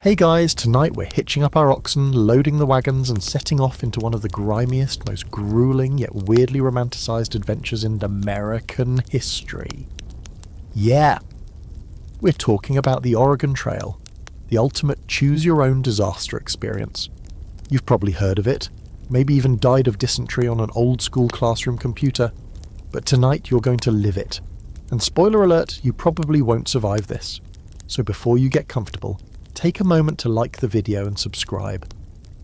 Hey guys, tonight we're hitching up our oxen, loading the wagons and setting off into one of the grimiest, most grueling yet weirdly romanticised adventures in American history. Yeah, we're talking about the Oregon Trail, the ultimate choose-your-own disaster experience. You've probably heard of it, maybe even died of dysentery on an old-school classroom computer, but tonight you're going to live it. And spoiler alert, you probably won't survive this. So before you get comfortable, take a moment to like the video and subscribe,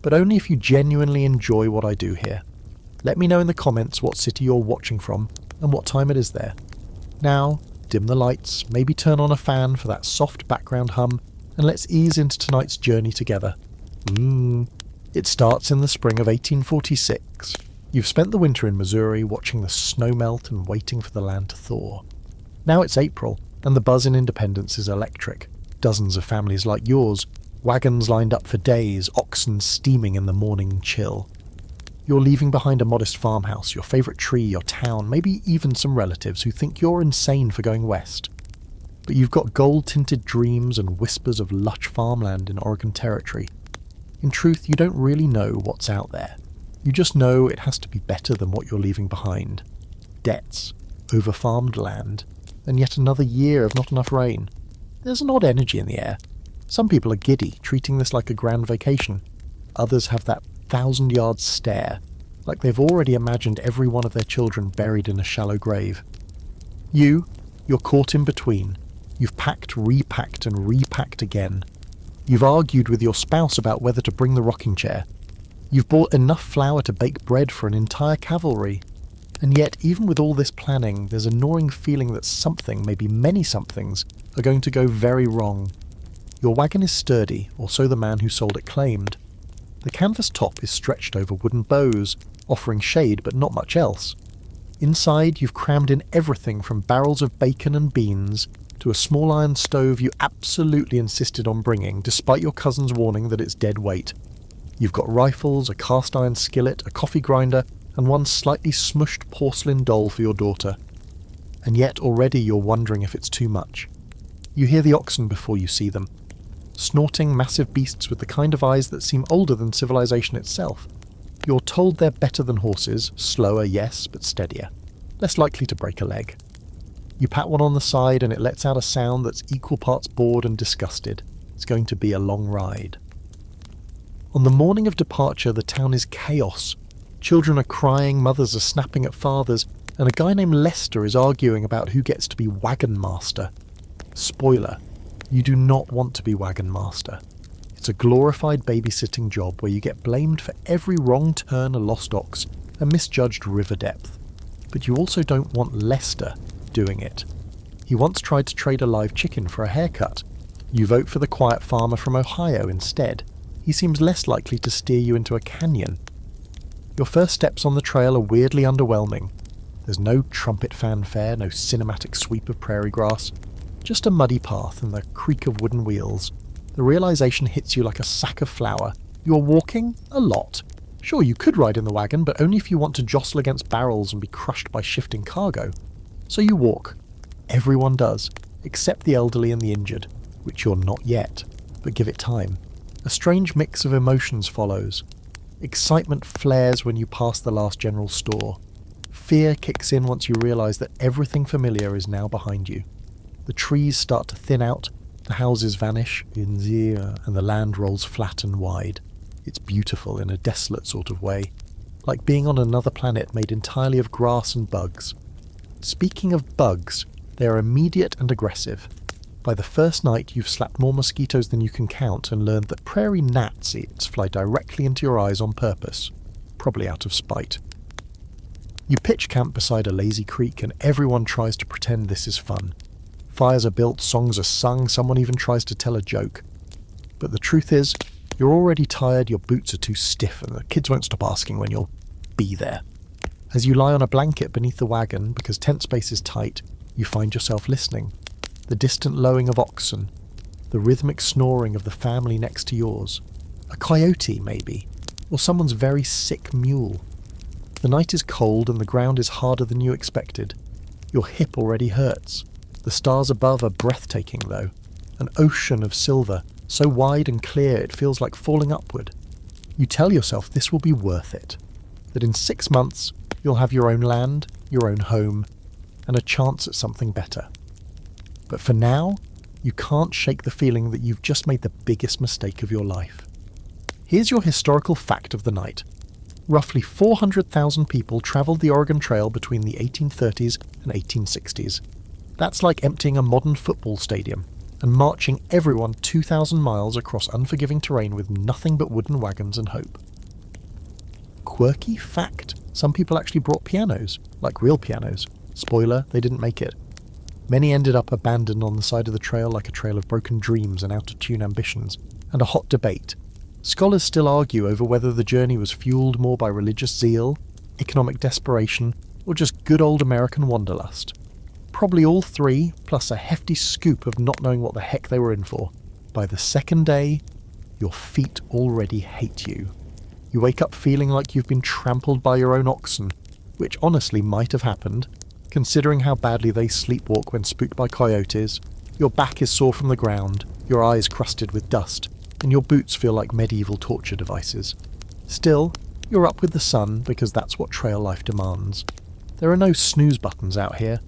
but only if you genuinely enjoy what I do here. Let me know in the comments what city you're watching from and what time it is there. Now, dim the lights, maybe turn on a fan for that soft background hum, and let's ease into tonight's journey together. It starts in the spring of 1846. You've spent the winter in Missouri watching the snow melt and waiting for the land to thaw. Now it's April, and the buzz in Independence is electric. Dozens of families like yours, wagons lined up for days, oxen steaming in the morning chill. You're leaving behind a modest farmhouse, your favourite tree, your town, maybe even some relatives who think you're insane for going west. But you've got gold-tinted dreams and whispers of lush farmland in Oregon Territory. In truth, you don't really know what's out there. You just know it has to be better than what you're leaving behind. Debts, over-farmed land, and yet another year of not enough rain. There's an odd energy in the air. Some people are giddy, treating this like a grand vacation. Others have that 1,000-yard stare, like they've already imagined every one of their children buried in a shallow grave. You're caught in between. You've packed, repacked, and repacked again. You've argued with your spouse about whether to bring the rocking chair. You've bought enough flour to bake bread for an entire cavalry. And yet, even with all this planning, there's a gnawing feeling that something, maybe many somethings, are going to go very wrong. Your wagon is sturdy, or so the man who sold it claimed. The canvas top is stretched over wooden bows, offering shade but not much else. Inside, you've crammed in everything from barrels of bacon and beans to a small iron stove you absolutely insisted on bringing, despite your cousin's warning that it's dead weight. You've got rifles, a cast iron skillet, a coffee grinder, and one slightly smushed porcelain doll for your daughter. And yet already you're wondering if it's too much. You hear the oxen before you see them. Snorting massive beasts with the kind of eyes that seem older than civilization itself. You're told they're better than horses, slower, yes, but steadier. Less likely to break a leg. You pat one on the side and it lets out a sound that's equal parts bored and disgusted. It's going to be a long ride. On the morning of departure, the town is chaos. Children are crying, mothers are snapping at fathers, and a guy named Lester is arguing about who gets to be wagon master. Spoiler, you do not want to be wagon master. It's a glorified babysitting job where you get blamed for every wrong turn, a lost ox, and misjudged river depth. But you also don't want Lester doing it. He once tried to trade a live chicken for a haircut. You vote for the quiet farmer from Ohio instead. He seems less likely to steer you into a canyon. Your first steps on the trail are weirdly underwhelming. There's no trumpet fanfare, no cinematic sweep of prairie grass, just a muddy path and the creak of wooden wheels. The realization hits you like a sack of flour. You're walking a lot. Sure, you could ride in the wagon, but only if you want to jostle against barrels and be crushed by shifting cargo. So you walk. Everyone does, except the elderly and the injured, which you're not yet, but give it time. A strange mix of emotions follows. Excitement flares when you pass the last general store. Fear kicks in once you realise that everything familiar is now behind you. The trees start to thin out, the houses vanish, and the land rolls flat and wide. It's beautiful in a desolate sort of way, like being on another planet made entirely of grass and bugs. Speaking of bugs, they are immediate and aggressive. By the first night, you've slapped more mosquitoes than you can count and learned that prairie gnats fly directly into your eyes on purpose, probably out of spite. You pitch camp beside a lazy creek and everyone tries to pretend this is fun. Fires are built, songs are sung, someone even tries to tell a joke. But the truth is, you're already tired, your boots are too stiff, and the kids won't stop asking when you'll be there. As you lie on a blanket beneath the wagon, because tent space is tight, you find yourself listening. The distant lowing of oxen, the rhythmic snoring of the family next to yours. A coyote, maybe, or someone's very sick mule. The night is cold and the ground is harder than you expected. Your hip already hurts. The stars above are breathtaking, though. An ocean of silver, So wide and clear it feels like falling upward. You tell yourself this will be worth it, that in 6 months you'll have your own land, your own home, and a chance at something better. But for now, you can't shake the feeling that you've just made the biggest mistake of your life. Here's your historical fact of the night. Roughly 400,000 people travelled the Oregon Trail between the 1830s and 1860s. That's like emptying a modern football stadium and marching everyone 2,000 miles across unforgiving terrain with nothing but wooden wagons and hope. Quirky fact, some people actually brought pianos, like real pianos. Spoiler, they didn't make it. Many ended up abandoned on the side of the trail like a trail of broken dreams and out-of-tune ambitions, and a hot debate. Scholars still argue over whether the journey was fueled more by religious zeal, economic desperation, or just good old American wanderlust. Probably all three, plus a hefty scoop of not knowing what the heck they were in for. By the second day, your feet already hate you. You wake up feeling like you've been trampled by your own oxen, which honestly might have happened, considering how badly they sleepwalk when spooked by coyotes. Your back is sore from the ground, your eyes crusted with dust, and your boots feel like medieval torture devices. Still, you're up with the sun because that's what trail life demands. There are no snooze buttons out here,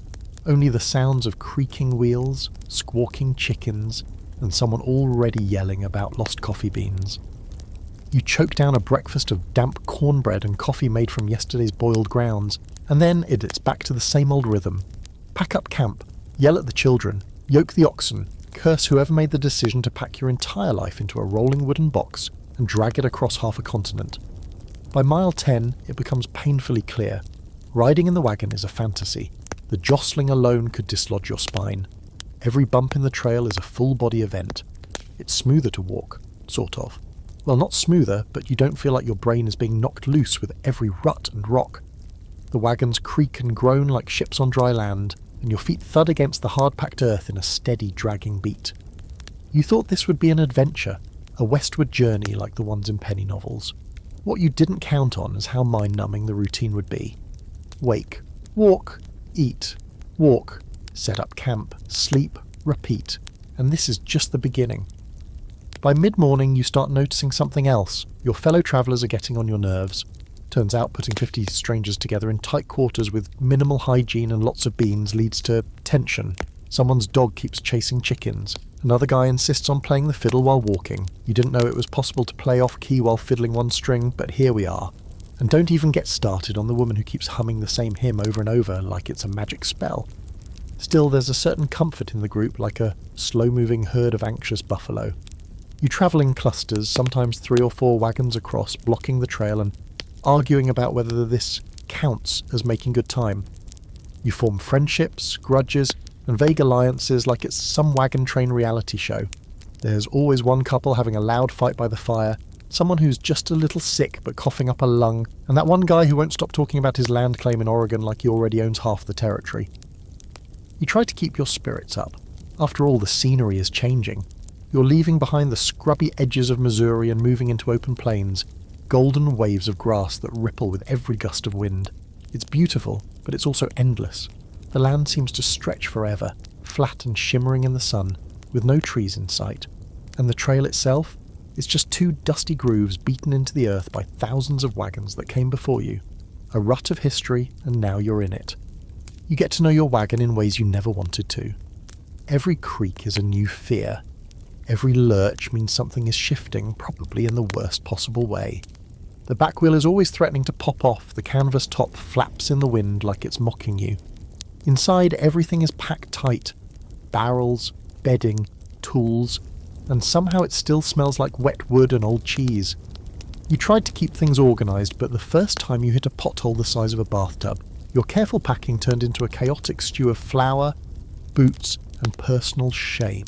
only the sounds of creaking wheels, squawking chickens, and someone already yelling about lost coffee beans. You choke down a breakfast of damp cornbread and coffee made from yesterday's boiled grounds, and then it's back to the same old rhythm. Pack up camp, yell at the children, yoke the oxen, curse whoever made the decision to pack your entire life into a rolling wooden box and drag it across half a continent. By mile 10, it becomes painfully clear. Riding in the wagon is a fantasy. The jostling alone could dislodge your spine. Every bump in the trail is a full-body event. It's smoother to walk, sort of. Well, not smoother, but you don't feel like your brain is being knocked loose with every rut and rock. The wagons creak and groan like ships on dry land, and your feet thud against the hard-packed earth in a steady, dragging beat. You thought this would be an adventure, a westward journey like the ones in penny novels. What you didn't count on is how mind-numbing the routine would be. Wake, walk, eat, walk, set up camp, sleep, repeat, and this is just the beginning. By mid-morning you start noticing something else. Your fellow travellers are getting on your nerves. Turns out putting 50 strangers together in tight quarters with minimal hygiene and lots of beans leads to tension. Someone's dog keeps chasing chickens. Another guy insists on playing the fiddle while walking. You didn't know it was possible to play off-key while fiddling one string, but here we are. And don't even get started on the woman who keeps humming the same hymn over and over like it's a magic spell. Still, there's a certain comfort in the group, like a slow-moving herd of anxious buffalo. You travel in clusters, sometimes 3 or 4 wagons across, blocking the trail and arguing about whether this counts as making good time. You form friendships, grudges, and vague alliances like it's some wagon train reality show. There's always one couple having a loud fight by the fire, someone who's just a little sick but coughing up a lung, and that one guy who won't stop talking about his land claim in Oregon like he already owns half the territory. You try to keep your spirits up. After all, the scenery is changing. You're leaving behind the scrubby edges of Missouri and moving into open plains, golden waves of grass that ripple with every gust of wind. It's beautiful, but it's also endless. The land seems to stretch forever, flat and shimmering in the sun, with no trees in sight. And the trail itself is just 2 dusty grooves beaten into the earth by thousands of wagons that came before you. A rut of history, and now you're in it. You get to know your wagon in ways you never wanted to. Every creak is a new fear. Every lurch means something is shifting, probably in the worst possible way. The back wheel is always threatening to pop off, the canvas top flaps in the wind like it's mocking you. Inside, everything is packed tight. Barrels, bedding, tools, and somehow it still smells like wet wood and old cheese. You tried to keep things organised, but the first time you hit a pothole the size of a bathtub, your careful packing turned into a chaotic stew of flour, boots, and personal shame.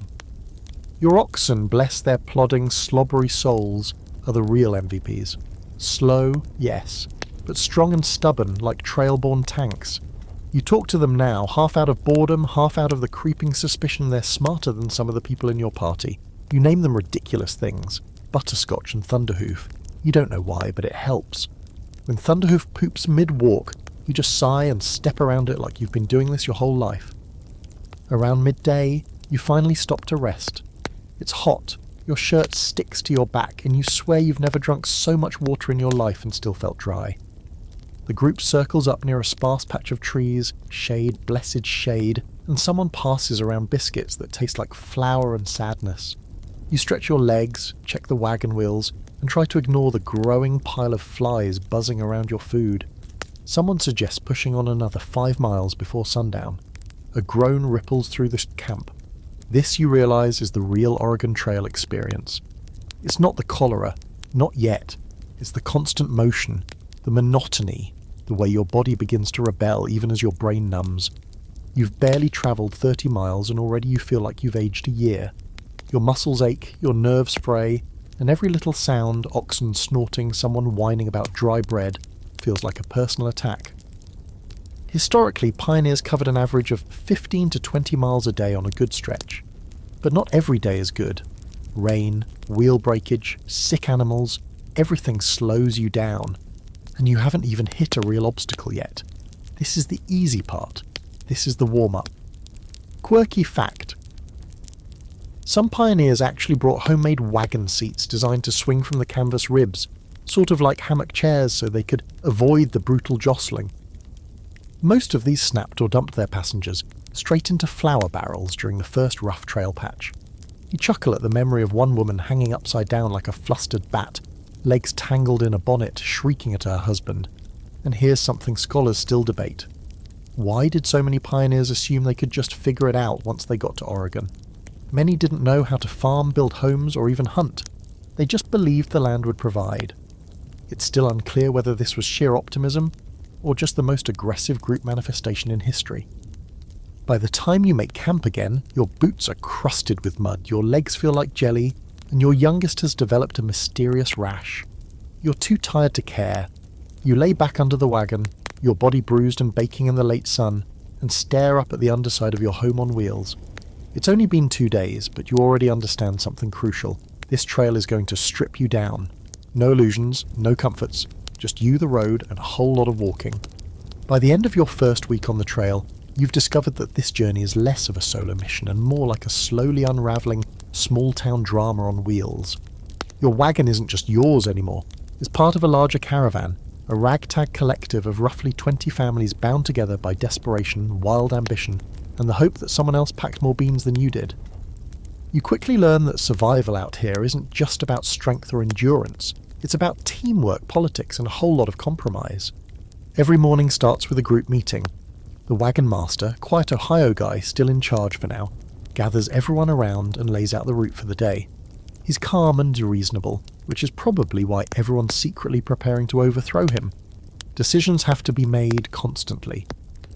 Your oxen, bless their plodding, slobbery souls, are the real MVPs. Slow, yes, but strong and stubborn like trail-borne tanks. You talk to them now, half out of boredom, half out of the creeping suspicion they're smarter than some of the people in your party. You name them ridiculous things. Butterscotch and Thunderhoof. You don't know why, but it helps. When Thunderhoof poops mid-walk, you just sigh and step around it like you've been doing this your whole life. Around midday, you finally stop to rest. It's hot, Your shirt sticks to your back and you swear you've never drunk so much water in your life and still felt dry. The group circles up near a sparse patch of trees, shade, blessed shade, and someone passes around biscuits that taste like flour and sadness. You stretch your legs, check the wagon wheels, and try to ignore the growing pile of flies buzzing around your food. Someone suggests pushing on another 5 miles before sundown. A groan ripples through the camp. This, you realise, is the real Oregon Trail experience. It's not the cholera, not yet. It's the constant motion, the monotony, the way your body begins to rebel even as your brain numbs. You've barely travelled 30 miles and already you feel like you've aged a year. Your muscles ache, your nerves fray, and every little sound, oxen snorting, someone whining about dry bread, feels like a personal attack. Historically, pioneers covered an average of 15 to 20 miles a day on a good stretch. But not every day is good. Rain, wheel breakage, sick animals, everything slows you down. And you haven't even hit a real obstacle yet. This is the easy part. This is the warm-up. Quirky fact. Some pioneers actually brought homemade wagon seats designed to swing from the canvas ribs, sort of like hammock chairs so they could avoid the brutal jostling. Most of these snapped or dumped their passengers straight into flour barrels during the first rough trail patch. You chuckle at the memory of one woman hanging upside down like a flustered bat, legs tangled in a bonnet, shrieking at her husband. And here's something scholars still debate. Why did so many pioneers assume they could just figure it out once they got to Oregon? Many didn't know how to farm, build homes, or even hunt. They just believed the land would provide. It's still unclear whether this was sheer optimism, or just the most aggressive group manifestation in history. By the time you make camp again, your boots are crusted with mud, your legs feel like jelly, and your youngest has developed a mysterious rash. You're too tired to care. You lay back under the wagon, your body bruised and baking in the late sun, and stare up at the underside of your home on wheels. It's only been 2 days, but you already understand something crucial. This trail is going to strip you down. No illusions, no comforts, just you, the road, and a whole lot of walking. By the end of your first week on the trail, you've discovered that this journey is less of a solo mission and more like a slowly unravelling small-town drama on wheels. Your wagon isn't just yours anymore. It's part of a larger caravan, a ragtag collective of roughly 20 families bound together by desperation, wild ambition, and the hope that someone else packed more beans than you did. You quickly learn that survival out here isn't just about strength or endurance. It's about teamwork, politics, and a whole lot of compromise. Every morning starts with a group meeting. The wagon master, quiet Ohio guy still in charge for now, gathers everyone around and lays out the route for the day. He's calm and reasonable, which is probably why everyone's secretly preparing to overthrow him. Decisions have to be made constantly.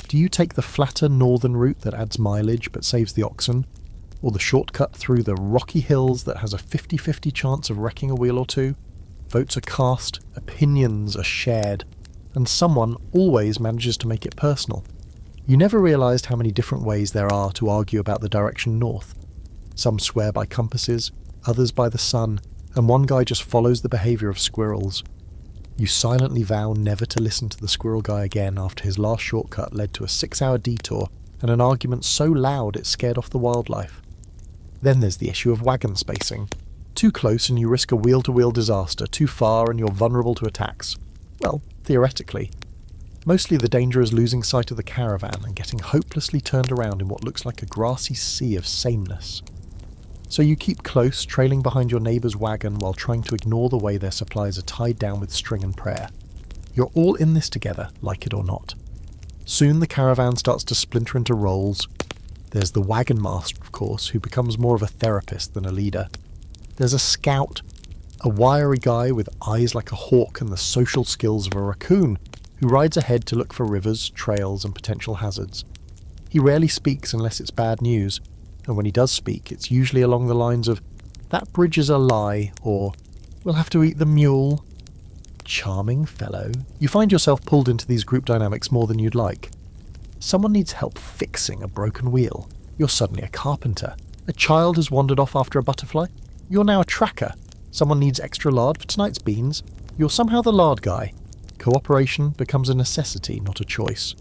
Do you take the flatter northern route that adds mileage but saves the oxen? Or the shortcut through the rocky hills that has a 50-50 chance of wrecking a wheel or two? Votes are cast, opinions are shared, and someone always manages to make it personal. You never realised how many different ways there are to argue about the direction north. Some swear by compasses, others by the sun, and one guy just follows the behaviour of squirrels. You silently vow never to listen to the squirrel guy again after his last shortcut led to a 6-hour detour and an argument so loud it scared off the wildlife. Then there's the issue of wagon spacing. Too close and you risk a wheel-to-wheel disaster, too far and you're vulnerable to attacks. Well, theoretically. Mostly the danger is losing sight of the caravan and getting hopelessly turned around in what looks like a grassy sea of sameness. So you keep close, trailing behind your neighbour's wagon while trying to ignore the way their supplies are tied down with string and prayer. You're all in this together, like it or not. Soon the caravan starts to splinter into roles. There's the wagon master, of course, who becomes more of a therapist than a leader. There's a scout, a wiry guy with eyes like a hawk and the social skills of a raccoon, who rides ahead to look for rivers, trails, and potential hazards. He rarely speaks unless it's bad news, and when he does speak, it's usually along the lines of, "That bridge is a lie," or, "We'll have to eat the mule." Charming fellow. You find yourself pulled into these group dynamics more than you'd like. Someone needs help fixing a broken wheel. You're suddenly a carpenter. A child has wandered off after a butterfly. You're now a tracker. Someone needs extra lard for tonight's beans. You're somehow the lard guy. Cooperation becomes a necessity, not a choice.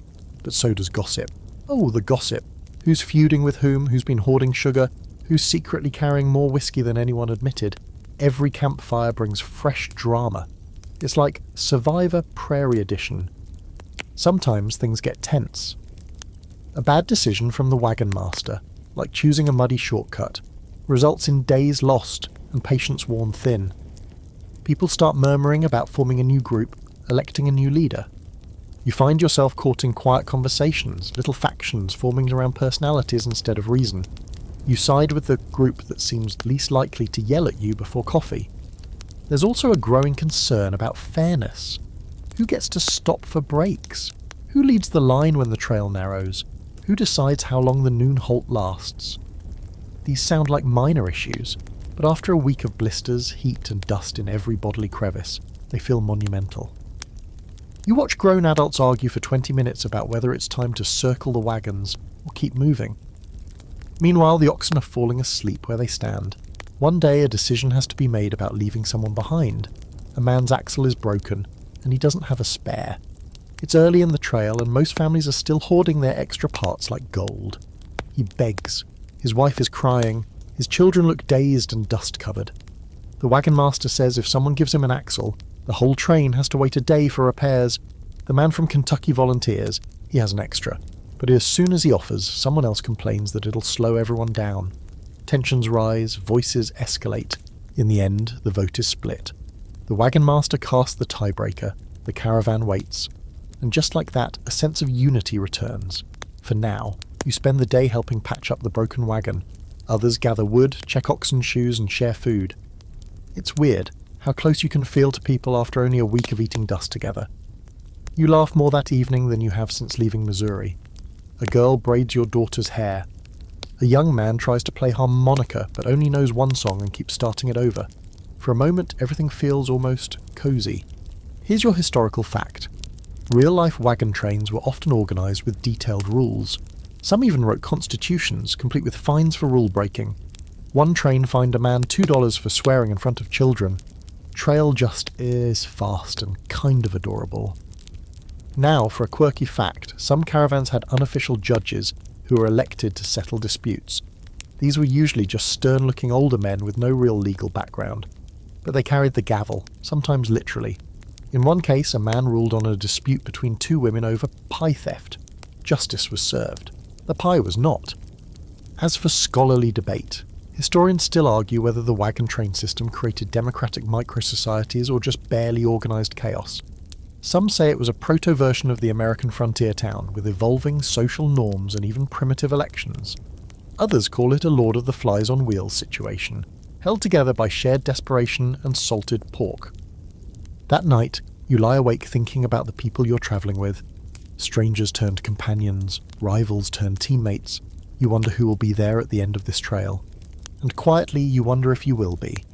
But so does gossip. Oh, the gossip. Who's feuding with whom, who's been hoarding sugar, Who's secretly carrying more whiskey than anyone admitted? Every campfire brings fresh drama. It's like Survivor Prairie Edition. Sometimes things get tense. A bad decision from the wagon master, like choosing a muddy shortcut, results in days lost and patience worn thin. People start murmuring about forming a new group, electing a new leader. You find yourself caught in quiet conversations, little factions forming around personalities instead of reason. You side with the group that seems least likely to yell at you before coffee. There's also a growing concern about fairness. Who gets to stop for breaks? Who leads the line when the trail narrows? Who decides how long the noon halt lasts? These sound like minor issues, but after a week of blisters, heat and dust in every bodily crevice, they feel monumental. You watch grown adults argue for 20 minutes about whether it's time to circle the wagons or keep moving. Meanwhile, the oxen are falling asleep where they stand. One day a decision has to be made about leaving someone behind. A man's axle is broken, and he doesn't have a spare. It's early in the trail, and most families are still hoarding their extra parts like gold. He begs. His wife is crying. His children look dazed and dust-covered. The wagon master says if someone gives him an axle, the whole train has to wait a day for repairs. The man from Kentucky volunteers. He has an extra. But as soon as he offers, someone else complains that it'll slow everyone down. Tensions rise, voices escalate. In the end, the vote is split. The wagon master casts the tiebreaker. The caravan waits. And just like that, a sense of unity returns. For now, you spend the day helping patch up the broken wagon. Others gather wood, check oxen shoes, and share food. It's weird how close you can feel to people after only a week of eating dust together. You laugh more that evening than you have since leaving Missouri. A girl braids your daughter's hair. A young man tries to play harmonica but only knows one song and keeps starting it over. For a moment, everything feels almost cozy. Here's your historical fact. Real-life wagon trains were often organised with detailed rules. Some even wrote constitutions, complete with fines for rule breaking. One train fined a man $2 for swearing in front of children. Trail just is fast and kind of adorable. Now, for a quirky fact, some caravans had unofficial judges who were elected to settle disputes. These were usually just stern-looking older men with no real legal background. But they carried the gavel, sometimes literally. In one case, a man ruled on a dispute between two women over pie theft. Justice was served. The pie was not. As for scholarly debate, historians still argue whether the wagon train system created democratic micro-societies or just barely organised chaos. Some say it was a proto-version of the American frontier town, with evolving social norms and even primitive elections. Others call it a Lord of the Flies on Wheels situation, held together by shared desperation and salted pork. That night, you lie awake thinking about the people you're travelling with. Strangers turned companions, rivals turned teammates. You wonder who will be there at the end of this trail. And quietly, you wonder if you will be.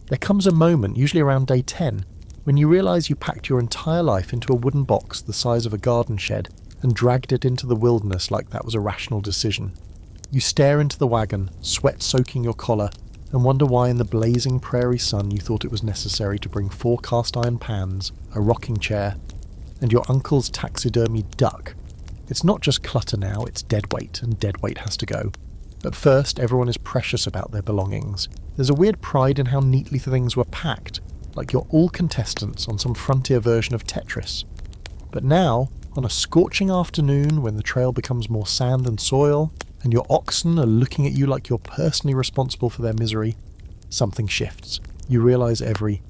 There comes a moment, usually around day 10, when you realise you packed your entire life into a wooden box the size of a garden shed and dragged it into the wilderness like that was a rational decision. You stare into the wagon, sweat soaking your collar, and wonder why in the blazing prairie sun you thought it was necessary to bring 4 cast iron pans, a rocking chair, and your uncle's taxidermy duck. It's not just clutter now, it's deadweight, and deadweight has to go. At first, everyone is precious about their belongings. There's a weird pride in how neatly things were packed, like you're all contestants on some frontier version of Tetris. But now, on a scorching afternoon when the trail becomes more sand than soil, and your oxen are looking at you like you're personally responsible for their misery, something shifts. You realise every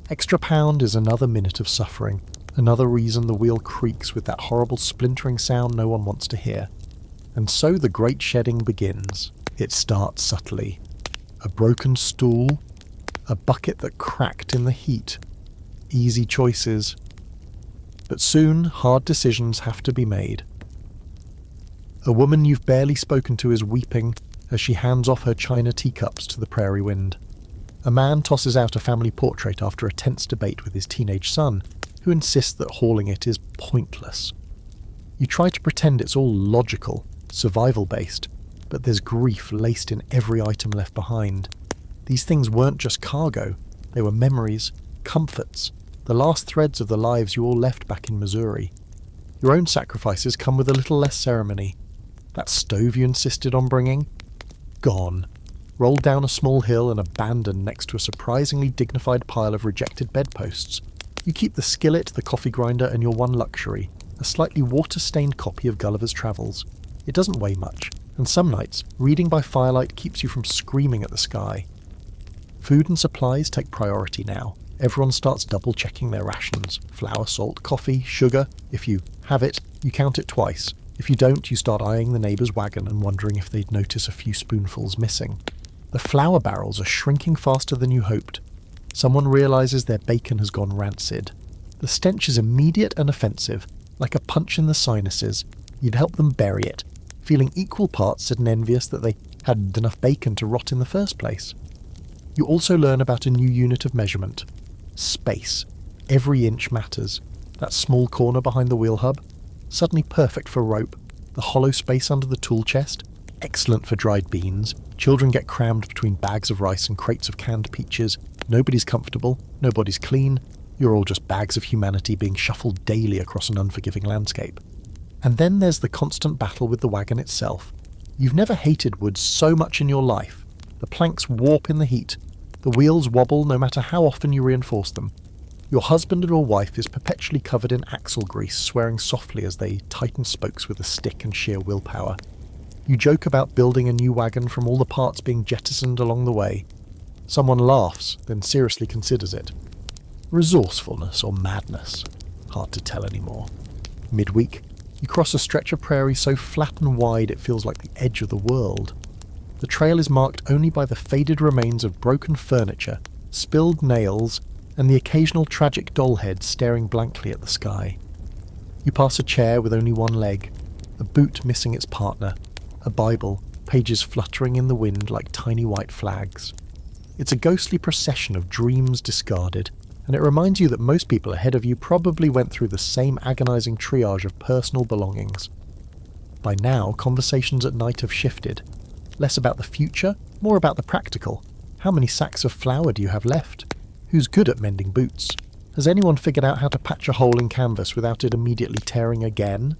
extra pound is another minute of suffering, another reason the wheel creaks with that horrible splintering sound no one wants to hear. And so the great shedding begins. It starts subtly. A broken stool, a bucket that cracked in the heat. Easy choices. But soon, hard decisions have to be made. A woman you've barely spoken to is weeping as she hands off her china teacups to the prairie wind. A man tosses out a family portrait after a tense debate with his teenage son, who insists that hauling it is pointless. You try to pretend it's all logical, survival-based, but there's grief laced in every item left behind. These things weren't just cargo, they were memories, comforts, the last threads of the lives you all left back in Missouri. Your own sacrifices come with a little less ceremony. That stove you insisted on bringing? Gone. rolled down a small hill and abandoned next to a surprisingly dignified pile of rejected bedposts. You keep the skillet, the coffee grinder, and your one luxury, a slightly water-stained copy of Gulliver's Travels. It doesn't weigh much, and some nights, reading by firelight keeps you from screaming at the sky. Food and supplies take priority now. Everyone starts double-checking their rations. Flour, salt, coffee, sugar. If you have it, you count it twice. If you don't, you start eyeing the neighbour's wagon and wondering if they'd notice a few spoonfuls missing. The flour barrels are shrinking faster than you hoped. Someone realises their bacon has gone rancid. The stench is immediate and offensive, like a punch in the sinuses. You'd help them bury it, feeling equal parts sad and envious that they hadn't enough bacon to rot in the first place. You also learn about a new unit of measurement. Space. Every inch matters. That small corner behind the wheel hub, suddenly perfect for rope. The hollow space under the tool chest, excellent for dried beans. Children get crammed between bags of rice and crates of canned peaches. Nobody's comfortable, nobody's clean. You're all just bags of humanity being shuffled daily across an unforgiving landscape. And then there's the constant battle with the wagon itself. You've never hated wood so much in your life. The planks warp in the heat. The wheels wobble no matter how often you reinforce them. Your husband or wife is perpetually covered in axle grease, swearing softly as they tighten spokes with a stick and sheer willpower. You joke about building a new wagon from all the parts being jettisoned along the way. Someone laughs, then seriously considers it. Resourcefulness or madness? Hard to tell anymore. Midweek, you cross a stretch of prairie so flat and wide it feels like the edge of the world. The trail is marked only by the faded remains of broken furniture, spilled nails, and the occasional tragic doll head staring blankly at the sky. You pass a chair with only one leg, a boot missing its partner, a Bible, pages fluttering in the wind like tiny white flags. It's a ghostly procession of dreams discarded, and it reminds you that most people ahead of you probably went through the same agonizing triage of personal belongings. By now, conversations at night have shifted. Less about the future, more about the practical. How many sacks of flour do you have left? Who's good at mending boots? Has anyone figured out how to patch a hole in canvas without it immediately tearing again?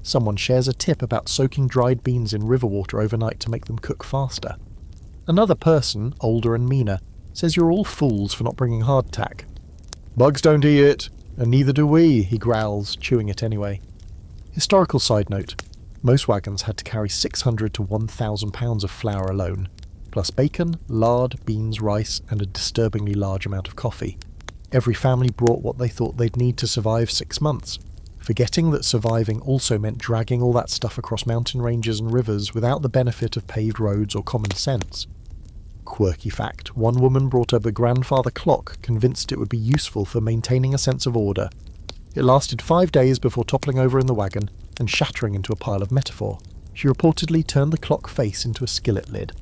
Someone shares a tip about soaking dried beans in river water overnight to make them cook faster. Another person, older and meaner, says you're all fools for not bringing hardtack. Bugs don't eat it, and neither do we, he growls, chewing it anyway. Historical side note. Most wagons had to carry 600 to 1,000 pounds of flour alone, plus bacon, lard, beans, rice, and a disturbingly large amount of coffee. Every family brought what they thought they'd need to survive 6 months, forgetting that surviving also meant dragging all that stuff across mountain ranges and rivers without the benefit of paved roads or common sense. Quirky fact, one woman brought up a grandfather clock convinced it would be useful for maintaining a sense of order. It lasted 5 days before toppling over in the wagon and shattering into a pile of metaphor. She reportedly turned the clock face into a skillet lid.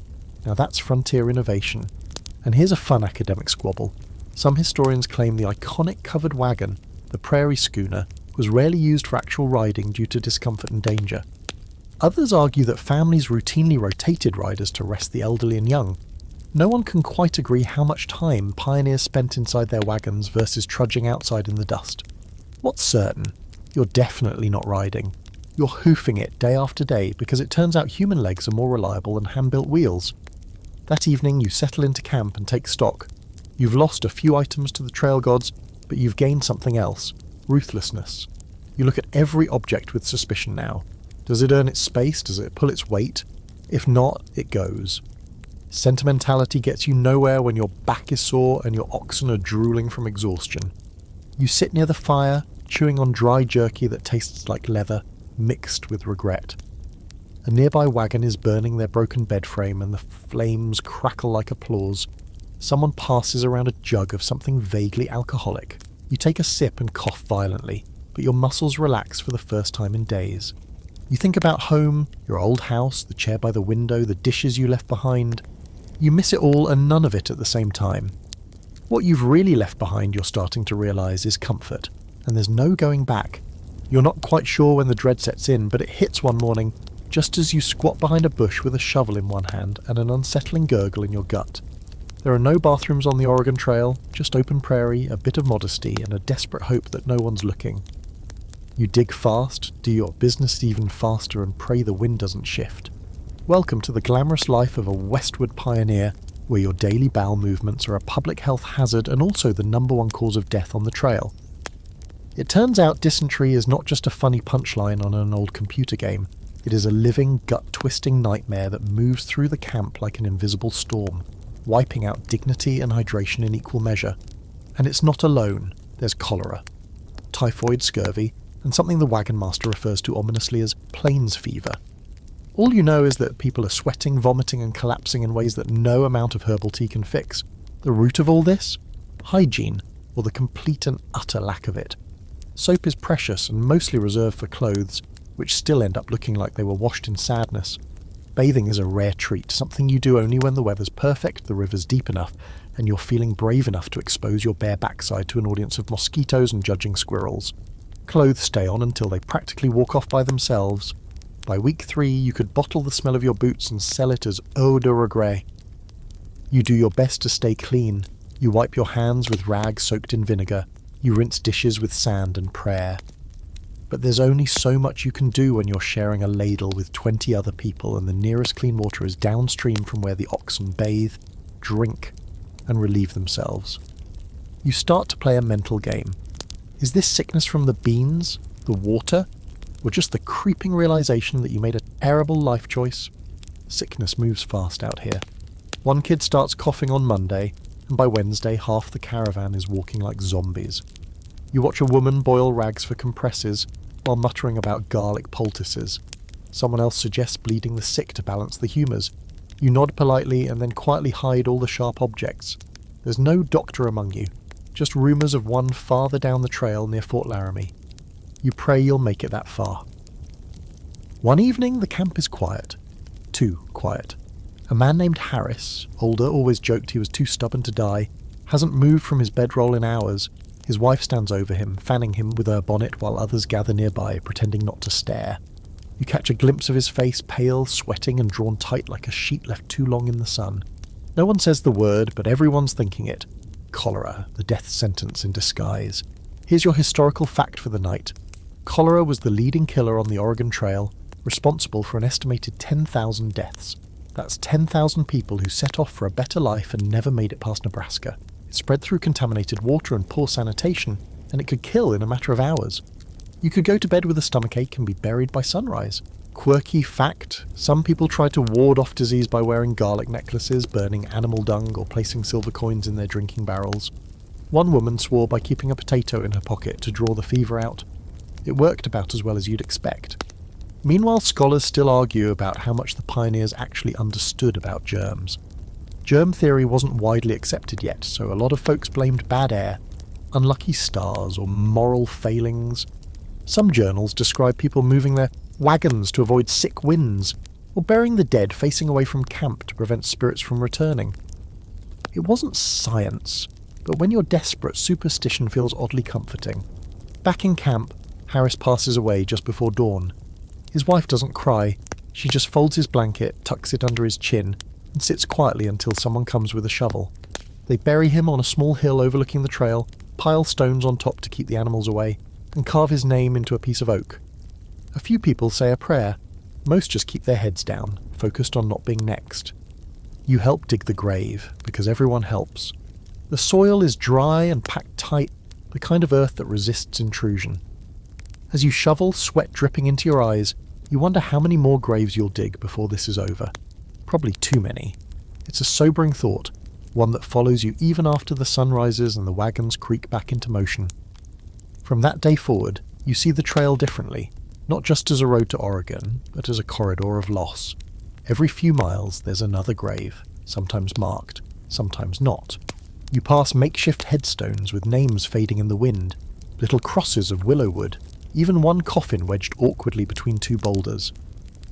Now that's frontier innovation. And here's a fun academic squabble. Some historians claim the iconic covered wagon, the prairie schooner, was rarely used for actual riding due to discomfort and danger. Others argue that families routinely rotated riders to rest the elderly and young. No one can quite agree how much time pioneers spent inside their wagons versus trudging outside in the dust. What's certain? You're definitely not riding. You're hoofing it day after day because it turns out human legs are more reliable than hand-built wheels. That evening you settle into camp and take stock. You've lost a few items to the trail gods, but you've gained something else. Ruthlessness. You look at every object with suspicion now. Does it earn its space? Does it pull its weight? If not, it goes. Sentimentality gets you nowhere when your back is sore and your oxen are drooling from exhaustion. You sit near the fire, chewing on dry jerky that tastes like leather, mixed with regret. A nearby wagon is burning their broken bed frame and the flames crackle like applause. Someone passes around a jug of something vaguely alcoholic. You take a sip and cough violently, but your muscles relax for the first time in days. You think about home, your old house, the chair by the window, the dishes you left behind. You miss it all and none of it at the same time. What you've really left behind, you're starting to realise, is comfort, and there's no going back. You're not quite sure when the dread sets in, but it hits one morning, just as you squat behind a bush with a shovel in one hand and an unsettling gurgle in your gut. There are no bathrooms on the Oregon Trail, just open prairie, a bit of modesty, and a desperate hope that no one's looking. You dig fast, do your business even faster, and pray the wind doesn't shift. Welcome to the glamorous life of a westward pioneer, where your daily bowel movements are a public health hazard and also the #1 cause of death on the trail. It turns out dysentery is not just a funny punchline on an old computer game. It is a living, gut-twisting nightmare that moves through the camp like an invisible storm, wiping out dignity and hydration in equal measure. And it's not alone. There's cholera, typhoid, scurvy, and something the wagon master refers to ominously as plains fever. All you know is that people are sweating, vomiting, and collapsing in ways that no amount of herbal tea can fix. The root of all this? Hygiene, or the complete and utter lack of it. Soap is precious and mostly reserved for clothes, which still end up looking like they were washed in sadness. Bathing is a rare treat, something you do only when the weather's perfect, the river's deep enough, and you're feeling brave enough to expose your bare backside to an audience of mosquitoes and judging squirrels. Clothes stay on until they practically walk off by themselves. By week 3, you could bottle the smell of your boots and sell it as eau de regret. You do your best to stay clean. You wipe your hands with rags soaked in vinegar. You rinse dishes with sand and prayer. But there's only so much you can do when you're sharing a ladle with 20 other people and the nearest clean water is downstream from where the oxen bathe, drink, and relieve themselves. You start to play a mental game. Is this sickness from the beans, the water, or just the creeping realization that you made a terrible life choice? Sickness moves fast out here. One kid starts coughing on Monday, and by Wednesday half the caravan is walking like zombies. You watch a woman boil rags for compresses while muttering about garlic poultices. Someone else suggests bleeding the sick to balance the humours. You nod politely and then quietly hide all the sharp objects. There's no doctor among you, just rumours of one farther down the trail near Fort Laramie. You pray you'll make it that far. One evening the camp is quiet. Too quiet. A man named Harris, older, always joked he was too stubborn to die, hasn't moved from his bedroll in hours. His wife stands over him, fanning him with her bonnet while others gather nearby, pretending not to stare. You catch a glimpse of his face, pale, sweating and drawn tight like a sheet left too long in the sun. No one says the word, but everyone's thinking it. Cholera, the death sentence in disguise. Here's your historical fact for the night. Cholera was the leading killer on the Oregon Trail, responsible for an estimated 10,000 deaths. That's 10,000 people who set off for a better life and never made it past Nebraska. It spread through contaminated water and poor sanitation, and it could kill in a matter of hours. You could go to bed with a stomachache and be buried by sunrise. Quirky fact, some people try to ward off disease by wearing garlic necklaces, burning animal dung, or placing silver coins in their drinking barrels. One woman swore by keeping a potato in her pocket to draw the fever out. It worked about as well as you'd expect. Meanwhile, scholars still argue about how much the pioneers actually understood about germs. Germ theory wasn't widely accepted yet, so a lot of folks blamed bad air, unlucky stars, or moral failings. Some journals describe people moving their wagons to avoid sick winds, or burying the dead facing away from camp to prevent spirits from returning. It wasn't science, but when you're desperate, superstition feels oddly comforting. Back in camp, Harris passes away just before dawn. His wife doesn't cry. She just folds his blanket, tucks it under his chin, and sits quietly until someone comes with a shovel. They bury him on a small hill overlooking the trail, pile stones on top to keep the animals away, and carve his name into a piece of oak. A few people say a prayer. Most just keep their heads down, focused on not being next. You help dig the grave, because everyone helps. The soil is dry and packed tight, the kind of earth that resists intrusion. As you shovel, sweat dripping into your eyes, you wonder how many more graves you'll dig before this is over. Probably too many. It's a sobering thought, one that follows you even after the sun rises and the wagons creak back into motion. From that day forward, you see the trail differently, not just as a road to Oregon, but as a corridor of loss. Every few miles there's another grave, sometimes marked, sometimes not. You pass makeshift headstones with names fading in the wind, little crosses of willow wood, even one coffin wedged awkwardly between two boulders.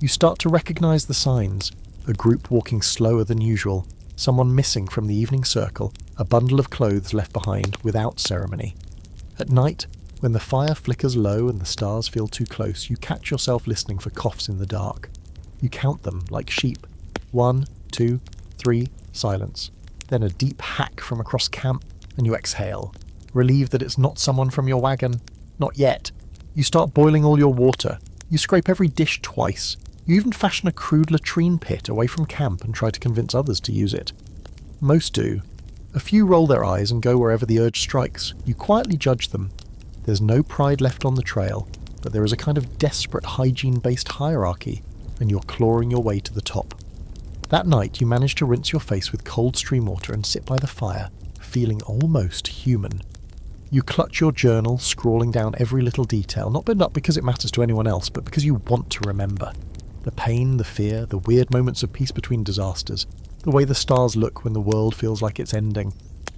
You start to recognize the signs, a group walking slower than usual, someone missing from the evening circle, a bundle of clothes left behind without ceremony. At night, when the fire flickers low and the stars feel too close, you catch yourself listening for coughs in the dark. You count them like sheep. 1, 2, 3, silence. Then a deep hack from across camp, and you exhale, relieved that it's not someone from your wagon. Not yet. You start boiling all your water. You scrape every dish twice. You even fashion a crude latrine pit away from camp and try to convince others to use it. Most do. A few roll their eyes and go wherever the urge strikes. You quietly judge them. There's no pride left on the trail, but there is a kind of desperate hygiene-based hierarchy, and you're clawing your way to the top. That night you manage to rinse your face with cold stream water and sit by the fire, feeling almost human. You clutch your journal, scrawling down every little detail, not because it matters to anyone else, but because you want to remember. The pain, the fear, the weird moments of peace between disasters, the way the stars look when the world feels like it's ending,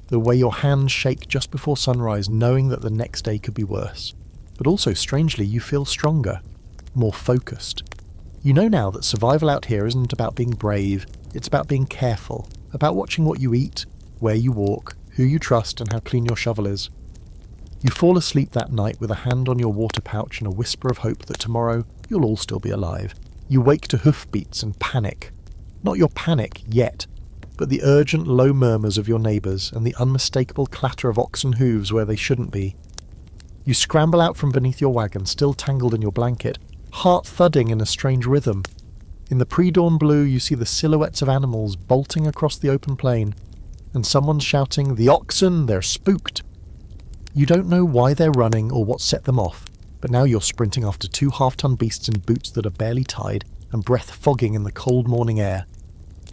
the way your hands shake just before sunrise knowing that the next day could be worse. But also, strangely, you feel stronger, more focused. You know now that survival out here isn't about being brave, it's about being careful, about watching what you eat, where you walk, who you trust, and how clean your shovel is. You fall asleep that night with a hand on your water pouch and a whisper of hope that tomorrow you'll all still be alive. You wake to hoofbeats and panic. Not your panic, yet, but the urgent low murmurs of your neighbours and the unmistakable clatter of oxen hooves where they shouldn't be. You scramble out from beneath your wagon, still tangled in your blanket, heart thudding in a strange rhythm. In the pre-dawn blue you see the silhouettes of animals bolting across the open plain, and someone's shouting, "The oxen, they're spooked!" You don't know why they're running or what set them off, but now you're sprinting after 2 half-ton beasts in boots that are barely tied and breath fogging in the cold morning air.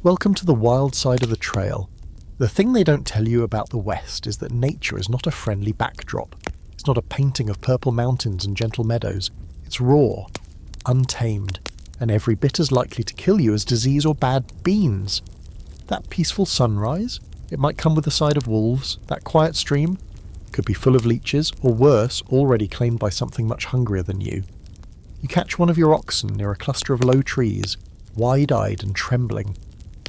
Welcome to the wild side of the trail. The thing they don't tell you about the West is that nature is not a friendly backdrop. It's not a painting of purple mountains and gentle meadows. It's raw, untamed, and every bit as likely to kill you as disease or bad beans. That peaceful sunrise, it might come with a side of wolves. That quiet stream could be full of leeches, or worse, already claimed by something much hungrier than you. You catch one of your oxen near a cluster of low trees, wide-eyed and trembling.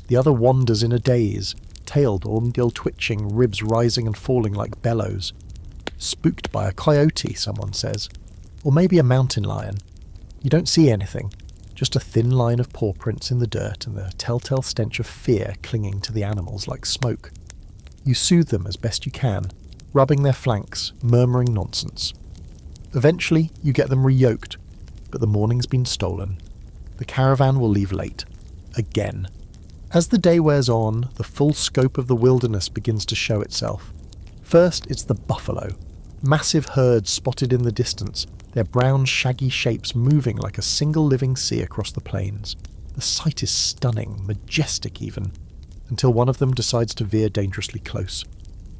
The other wanders in a daze, tailed or still twitching, ribs rising and falling like bellows. Spooked by a coyote, someone says. Or maybe a mountain lion. You don't see anything, just a thin line of paw prints in the dirt and the telltale stench of fear clinging to the animals like smoke. You soothe them as best you can, rubbing their flanks, murmuring nonsense. Eventually, you get them re-yoked, but the morning's been stolen. The caravan will leave late. Again. As the day wears on, the full scope of the wilderness begins to show itself. First, it's the buffalo. Massive herds spotted in the distance, their brown shaggy shapes moving like a single living sea across the plains. The sight is stunning, majestic even, until one of them decides to veer dangerously close.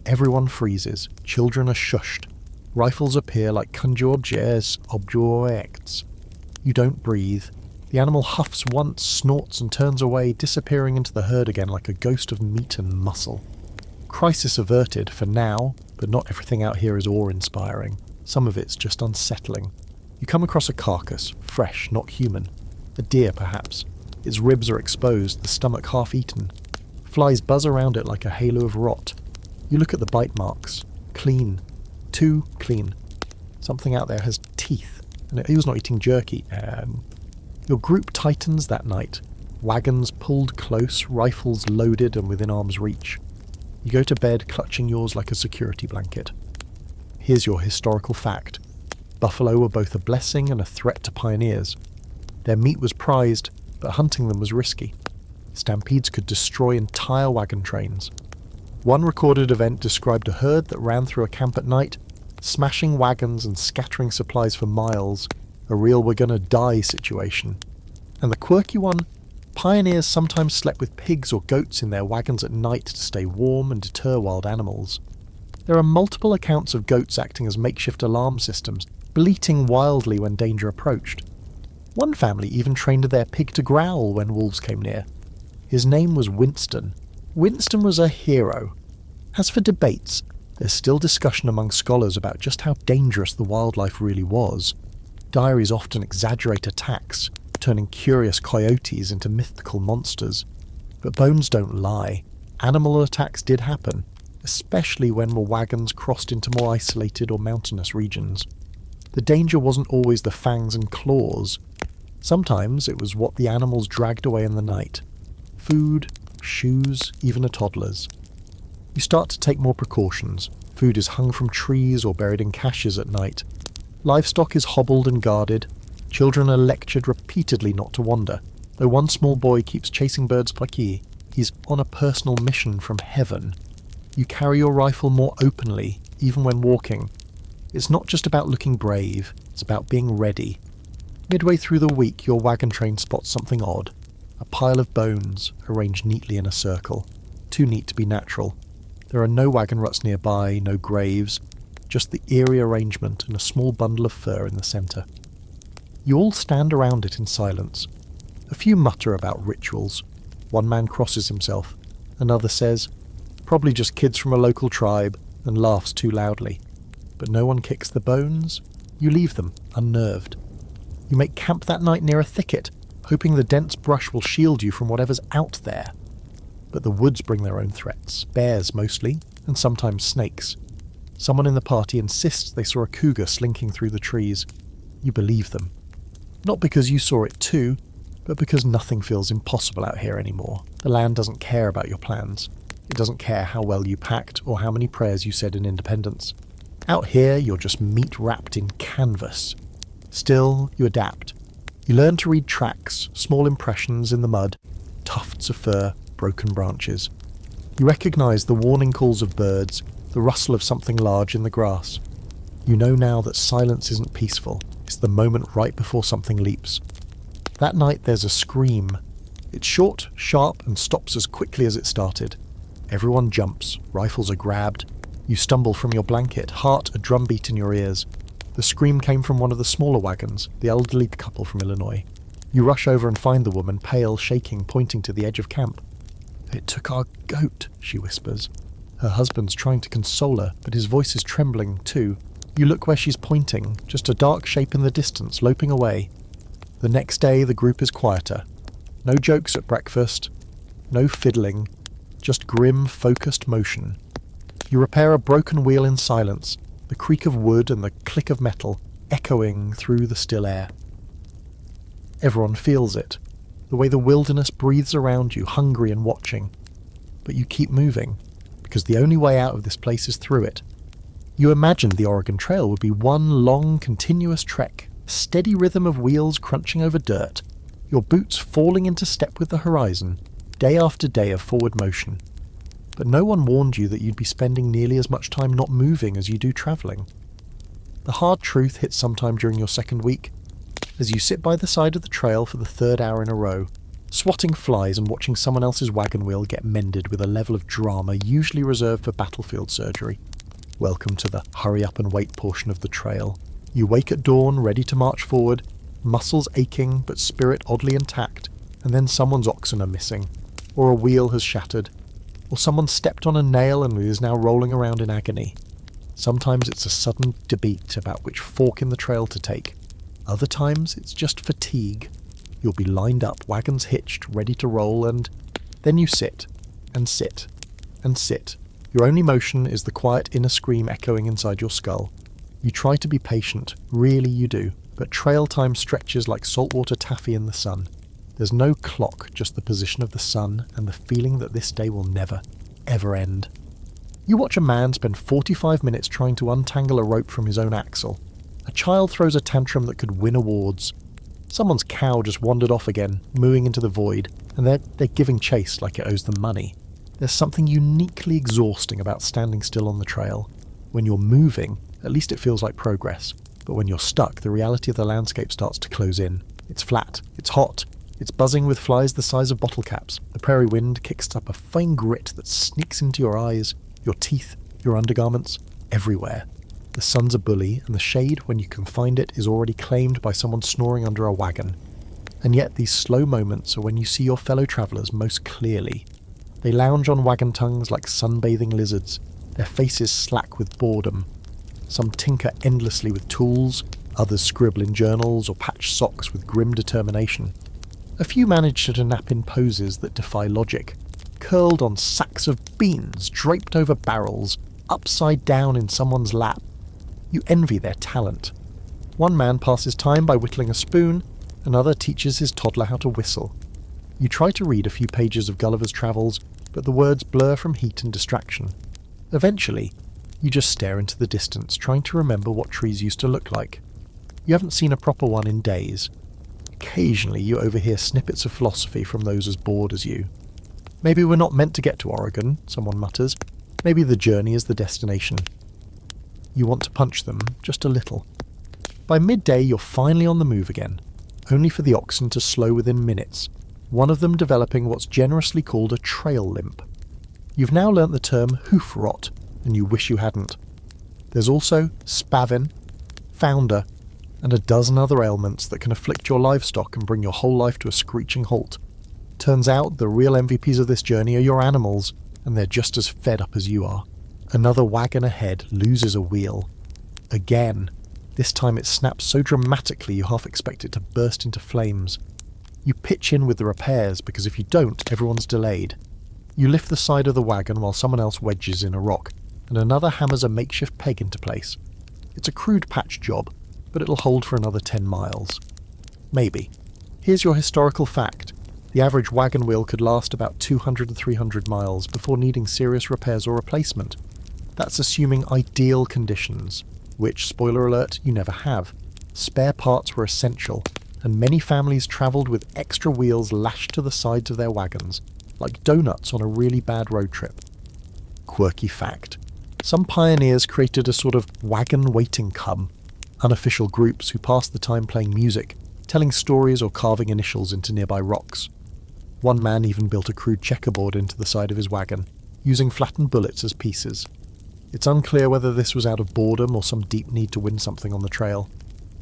Everyone freezes, children are shushed, rifles appear like conjured objects. You don't breathe. The animal huffs once, snorts and turns away, disappearing into the herd again like a ghost of meat and muscle. Crisis averted for now, but not everything out here is awe-inspiring. Some of it's just unsettling. You come across a carcass, fresh, not human. A deer, perhaps. Its ribs are exposed, the stomach half-eaten. Flies buzz around it like a halo of rot. You look at the bite marks. Clean. Too clean. Something out there has teeth, and he was not eating jerky. Your group tightens that night. Wagons pulled close, rifles loaded and within arm's reach. You go to bed clutching yours like a security blanket. Here's your historical fact. Buffalo were both a blessing and a threat to pioneers. Their meat was prized, but hunting them was risky. Stampedes could destroy entire wagon trains. One recorded event described a herd that ran through a camp at night, smashing wagons and scattering supplies for miles, a real we're gonna die situation. And the quirky one, pioneers sometimes slept with pigs or goats in their wagons at night to stay warm and deter wild animals. There are multiple accounts of goats acting as makeshift alarm systems, bleating wildly when danger approached. One family even trained their pig to growl when wolves came near. His name was Winston. Winston was a hero. As for debates, there's still discussion among scholars about just how dangerous the wildlife really was. Diaries often exaggerate attacks, turning curious coyotes into mythical monsters. But bones don't lie. Animal attacks did happen, especially when the wagons crossed into more isolated or mountainous regions. The danger wasn't always the fangs and claws. Sometimes it was what the animals dragged away in the night. Food, shoes, even a toddler's. You start to take more precautions. Food is hung from trees or buried in caches at night. Livestock is hobbled and guarded. Children are lectured repeatedly not to wander, though one small boy keeps chasing birds paquis. He's on a personal mission from heaven. You carry your rifle more openly, even when walking. It's not just about looking brave, it's about being ready. Midway through the week, your wagon train spots something odd. A pile of bones, arranged neatly in a circle. Too neat to be natural. There are no wagon ruts nearby, no graves, just the eerie arrangement and a small bundle of fur in the centre. You all stand around it in silence. A few mutter about rituals. One man crosses himself. Another says, "Probably just kids from a local tribe," and laughs too loudly. But no one kicks the bones. You leave them, unnerved. You make camp that night near a thicket, hoping the dense brush will shield you from whatever's out there. But the woods bring their own threats, bears mostly, and sometimes snakes. Someone in the party insists they saw a cougar slinking through the trees. You believe them. Not because you saw it too, but because nothing feels impossible out here anymore. The land doesn't care about your plans. It doesn't care how well you packed or how many prayers you said in Independence. Out here, you're just meat wrapped in canvas. Still, you adapt. You learn to read tracks, small impressions in the mud, tufts of fur, broken branches. You recognise the warning calls of birds, the rustle of something large in the grass. You know now that silence isn't peaceful. It's the moment right before something leaps. That night there's a scream. It's short, sharp, and stops as quickly as it started. Everyone jumps, rifles are grabbed. You stumble from your blanket, heart a drumbeat in your ears. The scream came from one of the smaller wagons, the elderly couple from Illinois. You rush over and find the woman, pale, shaking, pointing to the edge of camp. "It took our goat," she whispers. Her husband's trying to console her, but his voice is trembling too. You look where she's pointing, just a dark shape in the distance, loping away. The next day the group is quieter. No jokes at breakfast, no fiddling, just grim, focused motion. You repair a broken wheel in silence, the creak of wood and the click of metal echoing through the still air. Everyone feels it, the way the wilderness breathes around you, hungry and watching. But you keep moving, because the only way out of this place is through it. You imagined the Oregon Trail would be one long, continuous trek, a steady rhythm of wheels crunching over dirt, your boots falling into step with the horizon, day after day of forward motion. But no one warned you that you'd be spending nearly as much time not moving as you do travelling. The hard truth hits sometime during your second week, as you sit by the side of the trail for the third hour in a row, swatting flies and watching someone else's wagon wheel get mended with a level of drama usually reserved for battlefield surgery. Welcome to the hurry up and wait portion of the trail. You wake at dawn, ready to march forward, muscles aching but spirit oddly intact, and then someone's oxen are missing, or a wheel has shattered, or someone stepped on a nail and is now rolling around in agony. Sometimes it's a sudden debate about which fork in the trail to take. Other times it's just fatigue. You'll be lined up, wagons hitched, ready to roll, and then you sit, and sit, and sit. Your only motion is the quiet inner scream echoing inside your skull. You try to be patient, really you do, but trail time stretches like saltwater taffy in the sun. There's no clock, just the position of the sun and the feeling that this day will never, ever end. You watch a man spend 45 minutes trying to untangle a rope from his own axle. A child throws a tantrum that could win awards. Someone's cow just wandered off again, mooing into the void, and they're giving chase like it owes them money. There's something uniquely exhausting about standing still on the trail. When you're moving, at least it feels like progress. But when you're stuck, the reality of the landscape starts to close in. It's flat, it's hot, it's buzzing with flies the size of bottle caps. The prairie wind kicks up a fine grit that sneaks into your eyes, your teeth, your undergarments, everywhere. The sun's a bully, and the shade, when you can find it, is already claimed by someone snoring under a wagon. And yet these slow moments are when you see your fellow travellers most clearly. They lounge on wagon tongues like sunbathing lizards, their faces slack with boredom. Some tinker endlessly with tools, others scribble in journals or patch socks with grim determination. A few manage to nap in poses that defy logic, curled on sacks of beans draped over barrels, upside down in someone's lap. You envy their talent. One man passes time by whittling a spoon, another teaches his toddler how to whistle. You try to read a few pages of Gulliver's Travels, but the words blur from heat and distraction. Eventually, you just stare into the distance, trying to remember what trees used to look like. You haven't seen a proper one in days. Occasionally you overhear snippets of philosophy from those as bored as you. Maybe we're not meant to get to Oregon, someone mutters. Maybe the journey is the destination. You want to punch them, just a little. By midday you're finally on the move again, only for the oxen to slow within minutes, one of them developing what's generously called a trail limp. You've now learnt the term hoof rot, and you wish you hadn't. There's also spavin, founder, and a dozen other ailments that can afflict your livestock and bring your whole life to a screeching halt. Turns out the real MVPs of this journey are your animals, and they're just as fed up as you are. Another wagon ahead loses a wheel. Again. This time it snaps so dramatically you half expect it to burst into flames. You pitch in with the repairs because if you don't, everyone's delayed. You lift the side of the wagon while someone else wedges in a rock, and another hammers a makeshift peg into place. It's a crude patch job, but it'll hold for another 10 miles. Maybe. Here's your historical fact. The average wagon wheel could last about 200 to 300 miles before needing serious repairs or replacement. That's assuming ideal conditions, which, spoiler alert, you never have. Spare parts were essential, and many families travelled with extra wheels lashed to the sides of their wagons, like donuts on a really bad road trip. Quirky fact. Some pioneers created a sort of wagon waiting club, unofficial groups who passed the time playing music, telling stories or carving initials into nearby rocks. One man even built a crude checkerboard into the side of his wagon, using flattened bullets as pieces. It's unclear whether this was out of boredom or some deep need to win something on the trail.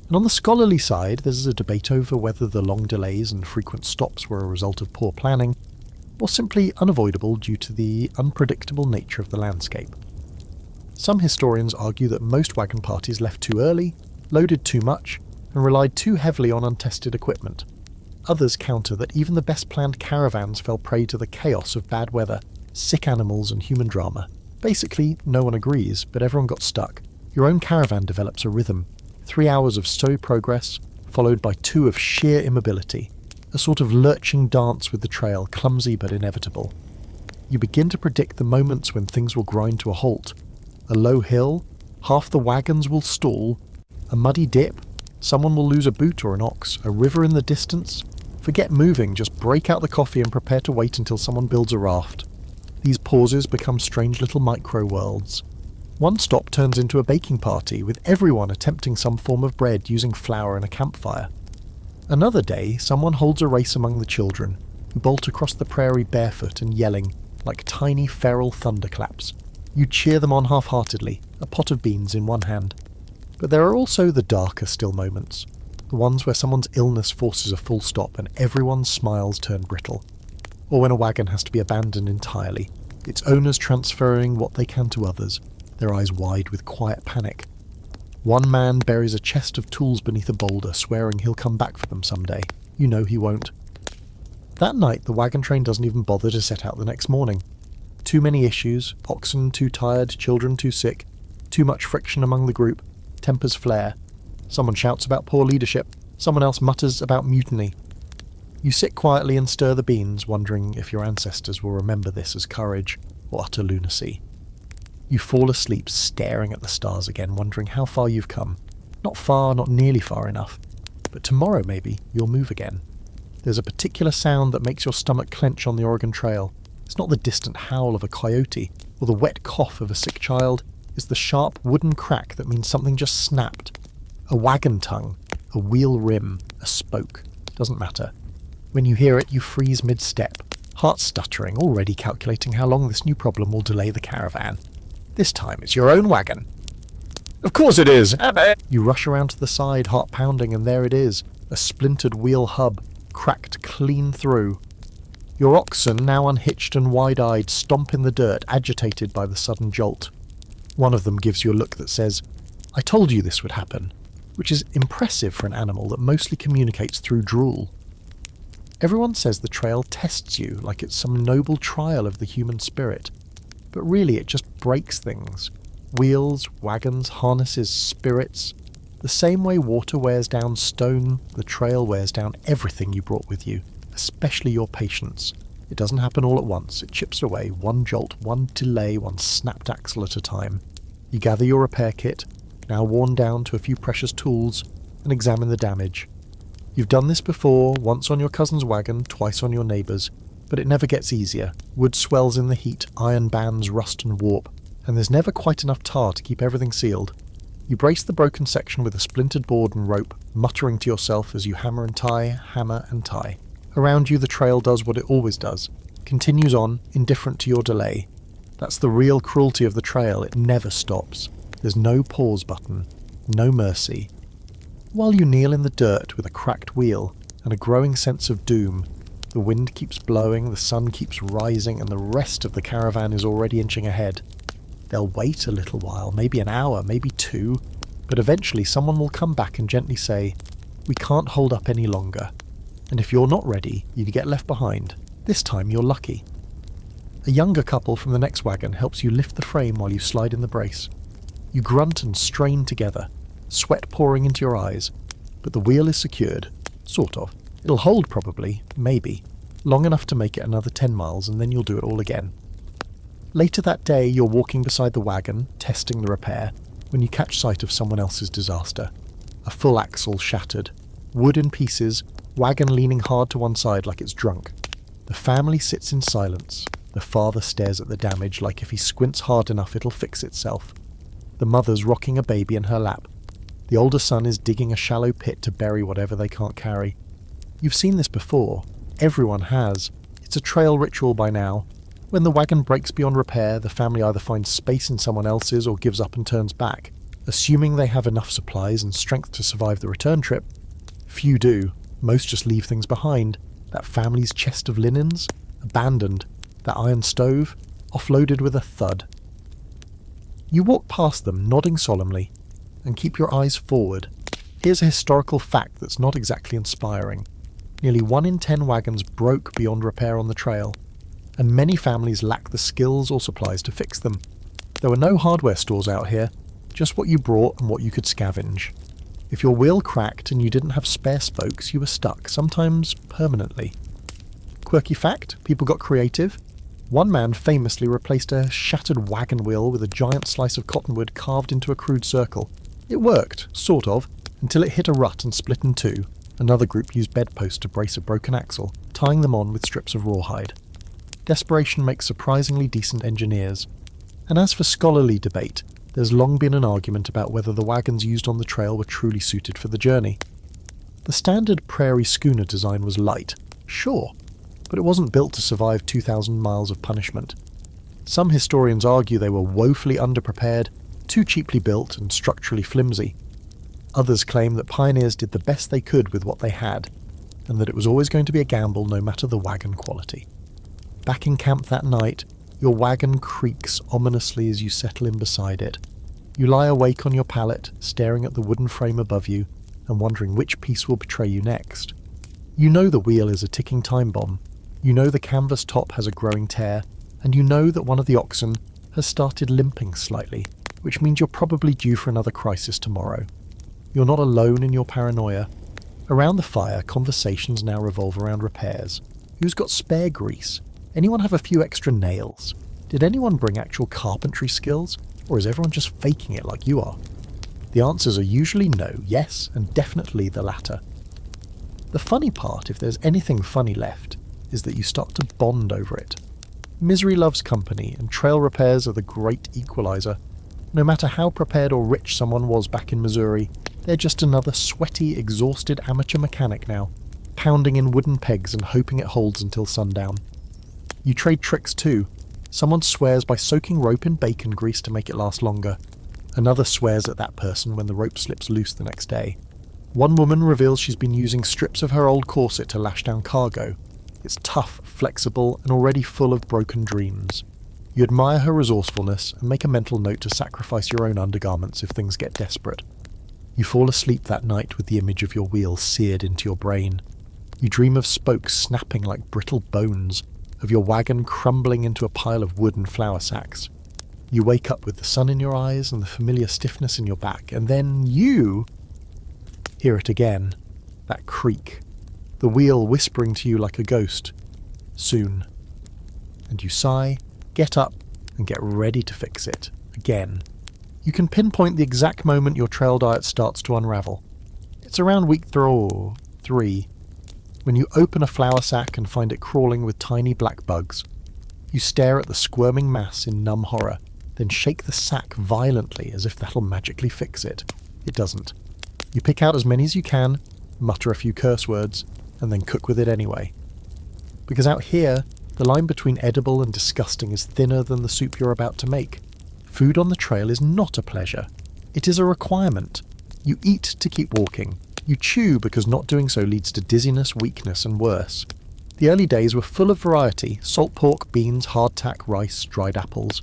And on the scholarly side, there's a debate over whether the long delays and frequent stops were a result of poor planning, or simply unavoidable due to the unpredictable nature of the landscape. Some historians argue that most wagon parties left too early, loaded too much, and relied too heavily on untested equipment. Others counter that even the best planned caravans fell prey to the chaos of bad weather, sick animals and human drama. Basically, no one agrees, but everyone got stuck. Your own caravan develops a rhythm. 3 hours of slow progress, followed by 2 of sheer immobility. A sort of lurching dance with the trail, clumsy but inevitable. You begin to predict the moments when things will grind to a halt. A low hill, half the wagons will stall, a muddy dip, someone will lose a boot or an ox, a river in the distance. Forget moving, just break out the coffee and prepare to wait until someone builds a raft. These pauses become strange little micro-worlds. One stop turns into a baking party, with everyone attempting some form of bread using flour and a campfire. Another day, someone holds a race among the children, who bolt across the prairie barefoot and yelling, like tiny feral thunderclaps. You cheer them on half-heartedly, a pot of beans in one hand. But there are also the darker still moments, the ones where someone's illness forces a full stop and everyone's smiles turn brittle. Or when a wagon has to be abandoned entirely, its owners transferring what they can to others, their eyes wide with quiet panic. One man buries a chest of tools beneath a boulder, swearing he'll come back for them someday. You know he won't. That night, the wagon train doesn't even bother to set out the next morning. Too many issues, oxen too tired, children too sick, too much friction among the group, tempers flare. Someone shouts about poor leadership, someone else mutters about mutiny. You sit quietly and stir the beans, wondering if your ancestors will remember this as courage or utter lunacy. You fall asleep staring at the stars again, wondering how far you've come. Not far, not nearly far enough. But tomorrow, maybe, you'll move again. There's a particular sound that makes your stomach clench on the Oregon Trail. It's not the distant howl of a coyote, or the wet cough of a sick child. It's the sharp wooden crack that means something just snapped. A wagon tongue, a wheel rim, a spoke. Doesn't matter. When you hear it, you freeze mid-step, heart stuttering, already calculating how long this new problem will delay the caravan. This time it's your own wagon. Of course it is! You rush around to the side, heart pounding, and there it is, a splintered wheel hub, cracked clean through. Your oxen, now unhitched and wide-eyed, stomp in the dirt, agitated by the sudden jolt. One of them gives you a look that says, "I told you this would happen," which is impressive for an animal that mostly communicates through drool. Everyone says the trail tests you like it's some noble trial of the human spirit, but really it just breaks things. Wheels, wagons, harnesses, spirits. The same way water wears down stone, the trail wears down everything you brought with you, especially your patience. It doesn't happen all at once, it chips away, one jolt, one delay, one snapped axle at a time. You gather your repair kit, now worn down to a few precious tools, and examine the damage. You've done this before, once on your cousin's wagon, twice on your neighbour's, but it never gets easier. Wood swells in the heat, iron bands rust and warp, and there's never quite enough tar to keep everything sealed. You brace the broken section with a splintered board and rope, muttering to yourself as you hammer and tie. Around you the trail does what it always does, continues on, indifferent to your delay. That's the real cruelty of the trail, it never stops. There's no pause button, no mercy. While you kneel in the dirt with a cracked wheel and a growing sense of doom, the wind keeps blowing, the sun keeps rising, and the rest of the caravan is already inching ahead. They'll wait a little while, maybe an hour, maybe 2, but eventually someone will come back and gently say, "We can't hold up any longer." And if you're not ready, you get left behind. This time you're lucky. A younger couple from the next wagon helps you lift the frame while you slide in the brace. You grunt and strain together, sweat pouring into your eyes, but the wheel is secured. Sort of. It'll hold probably, maybe, long enough to make it another 10 miles, and then you'll do it all again. Later that day, you're walking beside the wagon, testing the repair, when you catch sight of someone else's disaster. A full axle shattered, wood in pieces, wagon leaning hard to one side like it's drunk. The family sits in silence. The father stares at the damage like if he squints hard enough it'll fix itself. The mother's rocking a baby in her lap. The older son is digging a shallow pit to bury whatever they can't carry. You've seen this before. Everyone has. It's a trail ritual by now. When the wagon breaks beyond repair, the family either finds space in someone else's or gives up and turns back, assuming they have enough supplies and strength to survive the return trip. Few do. Most just leave things behind. That family's chest of linens, abandoned. That iron stove, offloaded with a thud. You walk past them, nodding solemnly, and keep your eyes forward. Here's a historical fact that's not exactly inspiring. Nearly 1 in 10 wagons broke beyond repair on the trail, and many families lack the skills or supplies to fix them. There were no hardware stores out here, just what you brought and what you could scavenge. If your wheel cracked and you didn't have spare spokes, you were stuck, sometimes permanently. Quirky fact, people got creative. One man famously replaced a shattered wagon wheel with a giant slice of cottonwood carved into a crude circle. It worked, sort of, until it hit a rut and split in 2. Another group used bedposts to brace a broken axle, tying them on with strips of rawhide. Desperation makes surprisingly decent engineers. And as for scholarly debate, there's long been an argument about whether the wagons used on the trail were truly suited for the journey. The standard prairie schooner design was light, sure, but it wasn't built to survive 2,000 miles of punishment. Some historians argue they were woefully underprepared, too cheaply built and structurally flimsy. Others claim that pioneers did the best they could with what they had, and that it was always going to be a gamble no matter the wagon quality. Back in camp that night, your wagon creaks ominously as you settle in beside it. You lie awake on your pallet, staring at the wooden frame above you, and wondering which piece will betray you next. You know the wheel is a ticking time bomb. You know the canvas top has a growing tear, and you know that one of the oxen has started limping slightly, which means you're probably due for another crisis tomorrow. You're not alone in your paranoia. Around the fire, conversations now revolve around repairs. Who's got spare grease? Anyone have a few extra nails? Did anyone bring actual carpentry skills? Or is everyone just faking it like you are? The answers are usually no, yes, and definitely the latter. The funny part, if there's anything funny left, is that you start to bond over it. Misery loves company, and trail repairs are the great equalizer. No matter how prepared or rich someone was back in Missouri, they're just another sweaty, exhausted amateur mechanic now, pounding in wooden pegs and hoping it holds until sundown. You trade tricks too. Someone swears by soaking rope in bacon grease to make it last longer. Another swears at that person when the rope slips loose the next day. One woman reveals she's been using strips of her old corset to lash down cargo. It's tough, flexible, and already full of broken dreams. You admire her resourcefulness and make a mental note to sacrifice your own undergarments if things get desperate. You fall asleep that night with the image of your wheel seared into your brain. You dream of spokes snapping like brittle bones, of your wagon crumbling into a pile of wood and flour sacks. You wake up with the sun in your eyes and the familiar stiffness in your back, and then you hear it again, that creak, the wheel whispering to you like a ghost, soon. And you sigh, get up, and get ready to fix it, again. You can pinpoint the exact moment your trail diet starts to unravel. It's It's around week 3 when you open a flour sack and find it crawling with tiny black bugs. You stare at the squirming mass in numb horror, then shake the sack violently as if that'll magically fix it. It doesn't. You pick out as many as you can, mutter a few curse words, and then cook with it anyway. Because out here, the line between edible and disgusting is thinner than the soup you're about to make. Food on the trail is not a pleasure. It is a requirement. You eat to keep walking. You chew because not doing so leads to dizziness, weakness, and worse. The early days were full of variety: salt pork, beans, hardtack, rice, dried apples.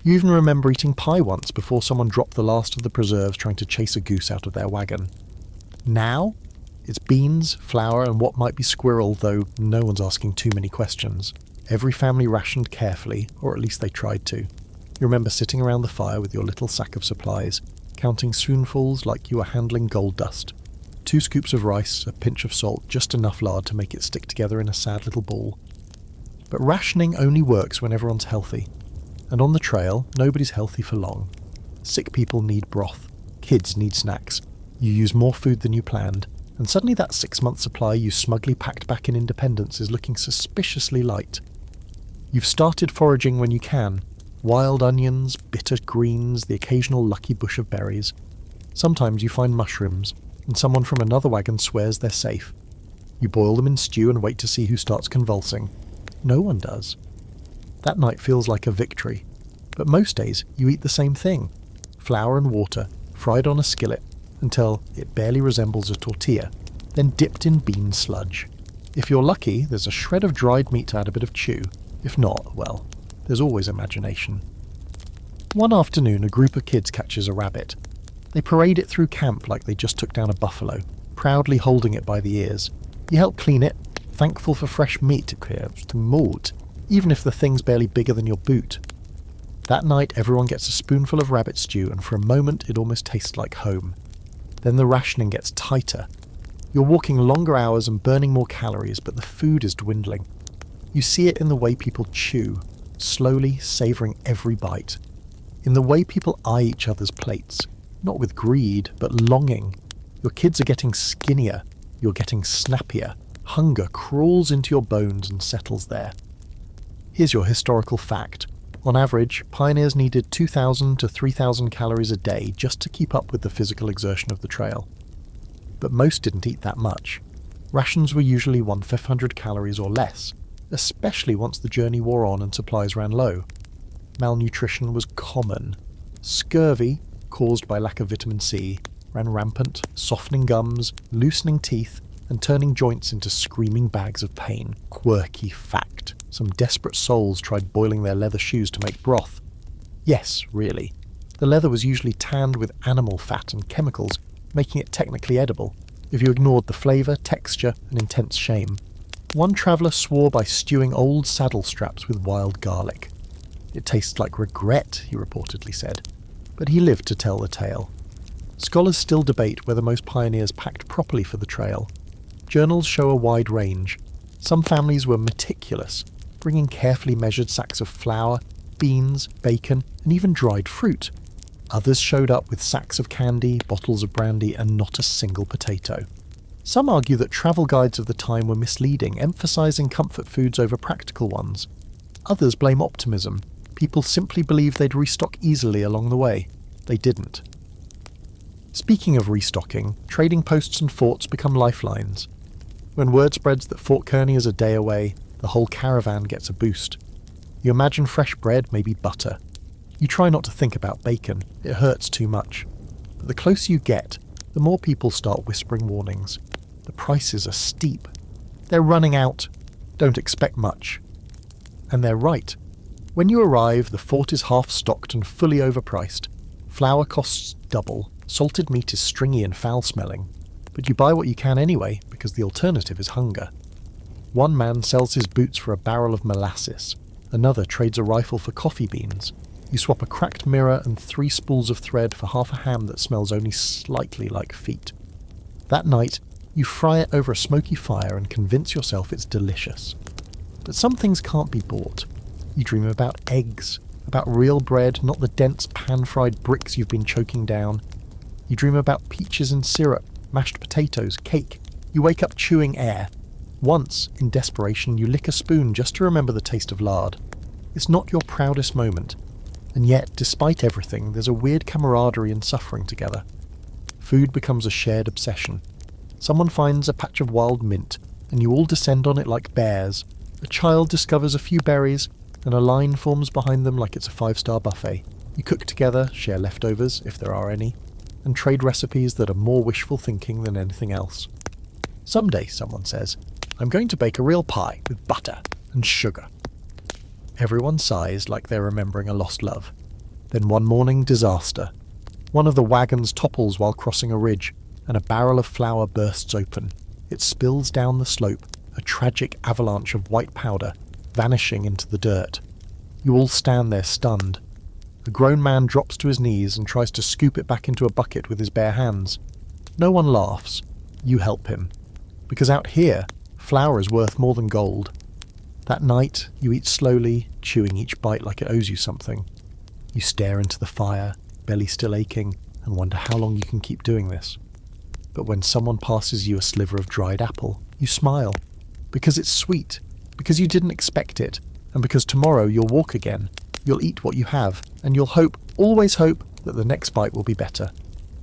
You even remember eating pie once before someone dropped the last of the preserves trying to chase a goose out of their wagon. Now, it's beans, flour, and what might be squirrel, though no one's asking too many questions. Every family rationed carefully, or at least they tried to. You remember sitting around the fire with your little sack of supplies, counting spoonfuls like you were handling gold dust. 2 scoops of rice, a pinch of salt, just enough lard to make it stick together in a sad little ball. But rationing only works when everyone's healthy. And on the trail, nobody's healthy for long. Sick people need broth. Kids need snacks. You use more food than you planned, and suddenly that 6-month supply you smugly packed back in Independence is looking suspiciously light. You've started foraging when you can. Wild onions, bitter greens, the occasional lucky bush of berries. Sometimes you find mushrooms, and someone from another wagon swears they're safe. You boil them in stew and wait to see who starts convulsing. No one does. That night feels like a victory. But most days you eat the same thing. Flour and water, fried on a skillet, until it barely resembles a tortilla, then dipped in bean sludge. If you're lucky, there's a shred of dried meat to add a bit of chew. If not, well, there's always imagination. One afternoon, a group of kids catches a rabbit. They parade it through camp like they just took down a buffalo, proudly holding it by the ears. You help clean it, thankful for fresh meat to mold, even if the thing's barely bigger than your boot. That night, everyone gets a spoonful of rabbit stew, and for a moment it almost tastes like home. Then the rationing gets tighter. You're walking longer hours and burning more calories, but the food is dwindling. You see it in the way people chew, slowly savouring every bite. In the way people eye each other's plates. Not with greed, but longing. Your kids are getting skinnier. You're getting snappier. Hunger crawls into your bones and settles there. Here's your historical fact. On average, pioneers needed 2,000 to 3,000 calories a day just to keep up with the physical exertion of the trail. But most didn't eat that much. Rations were usually 1/500 calories or less, especially once the journey wore on and supplies ran low. Malnutrition was common. Scurvy, caused by lack of vitamin C, ran rampant, softening gums, loosening teeth, and turning joints into screaming bags of pain. Quirky fact. Some desperate souls tried boiling their leather shoes to make broth. Yes, really. The leather was usually tanned with animal fat and chemicals, making it technically edible, if you ignored the flavour, texture, and intense shame. One traveller swore by stewing old saddle straps with wild garlic. It tastes like regret, he reportedly said. But he lived to tell the tale. Scholars still debate whether most pioneers packed properly for the trail. Journals show a wide range. Some families were meticulous, bringing carefully measured sacks of flour, beans, bacon, and even dried fruit. Others showed up with sacks of candy, bottles of brandy, and not a single potato. Some argue that travel guides of the time were misleading, emphasizing comfort foods over practical ones. Others blame optimism. People simply believed they'd restock easily along the way. They didn't. Speaking of restocking, trading posts and forts become lifelines. When word spreads that Fort Kearney is a day away, the whole caravan gets a boost. You imagine fresh bread, maybe butter. You try not to think about bacon, it hurts too much. But the closer you get, the more people start whispering warnings. The prices are steep. They're running out. Don't expect much. And they're right. When you arrive, the fort is half-stocked and fully overpriced. Flour costs double, salted meat is stringy and foul-smelling. But you buy what you can anyway, because the alternative is hunger. One man sells his boots for a barrel of molasses. Another trades a rifle for coffee beans. You swap a cracked mirror and 3 spools of thread for half a ham that smells only slightly like feet. That night, you fry it over a smoky fire and convince yourself it's delicious. But some things can't be bought. You dream about eggs, about real bread, not the dense pan-fried bricks you've been choking down. You dream about peaches in syrup, mashed potatoes, cake. You wake up chewing air. Once, in desperation, you lick a spoon just to remember the taste of lard. It's not your proudest moment, and yet, despite everything, there's a weird camaraderie in suffering together. Food becomes a shared obsession. Someone finds a patch of wild mint, and you all descend on it like bears. A child discovers a few berries, and a line forms behind them like it's a 5-star buffet. You cook together, share leftovers, if there are any, and trade recipes that are more wishful thinking than anything else. Someday, someone says, I'm going to bake a real pie with butter and sugar. Everyone sighs like they're remembering a lost love. Then one morning, disaster. One of the wagons topples while crossing a ridge, and a barrel of flour bursts open. It spills down the slope, a tragic avalanche of white powder, vanishing into the dirt. You all stand there stunned. A grown man drops to his knees and tries to scoop it back into a bucket with his bare hands. No one laughs. You help him. Because out here, flour is worth more than gold. That night, you eat slowly, chewing each bite like it owes you something. You stare into the fire, belly still aching, and wonder how long you can keep doing this. But when someone passes you a sliver of dried apple, you smile. Because it's sweet, because you didn't expect it, and because tomorrow you'll walk again. You'll eat what you have, and you'll hope, always hope, that the next bite will be better.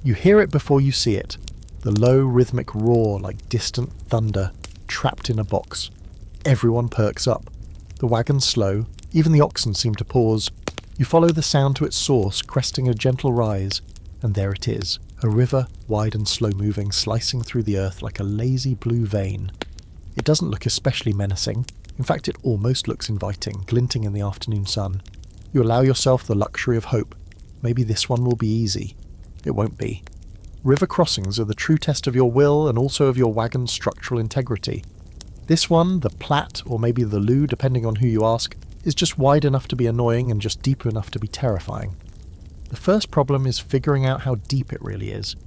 You hear it before you see it. The low rhythmic roar like distant thunder, trapped in a box. Everyone perks up. The wagon's slow, even the oxen seem to pause. You follow the sound to its source, cresting a gentle rise, and there it is, a river, wide and slow-moving, slicing through the earth like a lazy blue vein. It doesn't look especially menacing. In fact, it almost looks inviting, glinting in the afternoon sun. You allow yourself the luxury of hope. Maybe this one will be easy. It won't be. River crossings are the true test of your will and also of your wagon's structural integrity. This one, the Platte, or maybe the Loo, depending on who you ask, is just wide enough to be annoying and just deep enough to be terrifying. The first problem is figuring out how deep it really is.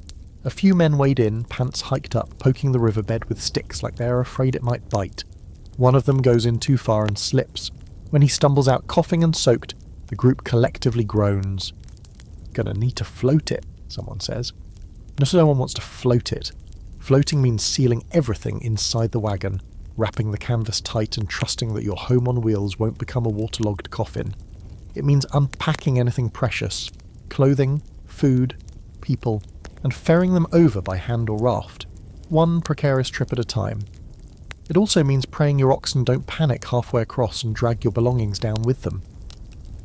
A few men wade in, pants hiked up, poking the riverbed with sticks like they are afraid it might bite. One of them goes in too far and slips. When he stumbles out coughing and soaked, the group collectively groans. Gonna need to float it, someone says. No one wants to float it. Floating means sealing everything inside the wagon, wrapping the canvas tight and trusting that your home on wheels won't become a waterlogged coffin. It means unpacking anything precious, clothing, food, people, and ferrying them over by hand or raft, one precarious trip at a time. It also means praying your oxen don't panic halfway across and drag your belongings down with them.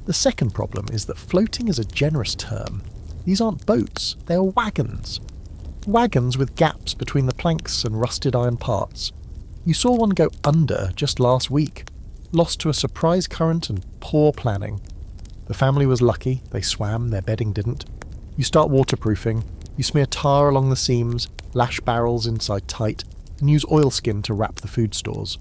The second problem is that floating is a generous term. These aren't boats, they are wagons. Wagons with gaps between the planks and rusted iron parts. You saw one go under just last week, lost to a surprise current and poor planning. The family was lucky, they swam, their bedding didn't. You start waterproofing, you smear tar along the seams, lash barrels inside tight, and use oilskin to wrap the food stores.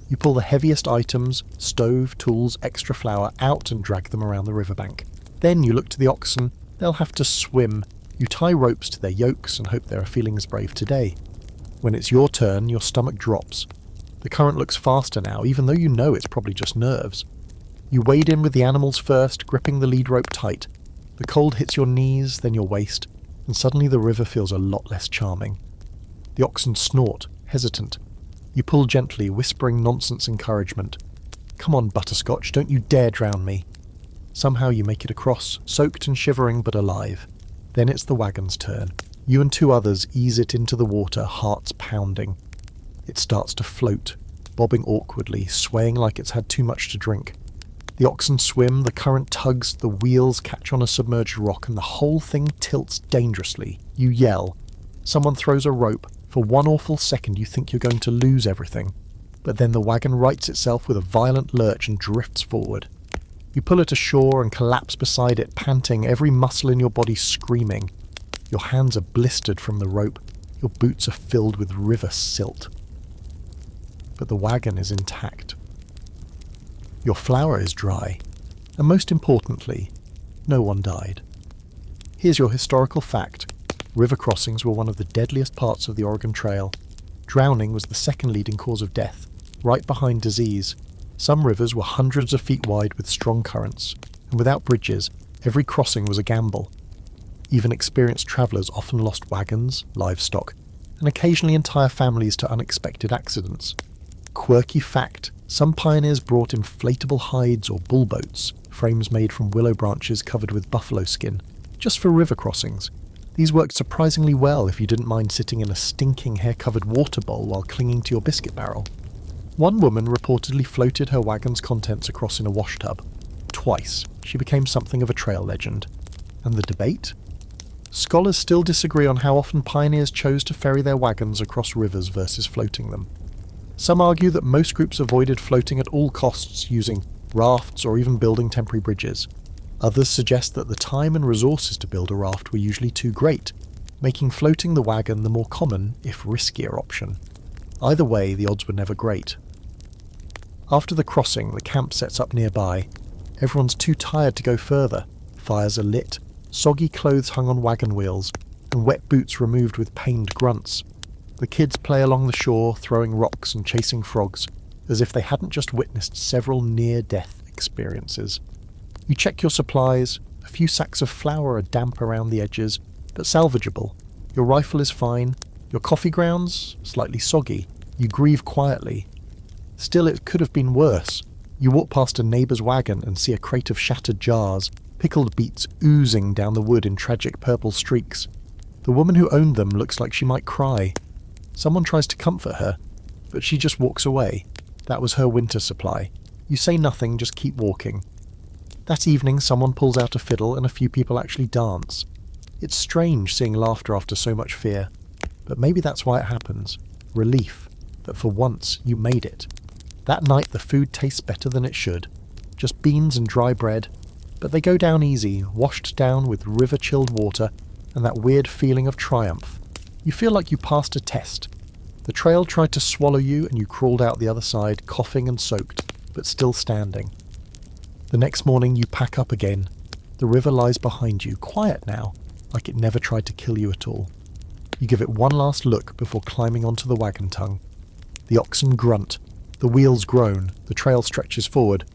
You pull the heaviest items, stove, tools, extra flour, out and drag them around the riverbank. Then you look to the oxen, they'll have to swim. You tie ropes to their yokes and hope they are feeling as brave today. When it's your turn, your stomach drops. The current looks faster now, even though you know it's probably just nerves. You wade in with the animals first, gripping the lead rope tight. The cold hits your knees, then your waist, and suddenly the river feels a lot less charming. The oxen snort, hesitant. You pull gently, whispering nonsense encouragement. Come on, Butterscotch, don't you dare drown me. Somehow you make it across, soaked and shivering but alive. Then it's the wagon's turn. You and two others ease it into the water, hearts pounding. It starts to float, bobbing awkwardly, swaying like it's had too much to drink. The oxen swim, the current tugs, the wheels catch on a submerged rock, and the whole thing tilts dangerously. You yell. Someone throws a rope. For one awful second you think you're going to lose everything. But then the wagon rights itself with a violent lurch and drifts forward. You pull it ashore and collapse beside it, panting, every muscle in your body screaming. Your hands are blistered from the rope. Your boots are filled with river silt. But the wagon is intact. Your flour is dry. And most importantly, no one died. Here's your historical fact. River crossings were one of the deadliest parts of the Oregon Trail. Drowning was the second leading cause of death, right behind disease. Some rivers were hundreds of feet wide with strong currents, and without bridges, every crossing was a gamble. Even experienced travellers often lost wagons, livestock, and occasionally entire families to unexpected accidents. Quirky fact, some pioneers brought inflatable hides or bull boats, frames made from willow branches covered with buffalo skin, just for river crossings. These worked surprisingly well if you didn't mind sitting in a stinking hair-covered water bowl while clinging to your biscuit barrel. One woman reportedly floated her wagon's contents across in a wash tub. Twice, she became something of a trail legend. And the debate? Scholars still disagree on how often pioneers chose to ferry their wagons across rivers versus floating them. Some argue that most groups avoided floating at all costs using rafts or even building temporary bridges. Others suggest that the time and resources to build a raft were usually too great, making floating the wagon the more common, if riskier, option. Either way, the odds were never great. After the crossing, the camp sets up nearby. Everyone's too tired to go further. Fires are lit, soggy clothes hung on wagon wheels, and wet boots removed with pained grunts. The kids play along the shore, throwing rocks and chasing frogs, as if they hadn't just witnessed several near-death experiences. You check your supplies. A few sacks of flour are damp around the edges, but salvageable. Your rifle is fine. Your coffee grounds? Slightly soggy. You grieve quietly. Still, it could have been worse. You walk past a neighbour's wagon and see a crate of shattered jars, pickled beets oozing down the wood in tragic purple streaks. The woman who owned them looks like she might cry. Someone tries to comfort her, but she just walks away. That was her winter supply. You say nothing, just keep walking. That evening, someone pulls out a fiddle and a few people actually dance. It's strange seeing laughter after so much fear, but maybe that's why it happens. Relief, that for once you made it. That night the food tastes better than it should. Just beans and dry bread, but they go down easy, washed down with river-chilled water and that weird feeling of triumph. You feel like you passed a test. The trail tried to swallow you and you crawled out the other side, coughing and soaked, but still standing. The next morning you pack up again. The river lies behind you, quiet now, like it never tried to kill you at all. You give it one last look before climbing onto the wagon tongue. The oxen grunt, the wheels groan, the trail stretches forward.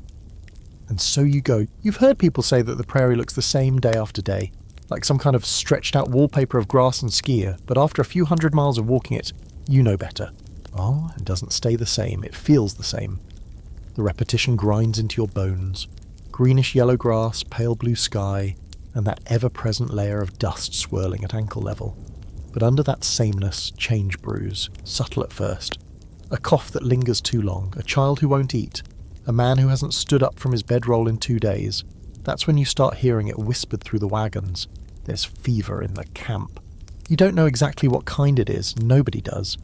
And so you go. You've heard people say that the prairie looks the same day after day, like some kind of stretched out wallpaper of grass and skier, but after a few hundred miles of walking it, you know better. Oh, it doesn't stay the same, it feels the same. The repetition grinds into your bones. Greenish-yellow grass, pale blue sky, and that ever-present layer of dust swirling at ankle level. But under that sameness, change brews, subtle at first. A cough that lingers too long, a child who won't eat, a man who hasn't stood up from his bedroll in 2 days. That's when you start hearing it whispered through the wagons. There's fever in the camp. You don't know exactly what kind it is, nobody does.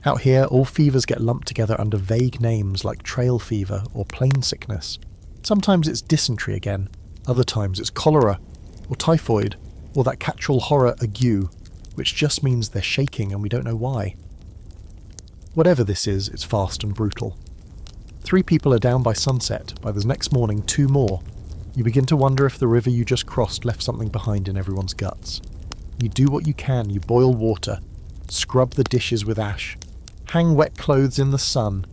Out here, all fevers get lumped together under vague names like trail fever or plain sickness. Sometimes it's dysentery again, other times it's cholera, or typhoid, or that catch-all horror ague, which just means they're shaking and we don't know why. Whatever this is, it's fast and brutal. 3 people are down by sunset, by the next morning 2 more. You begin to wonder if the river you just crossed left something behind in everyone's guts. You do what you can, you boil water, scrub the dishes with ash, hang wet clothes in the sun.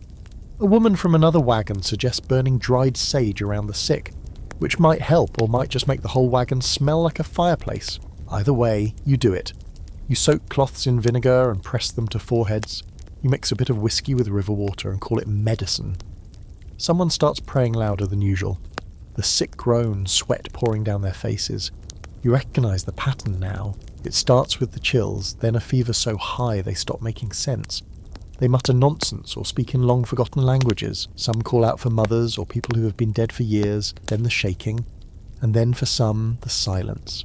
A woman from another wagon suggests burning dried sage around the sick, which might help or might just make the whole wagon smell like a fireplace. Either way, you do it. You soak cloths in vinegar and press them to foreheads. You mix a bit of whiskey with river water and call it medicine. Someone starts praying louder than usual. The sick groan, sweat pouring down their faces. You recognise the pattern now. It starts with the chills, then a fever so high they stop making sense. They mutter nonsense or speak in long-forgotten languages. Some call out for mothers or people who have been dead for years, then the shaking, and then for some, the silence.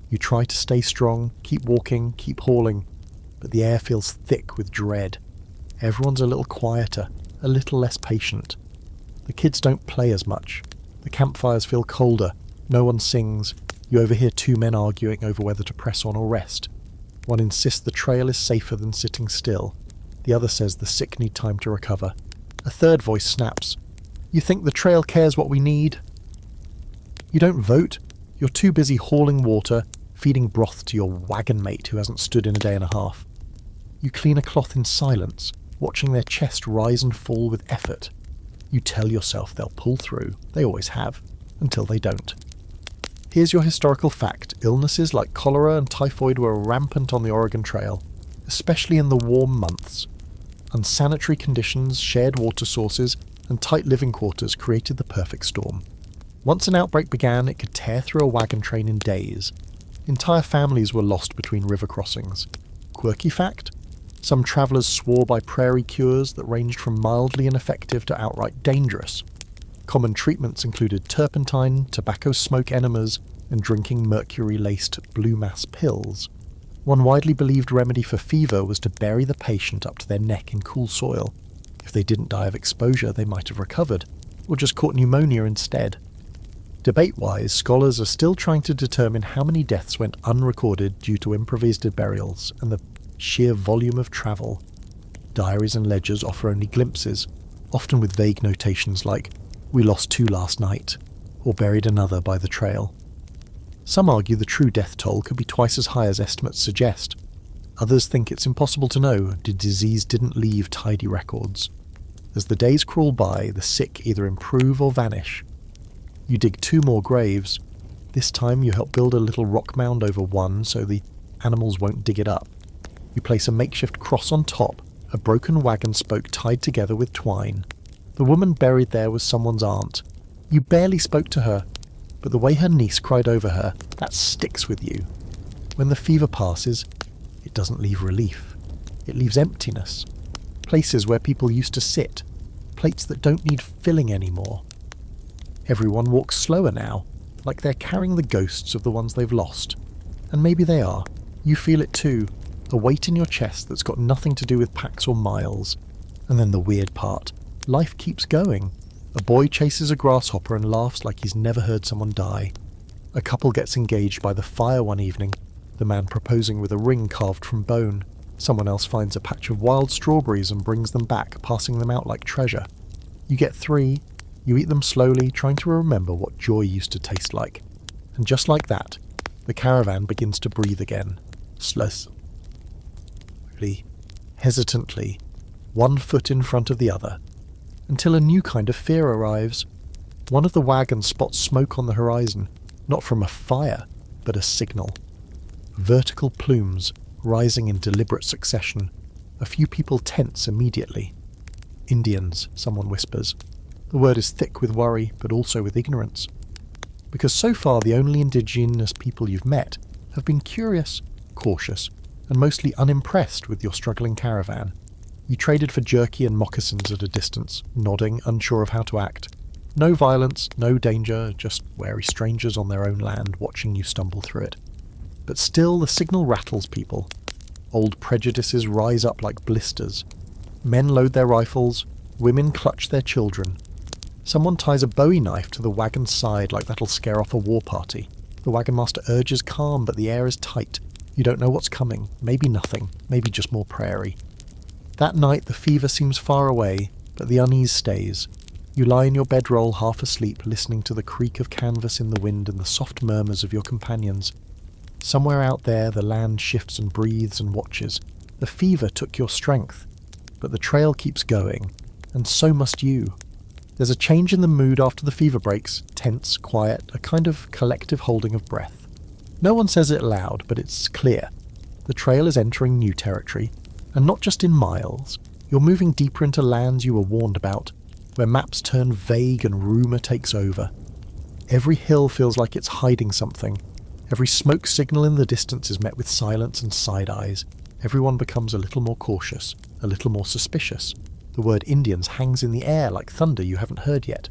You try to stay strong, keep walking, keep hauling, but the air feels thick with dread. Everyone's a little quieter, a little less patient. The kids don't play as much. The campfires feel colder. No one sings. You overhear 2 men arguing over whether to press on or rest. One insists the trail is safer than sitting still. The other says the sick need time to recover. A third voice snaps. You think the trail cares what we need? You don't vote. You're too busy hauling water, feeding broth to your wagon mate who hasn't stood in a day and a half. You clean a cloth in silence, watching their chest rise and fall with effort. You tell yourself they'll pull through. They always have, until they don't. Here's your historical fact. Illnesses like cholera and typhoid were rampant on the Oregon Trail. especially in the warm months. Unsanitary conditions, shared water sources, and tight living quarters created the perfect storm. Once an outbreak began, it could tear through a wagon train in days. Entire families were lost between river crossings. Quirky fact? Some travellers swore by prairie cures that ranged from mildly ineffective to outright dangerous. Common treatments included turpentine, tobacco smoke enemas, and drinking mercury-laced blue mass pills. One widely believed remedy for fever was to bury the patient up to their neck in cool soil. If they didn't die of exposure, they might have recovered, or just caught pneumonia instead. Debate-wise, scholars are still trying to determine how many deaths went unrecorded due to improvised burials and the sheer volume of travel. Diaries and ledgers offer only glimpses, often with vague notations like, "We lost 2 last night," or "buried another by the trail." Some argue the true death toll could be twice as high as estimates suggest. Others think it's impossible to know, the disease didn't leave tidy records. As the days crawl by, the sick either improve or vanish. You dig 2 more graves. This time you help build a little rock mound over one so the animals won't dig it up. You place a makeshift cross on top, a broken wagon spoke tied together with twine. The woman buried there was someone's aunt. You barely spoke to her, but the way her niece cried over her, that sticks with you. When the fever passes, it doesn't leave relief. It leaves emptiness. Places where people used to sit. Plates that don't need filling anymore. Everyone walks slower now, like they're carrying the ghosts of the ones they've lost. And maybe they are. You feel it too. A weight in your chest that's got nothing to do with packs or miles. And then the weird part. Life keeps going. A boy chases a grasshopper and laughs like he's never heard someone die. A couple gets engaged by the fire one evening, the man proposing with a ring carved from bone. Someone else finds a patch of wild strawberries and brings them back, passing them out like treasure. You get 3, you eat them slowly, trying to remember what joy used to taste like. And just like that, the caravan begins to breathe again. Slowly, hesitantly, 1 foot in front of the other, until a new kind of fear arrives. One of the wagons spots smoke on the horizon, not from a fire, but a signal. Vertical plumes, rising in deliberate succession. A few people tense immediately. Indians, someone whispers. The word is thick with worry, but also with ignorance. Because so far the only indigenous people you've met have been curious, cautious, and mostly unimpressed with your struggling caravan. You traded for jerky and moccasins at a distance, nodding, unsure of how to act. No violence, no danger, just wary strangers on their own land watching you stumble through it. But still the signal rattles people. Old prejudices rise up like blisters. Men load their rifles, women clutch their children. Someone ties a bowie knife to the wagon's side like that'll scare off a war party. The wagon master urges calm, but the air is tight. You don't know what's coming. Maybe nothing. Maybe just more prairie. That night the fever seems far away, but the unease stays. You lie in your bedroll half asleep, listening to the creak of canvas in the wind and the soft murmurs of your companions. Somewhere out there the land shifts and breathes and watches. The fever took your strength, but the trail keeps going, and so must you. There's a change in the mood after the fever breaks, tense, quiet, a kind of collective holding of breath. No one says it loud, but it's clear. The trail is entering new territory, and not just in miles. You're moving deeper into lands you were warned about, where maps turn vague and rumour takes over. Every hill feels like it's hiding something. Every smoke signal in the distance is met with silence and side eyes. Everyone becomes a little more cautious, a little more suspicious. The word Indians hangs in the air like thunder you haven't heard yet.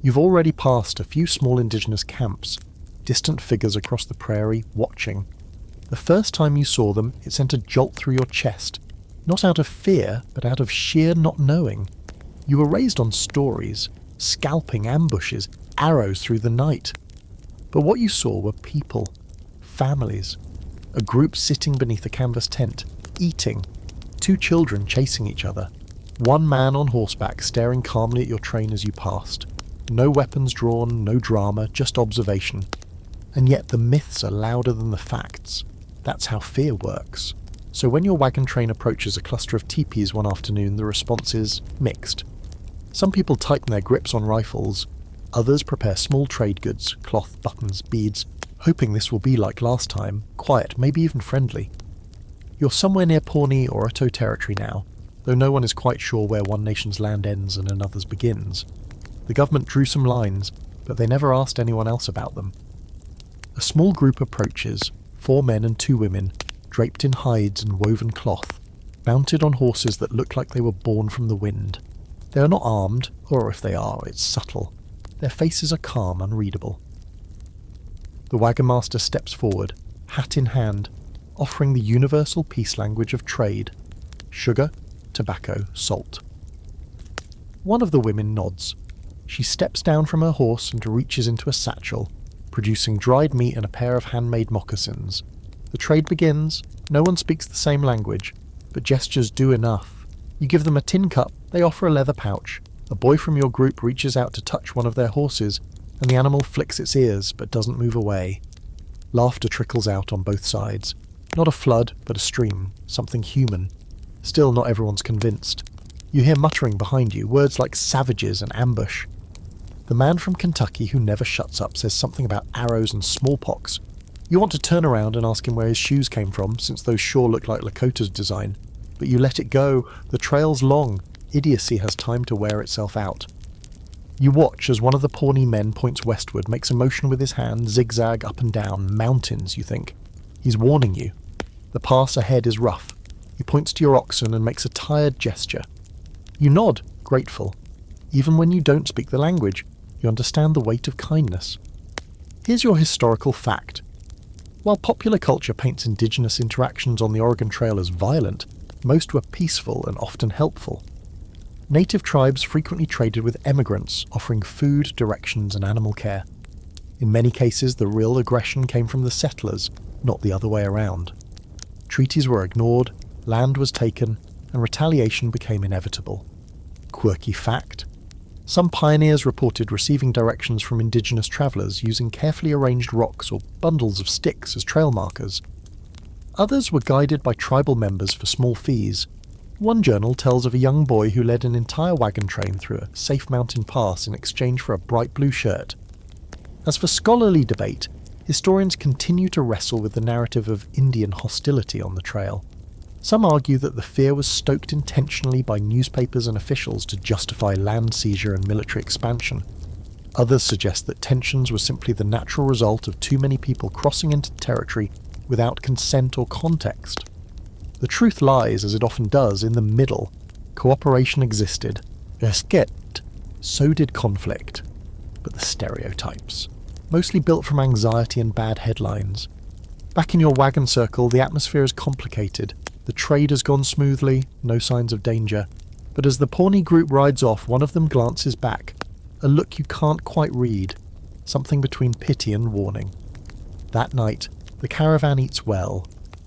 You've already passed a few small indigenous camps, distant figures across the prairie, watching. The first time you saw them, it sent a jolt through your chest, not out of fear, but out of sheer not knowing. You were raised on stories, scalping ambushes, arrows through the night. But what you saw were people, families, a group sitting beneath a canvas tent, eating, 2 children chasing each other, 1 man on horseback staring calmly at your train as you passed. No weapons drawn, no drama, just observation. And yet the myths are louder than the facts. That's how fear works. So when your wagon train approaches a cluster of teepees one afternoon, the response is mixed. Some people tighten their grips on rifles. Others prepare small trade goods, cloth, buttons, beads, hoping this will be like last time, quiet, maybe even friendly. You're somewhere near Pawnee or Otto territory now, though no one is quite sure where one nation's land ends and another's begins. The government drew some lines, but they never asked anyone else about them. A small group approaches, 4 men and 2 women, draped in hides and woven cloth, mounted on horses that look like they were born from the wind. They are not armed, or if they are, it's subtle. Their faces are calm, unreadable. The wagon master steps forward, hat in hand, offering the universal peace language of trade: sugar, tobacco, salt. One of the women nods. She steps down from her horse and reaches into a satchel, producing dried meat and a pair of handmade moccasins. The trade begins. No one speaks the same language, but gestures do enough. You give them a tin cup, they offer a leather pouch. A boy from your group reaches out to touch one of their horses, and the animal flicks its ears but doesn't move away. Laughter trickles out on both sides. Not a flood, but a stream, something human. Still, not everyone's convinced. You hear muttering behind you, words like savages and ambush. The man from Kentucky who never shuts up says something about arrows and smallpox. You want to turn around and ask him where his shoes came from, since those sure look like Lakota's design. But you let it go. The trail's long. Idiocy has time to wear itself out. You watch as one of the Pawnee men points westward, makes a motion with his hand, zigzag up and down. Mountains, you think. He's warning you. The pass ahead is rough. He points to your oxen and makes a tired gesture. You nod, grateful. Even when you don't speak the language, you understand the weight of kindness. Here's your historical fact. While popular culture paints indigenous interactions on the Oregon Trail as violent, most were peaceful and often helpful. Native tribes frequently traded with emigrants, offering food, directions, and animal care. In many cases, the real aggression came from the settlers, not the other way around. Treaties were ignored, land was taken, and retaliation became inevitable. Quirky fact. Some pioneers reported receiving directions from indigenous travellers using carefully arranged rocks or bundles of sticks as trail markers. Others were guided by tribal members for small fees. One journal tells of a young boy who led an entire wagon train through a safe mountain pass in exchange for a bright blue shirt. As for scholarly debate, historians continue to wrestle with the narrative of Indian hostility on the trail. Some argue that the fear was stoked intentionally by newspapers and officials to justify land seizure and military expansion. Others suggest that tensions were simply the natural result of too many people crossing into territory without consent or context. The truth lies, as it often does, in the middle. Cooperation existed. Resket. So did conflict. But the stereotypes. Mostly built from anxiety and bad headlines. Back in your wagon circle, the atmosphere is complicated. The trade has gone smoothly, no signs of danger. But as the Pawnee group rides off, one of them glances back. A look you can't quite read. Something between pity and warning. That night, the caravan eats well.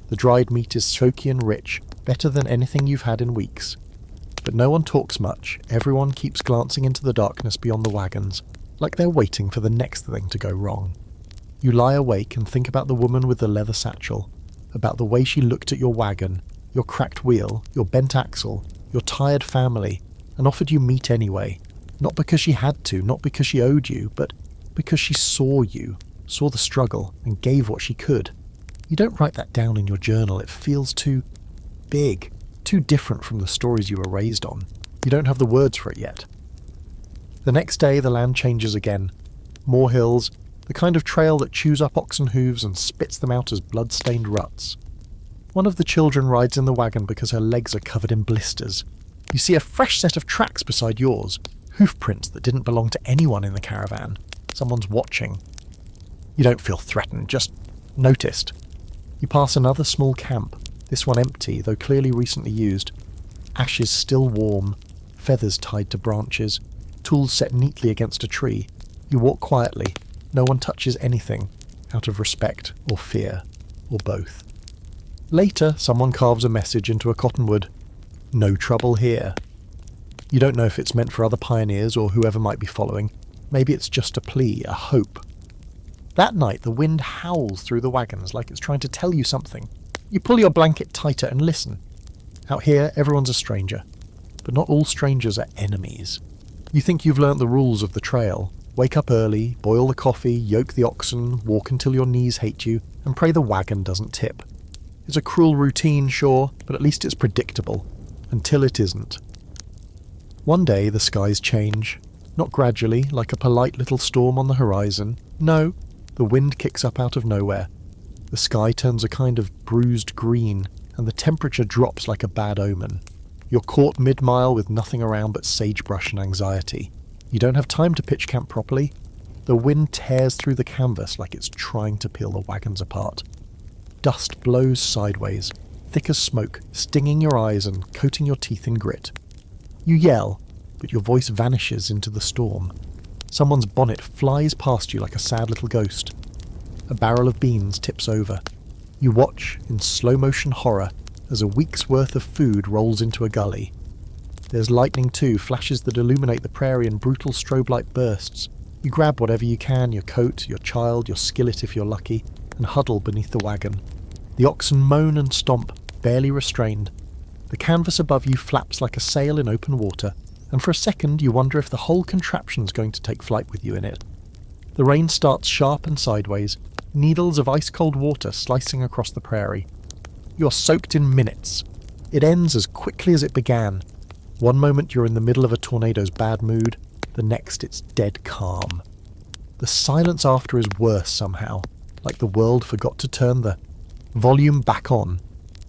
The dried meat is smoky and rich, better than anything you've had in weeks. But no one talks much. Everyone keeps glancing into the darkness beyond the wagons, like they're waiting for the next thing to go wrong. You lie awake and think about the woman with the leather satchel, about the way she looked at your wagon, your cracked wheel, your bent axle, your tired family, and offered you meat anyway. Not because she had to, not because she owed you, but because she saw you, saw the struggle, and gave what she could. You don't write that down in your journal. It feels too big, too different from the stories you were raised on. You don't have the words for it yet. The next day the land changes again. More hills, the kind of trail that chews up oxen hooves and spits them out as blood-stained ruts. One of the children rides in the wagon because her legs are covered in blisters. You see a fresh set of tracks beside yours, hoof prints that didn't belong to anyone in the caravan. Someone's watching. You don't feel threatened, just noticed. You pass another small camp, this one empty, though clearly recently used. Ashes still warm, feathers tied to branches, tools set neatly against a tree. You walk quietly. No one touches anything, out of respect or fear, or both. Later, someone carves a message into a cottonwood. No trouble here. You don't know if it's meant for other pioneers or whoever might be following. Maybe it's just a plea, a hope. That night, the wind howls through the wagons like it's trying to tell you something. You pull your blanket tighter and listen. Out here, everyone's a stranger. But not all strangers are enemies. You think you've learnt the rules of the trail. Wake up early, boil the coffee, yoke the oxen, walk until your knees hate you, and pray the wagon doesn't tip. It's a cruel routine, sure, but at least it's predictable. Until it isn't. One day the skies change. Not gradually, like a polite little storm on the horizon. No, the wind kicks up out of nowhere. The sky turns a kind of bruised green, and the temperature drops like a bad omen. You're caught mid-mile with nothing around but sagebrush and anxiety. You don't have time to pitch camp properly. The wind tears through the canvas like it's trying to peel the wagons apart. Dust blows sideways, thick as smoke, stinging your eyes and coating your teeth in grit. You yell, but your voice vanishes into the storm. Someone's bonnet flies past you like a sad little ghost. A barrel of beans tips over. You watch, in slow-motion horror, as a week's worth of food rolls into a gully. There's lightning too, flashes that illuminate the prairie in brutal strobe-light bursts. You grab whatever you can, your coat, your child, your skillet if you're lucky, and huddle beneath the wagon. The oxen moan and stomp, barely restrained. The canvas above you flaps like a sail in open water, and for a second you wonder if the whole contraption's going to take flight with you in it. The rain starts sharp and sideways, needles of ice-cold water slicing across the prairie. You're soaked in minutes. It ends as quickly as it began. One moment you're in the middle of a tornado's bad mood, the next it's dead calm. The silence after is worse somehow, like the world forgot to turn the volume back on.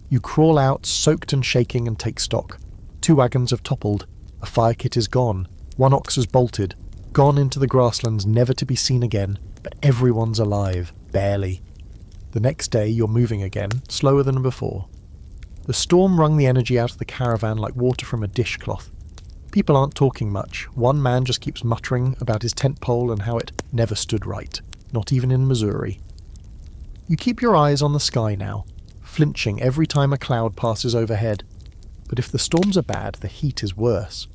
You crawl out, soaked and shaking, and take stock. 2 wagons have toppled. A fire kit is gone. 1 ox has bolted. Gone into the grasslands, never to be seen again. But everyone's alive. Barely. The next day you're moving again, slower than before. The storm wrung the energy out of the caravan like water from a dishcloth. People aren't talking much. One man just keeps muttering about his tent pole and how it never stood right. Not even in Missouri. You keep your eyes on the sky now, flinching every time a cloud passes overhead. But if the storms are bad, the heat is worse.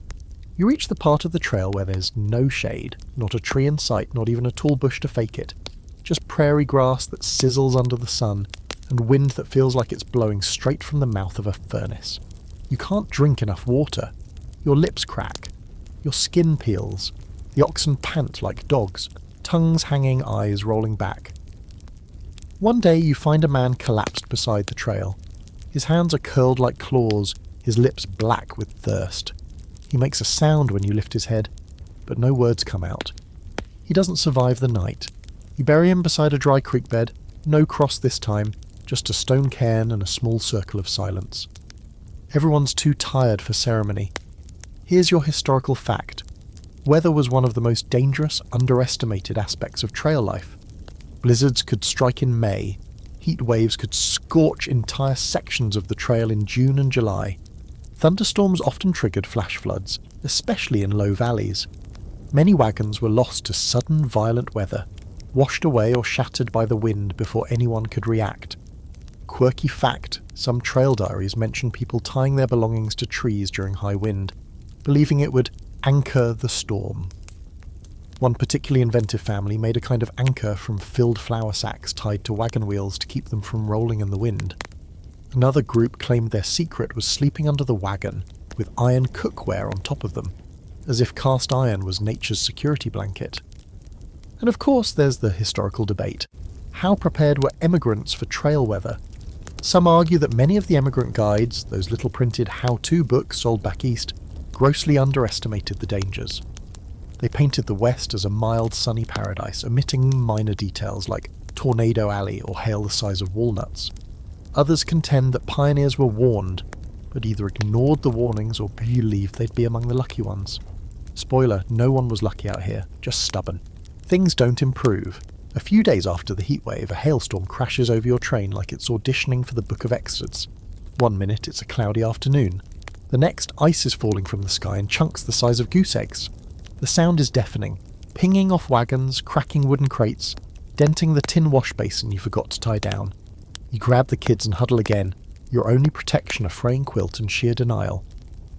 You reach the part of the trail where there's no shade, not a tree in sight, not even a tall bush to fake it. Just prairie grass that sizzles under the sun, and wind that feels like it's blowing straight from the mouth of a furnace. You can't drink enough water. Your lips crack. Your skin peels. The oxen pant like dogs, tongues hanging, eyes rolling back. One day you find a man collapsed beside the trail. His hands are curled like claws, his lips black with thirst. He makes a sound when you lift his head, but no words come out. He doesn't survive the night. You bury him beside a dry creek bed, no cross this time, just a stone cairn and a small circle of silence. Everyone's too tired for ceremony. Here's your historical fact. Weather was one of the most dangerous, underestimated aspects of trail life. Blizzards could strike in May. Heat waves could scorch entire sections of the trail in June and July. Thunderstorms often triggered flash floods, especially in low valleys. Many wagons were lost to sudden, violent weather, washed away or shattered by the wind before anyone could react. Quirky fact, some trail diaries mention people tying their belongings to trees during high wind, believing it would anchor the storm. One particularly inventive family made a kind of anchor from filled flour sacks tied to wagon wheels to keep them from rolling in the wind. Another group claimed their secret was sleeping under the wagon, with iron cookware on top of them, as if cast iron was nature's security blanket. And of course there's the historical debate. How prepared were emigrants for trail weather? Some argue that many of the emigrant guides, those little printed how-to books sold back east, grossly underestimated the dangers. They painted the West as a mild, sunny paradise, omitting minor details like Tornado Alley or hail the size of walnuts. Others contend that pioneers were warned, but either ignored the warnings or believed they'd be among the lucky ones. Spoiler, no one was lucky out here, just stubborn. Things don't improve. A few days after the heatwave, a hailstorm crashes over your train like it's auditioning for the Book of Exodus. One minute it's a cloudy afternoon. The next, ice is falling from the sky in chunks the size of goose eggs. The sound is deafening, pinging off wagons, cracking wooden crates, denting the tin wash basin you forgot to tie down. You grab the kids and huddle again, your only protection a fraying quilt and sheer denial.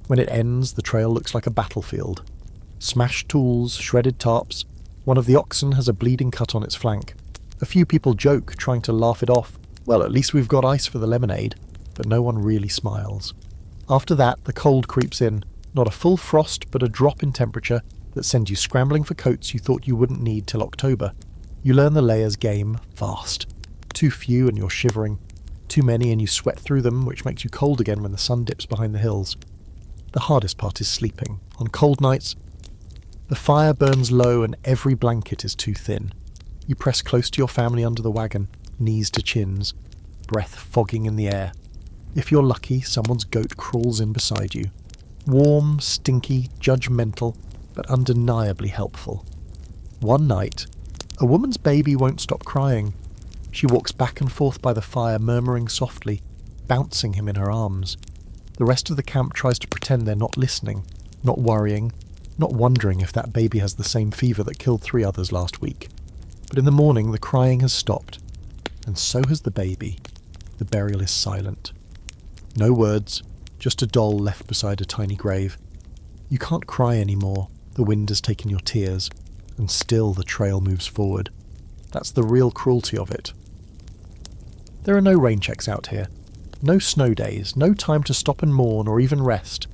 When it ends, the trail looks like a battlefield. Smashed tools, shredded tarps. One of the oxen has a bleeding cut on its flank. A few people joke, trying to laugh it off. Well, at least we've got ice for the lemonade. But no one really smiles. After that, the cold creeps in. Not a full frost, but a drop in temperature that sends you scrambling for coats you thought you wouldn't need till October. You learn the layers game fast. Too few and you're shivering. Too many and you sweat through them, which makes you cold again when the sun dips behind the hills. The hardest part is sleeping. On cold nights, the fire burns low and every blanket is too thin. You press close to your family under the wagon, knees to chins, breath fogging in the air. If you're lucky, someone's goat crawls in beside you. Warm, stinky, judgmental, but undeniably helpful. One night, a woman's baby won't stop crying. She walks back and forth by the fire, murmuring softly, bouncing him in her arms. The rest of the camp tries to pretend they're not listening, not worrying, not wondering if that baby has the same fever that killed 3 others last week. But in the morning, the crying has stopped, and so has the baby. The burial is silent. No words, just a doll left beside a tiny grave. You can't cry anymore. The wind has taken your tears, and still the trail moves forward. That's the real cruelty of it. There are no rain checks out here. No snow days, no time to stop and mourn or even rest.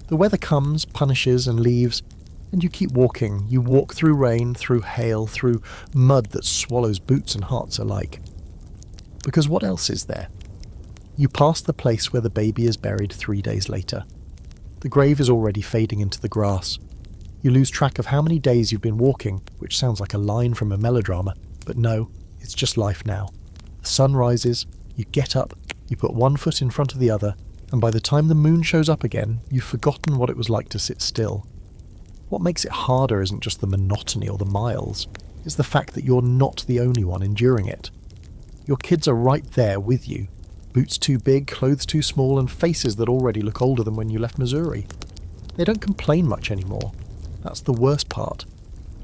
The weather comes, punishes and leaves, and you keep walking. You walk through rain, through hail, through mud that swallows boots and hearts alike. Because what else is there? You pass the place where the baby is buried 3 days later. The grave is already fading into the grass. You lose track of how many days you've been walking, which sounds like a line from a melodrama, but no, it's just life now. The sun rises, you get up, you put one foot in front of the other, and by the time the moon shows up again, you've forgotten what it was like to sit still. What makes it harder isn't just the monotony or the miles, it's the fact that you're not the only one enduring it. Your kids are right there with you. Boots too big, clothes too small, and faces that already look older than when you left Missouri. They don't complain much anymore. That's the worst part.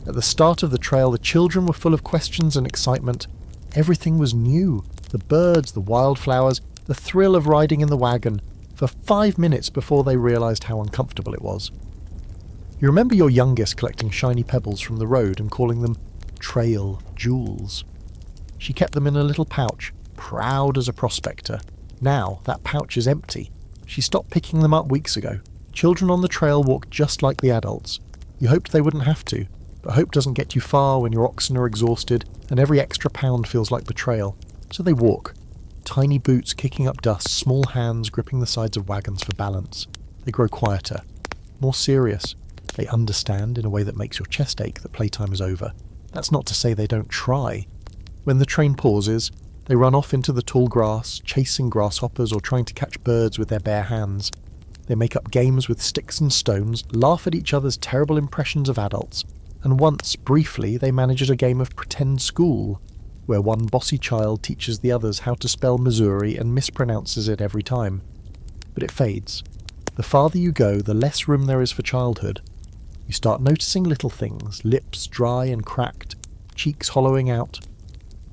At the start of the trail, the children were full of questions and excitement. Everything was new. The birds, the wildflowers, the thrill of riding in the wagon, for 5 minutes before they realised how uncomfortable it was. You remember your youngest collecting shiny pebbles from the road and calling them trail jewels. She kept them in a little pouch, proud as a prospector. Now that pouch is empty. She stopped picking them up weeks ago. Children on the trail walk just like the adults. You hoped they wouldn't have to, but hope doesn't get you far when your oxen are exhausted and every extra pound feels like betrayal. So they walk. Tiny boots kicking up dust, small hands gripping the sides of wagons for balance. They grow quieter, more serious. They understand in a way that makes your chest ache that playtime is over. That's not to say they don't try. When the train pauses, they run off into the tall grass, chasing grasshoppers or trying to catch birds with their bare hands. They make up games with sticks and stones, laugh at each other's terrible impressions of adults, and once, briefly, they manage a game of pretend school, where one bossy child teaches the others how to spell Missouri and mispronounces it every time. But it fades. The farther you go, the less room there is for childhood. You start noticing little things, lips dry and cracked, cheeks hollowing out.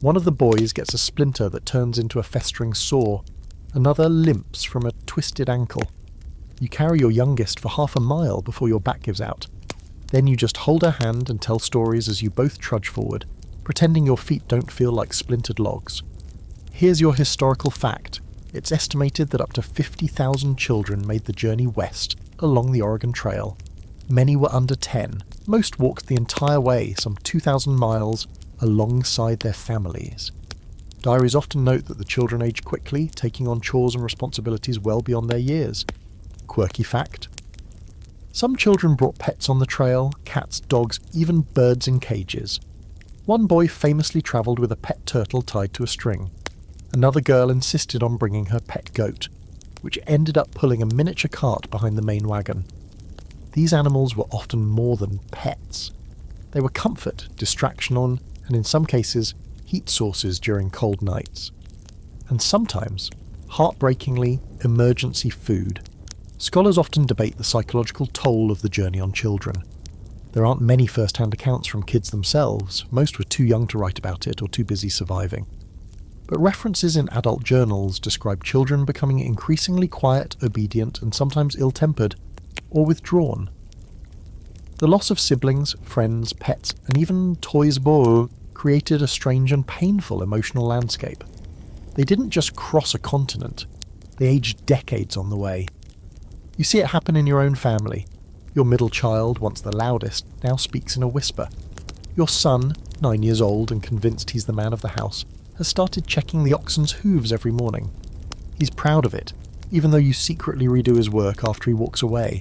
One of the boys gets a splinter that turns into a festering sore. Another limps from a twisted ankle. You carry your youngest for half a mile before your back gives out. Then you just hold her hand and tell stories as you both trudge forward, pretending your feet don't feel like splintered logs. Here's your historical fact. It's estimated that up to 50,000 children made the journey west along the Oregon Trail. Many were under 10. Most walked the entire way, some 2,000 miles, alongside their families. Diaries often note that the children age quickly, taking on chores and responsibilities well beyond their years. Quirky fact. Some children brought pets on the trail, cats, dogs, even birds in cages. One boy famously travelled with a pet turtle tied to a string. Another girl insisted on bringing her pet goat, which ended up pulling a miniature cart behind the main wagon. These animals were often more than pets. They were comfort, distraction on, and in some cases, heat sources during cold nights. And sometimes, heartbreakingly, emergency food. Scholars often debate the psychological toll of the journey on children. There aren't many first-hand accounts from kids themselves. Most were too young to write about it or too busy surviving. But references in adult journals describe children becoming increasingly quiet, obedient, and sometimes ill-tempered, or withdrawn. The loss of siblings, friends, pets, and even toys beaux created a strange and painful emotional landscape. They didn't just cross a continent, they aged decades on the way. You see it happen in your own family. Your middle child, once the loudest, now speaks in a whisper. Your son, 9 years old and convinced he's the man of the house, has started checking the oxen's hooves every morning. He's proud of it, even though you secretly redo his work after he walks away.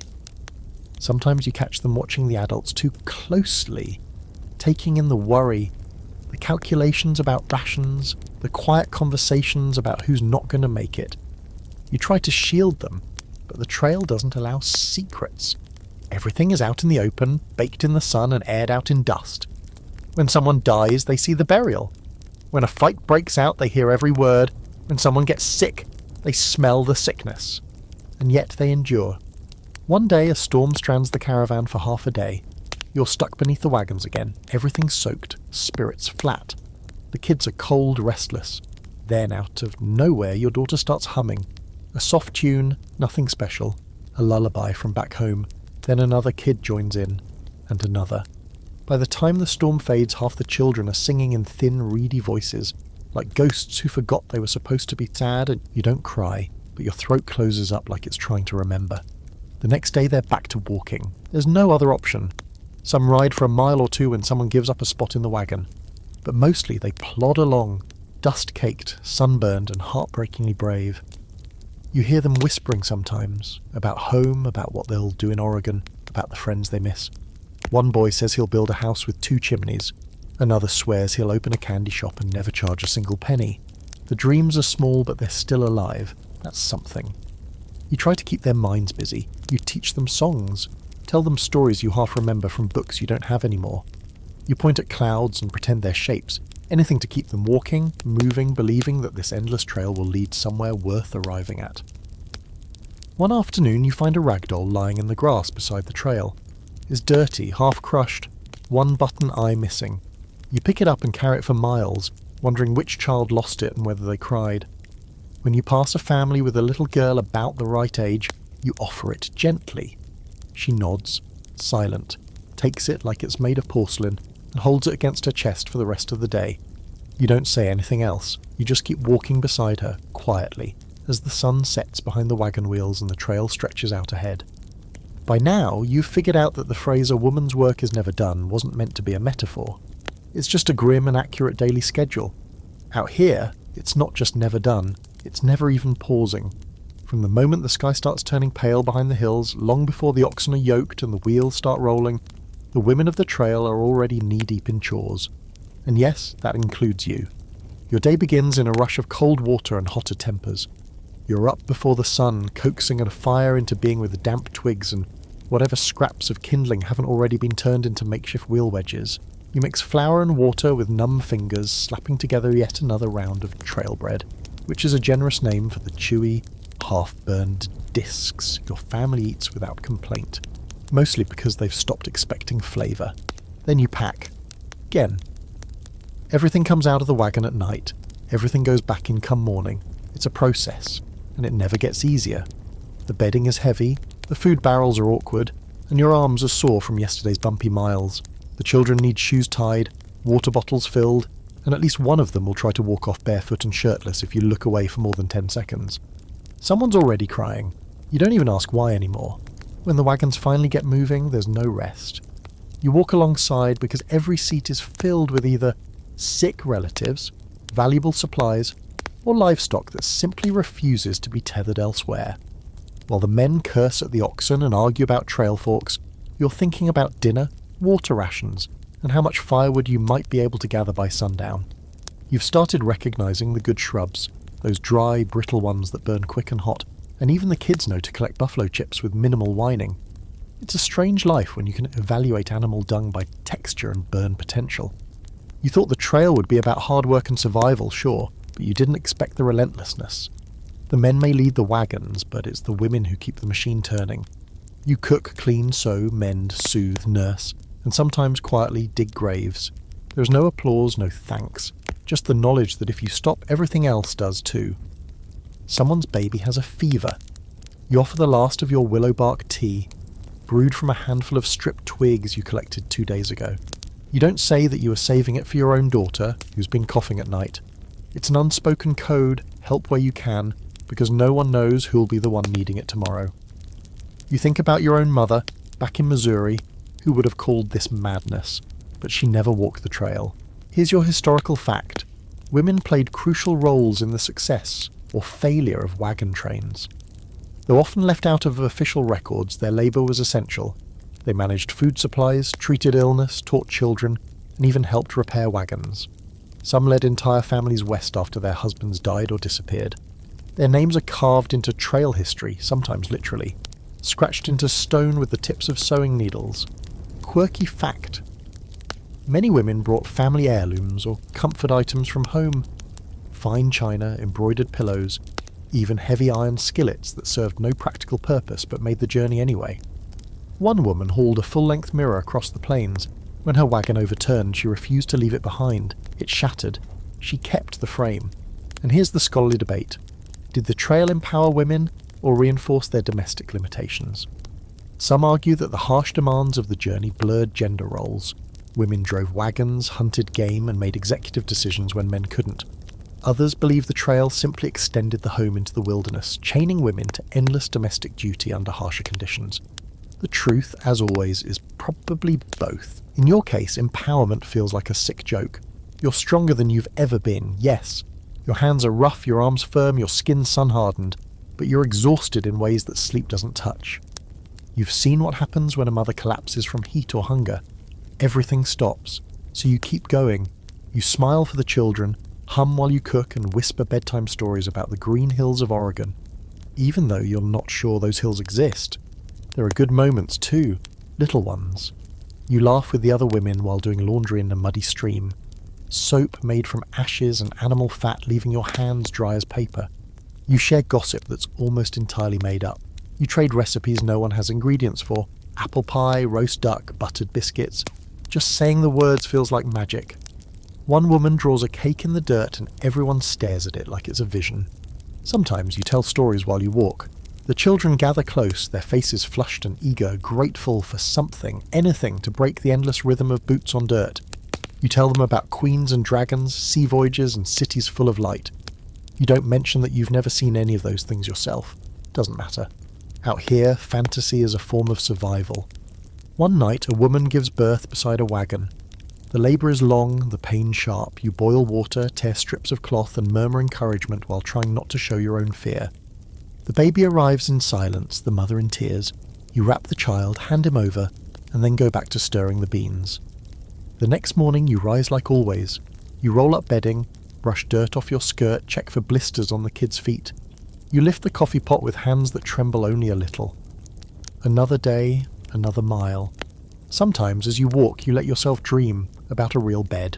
Sometimes you catch them watching the adults too closely, taking in the worry, the calculations about rations, the quiet conversations about who's not going to make it. You try to shield them, but the trail doesn't allow secrets. Everything is out in the open, baked in the sun and aired out in dust. When someone dies, they see the burial. When a fight breaks out, they hear every word. When someone gets sick, they smell the sickness. And yet they endure. One day a storm strands the caravan for half a day. You're stuck beneath the wagons again, everything soaked, spirits flat. The kids are cold, restless. Then, out of nowhere, your daughter starts humming. A soft tune, nothing special. A lullaby from back home. Then another kid joins in. And another. By the time the storm fades, half the children are singing in thin, reedy voices, like ghosts who forgot they were supposed to be sad, and you don't cry, but your throat closes up like it's trying to remember. The next day they're back to walking. There's no other option. Some ride for a mile or two when someone gives up a spot in the wagon. But mostly they plod along, dust-caked, sunburned and heartbreakingly brave. You hear them whispering sometimes, about home, about what they'll do in Oregon, about the friends they miss. One boy says he'll build a house with 2 chimneys. Another swears he'll open a candy shop and never charge a single penny. The dreams are small, but they're still alive. That's something. You try to keep their minds busy. You teach them songs. Tell them stories you half remember from books you don't have anymore. You point at clouds and pretend they're shapes. Anything to keep them walking, moving, believing that this endless trail will lead somewhere worth arriving at. One afternoon you find a ragdoll lying in the grass beside the trail. It's dirty, half crushed, one button eye missing. You pick it up and carry it for miles, wondering which child lost it and whether they cried. When you pass a family with a little girl about the right age, you offer it gently. She nods, silent, takes it like it's made of porcelain, and holds it against her chest for the rest of the day. You don't say anything else, you just keep walking beside her, quietly, as the sun sets behind the wagon wheels and the trail stretches out ahead. By now, you've figured out that the phrase "a woman's work is never done" wasn't meant to be a metaphor. It's just a grim and accurate daily schedule. Out here, it's not just never done, it's never even pausing. From the moment the sky starts turning pale behind the hills, long before the oxen are yoked and the wheels start rolling, the women of the trail are already knee-deep in chores. And yes, that includes you. Your day begins in a rush of cold water and hotter tempers. You're up before the sun, coaxing a fire into being with damp twigs and whatever scraps of kindling haven't already been turned into makeshift wheel wedges. You mix flour and water with numb fingers, slapping together yet another round of trail bread, which is a generous name for the chewy, half-burned discs your family eats without complaint, mostly because they've stopped expecting flavour. Then you pack. Again. Everything comes out of the wagon at night. Everything goes back in come morning. It's a process, and it never gets easier. The bedding is heavy, the food barrels are awkward, and your arms are sore from yesterday's bumpy miles. The children need shoes tied, water bottles filled, and at least one of them will try to walk off barefoot and shirtless if you look away for more than 10 seconds. Someone's already crying. You don't even ask why anymore. When the wagons finally get moving, there's no rest. You walk alongside because every seat is filled with either sick relatives, valuable supplies, or livestock that simply refuses to be tethered elsewhere. While the men curse at the oxen and argue about trail forks, you're thinking about dinner, water rations, and how much firewood you might be able to gather by sundown. You've started recognizing the good shrubs, those dry, brittle ones that burn quick and hot, and even the kids know to collect buffalo chips with minimal whining. It's a strange life when you can evaluate animal dung by texture and burn potential. You thought the trail would be about hard work and survival, sure, but you didn't expect the relentlessness. The men may lead the wagons, but it's the women who keep the machine turning. You cook, clean, sew, mend, soothe, nurse, and sometimes quietly dig graves. There's no applause, no thanks, just the knowledge that if you stop, everything else does too. Someone's baby has a fever. You offer the last of your willow bark tea, brewed from a handful of stripped twigs you collected 2 days ago. You don't say that you are saving it for your own daughter, who's been coughing at night. It's an unspoken code, help where you can, because no one knows who'll be the one needing it tomorrow. You think about your own mother, back in Missouri, who would have called this madness, but she never walked the trail. Here's your historical fact. Women played crucial roles in the success or failure of wagon trains. Though often left out of official records, their labour was essential. They managed food supplies, treated illness, taught children, and even helped repair wagons. Some led entire families west after their husbands died or disappeared. Their names are carved into trail history, sometimes literally, scratched into stone with the tips of sewing needles. Quirky fact: many women brought family heirlooms or comfort items from home. Fine china, embroidered pillows, even heavy iron skillets that served no practical purpose but made the journey anyway. One woman hauled a full-length mirror across the plains. When her wagon overturned, she refused to leave it behind. It shattered. She kept the frame. And here's the scholarly debate. Did the trail empower women or reinforce their domestic limitations? Some argue that the harsh demands of the journey blurred gender roles. Women drove wagons, hunted game, and made executive decisions when men couldn't. Others believe the trail simply extended the home into the wilderness, chaining women to endless domestic duty under harsher conditions. The truth, as always, is probably both. In your case, empowerment feels like a sick joke. You're stronger than you've ever been, yes. Your hands are rough, your arms firm, your skin sun-hardened, but you're exhausted in ways that sleep doesn't touch. You've seen what happens when a mother collapses from heat or hunger. Everything stops, so you keep going. You smile for the children, hum while you cook, and whisper bedtime stories about the green hills of Oregon. Even though you're not sure those hills exist, there are good moments too, little ones. You laugh with the other women while doing laundry in a muddy stream. Soap made from ashes and animal fat leaving your hands dry as paper. You share gossip that's almost entirely made up. You trade recipes no one has ingredients for. Apple pie, roast duck, buttered biscuits. Just saying the words feels like magic. One woman draws a cake in the dirt and everyone stares at it like it's a vision. Sometimes you tell stories while you walk. The children gather close, their faces flushed and eager, grateful for something, anything to break the endless rhythm of boots on dirt. You tell them about queens and dragons, sea voyages and cities full of light. You don't mention that you've never seen any of those things yourself. Doesn't matter. Out here, fantasy is a form of survival. One night, a woman gives birth beside a wagon. The labour is long, the pain sharp. You boil water, tear strips of cloth and murmur encouragement while trying not to show your own fear. The baby arrives in silence, the mother in tears. You wrap the child, hand him over, and then go back to stirring the beans. The next morning you rise like always. You roll up bedding, brush dirt off your skirt, check for blisters on the kid's feet. You lift the coffee pot with hands that tremble only a little. Another day, another mile. Sometimes as you walk you let yourself dream about a real bed.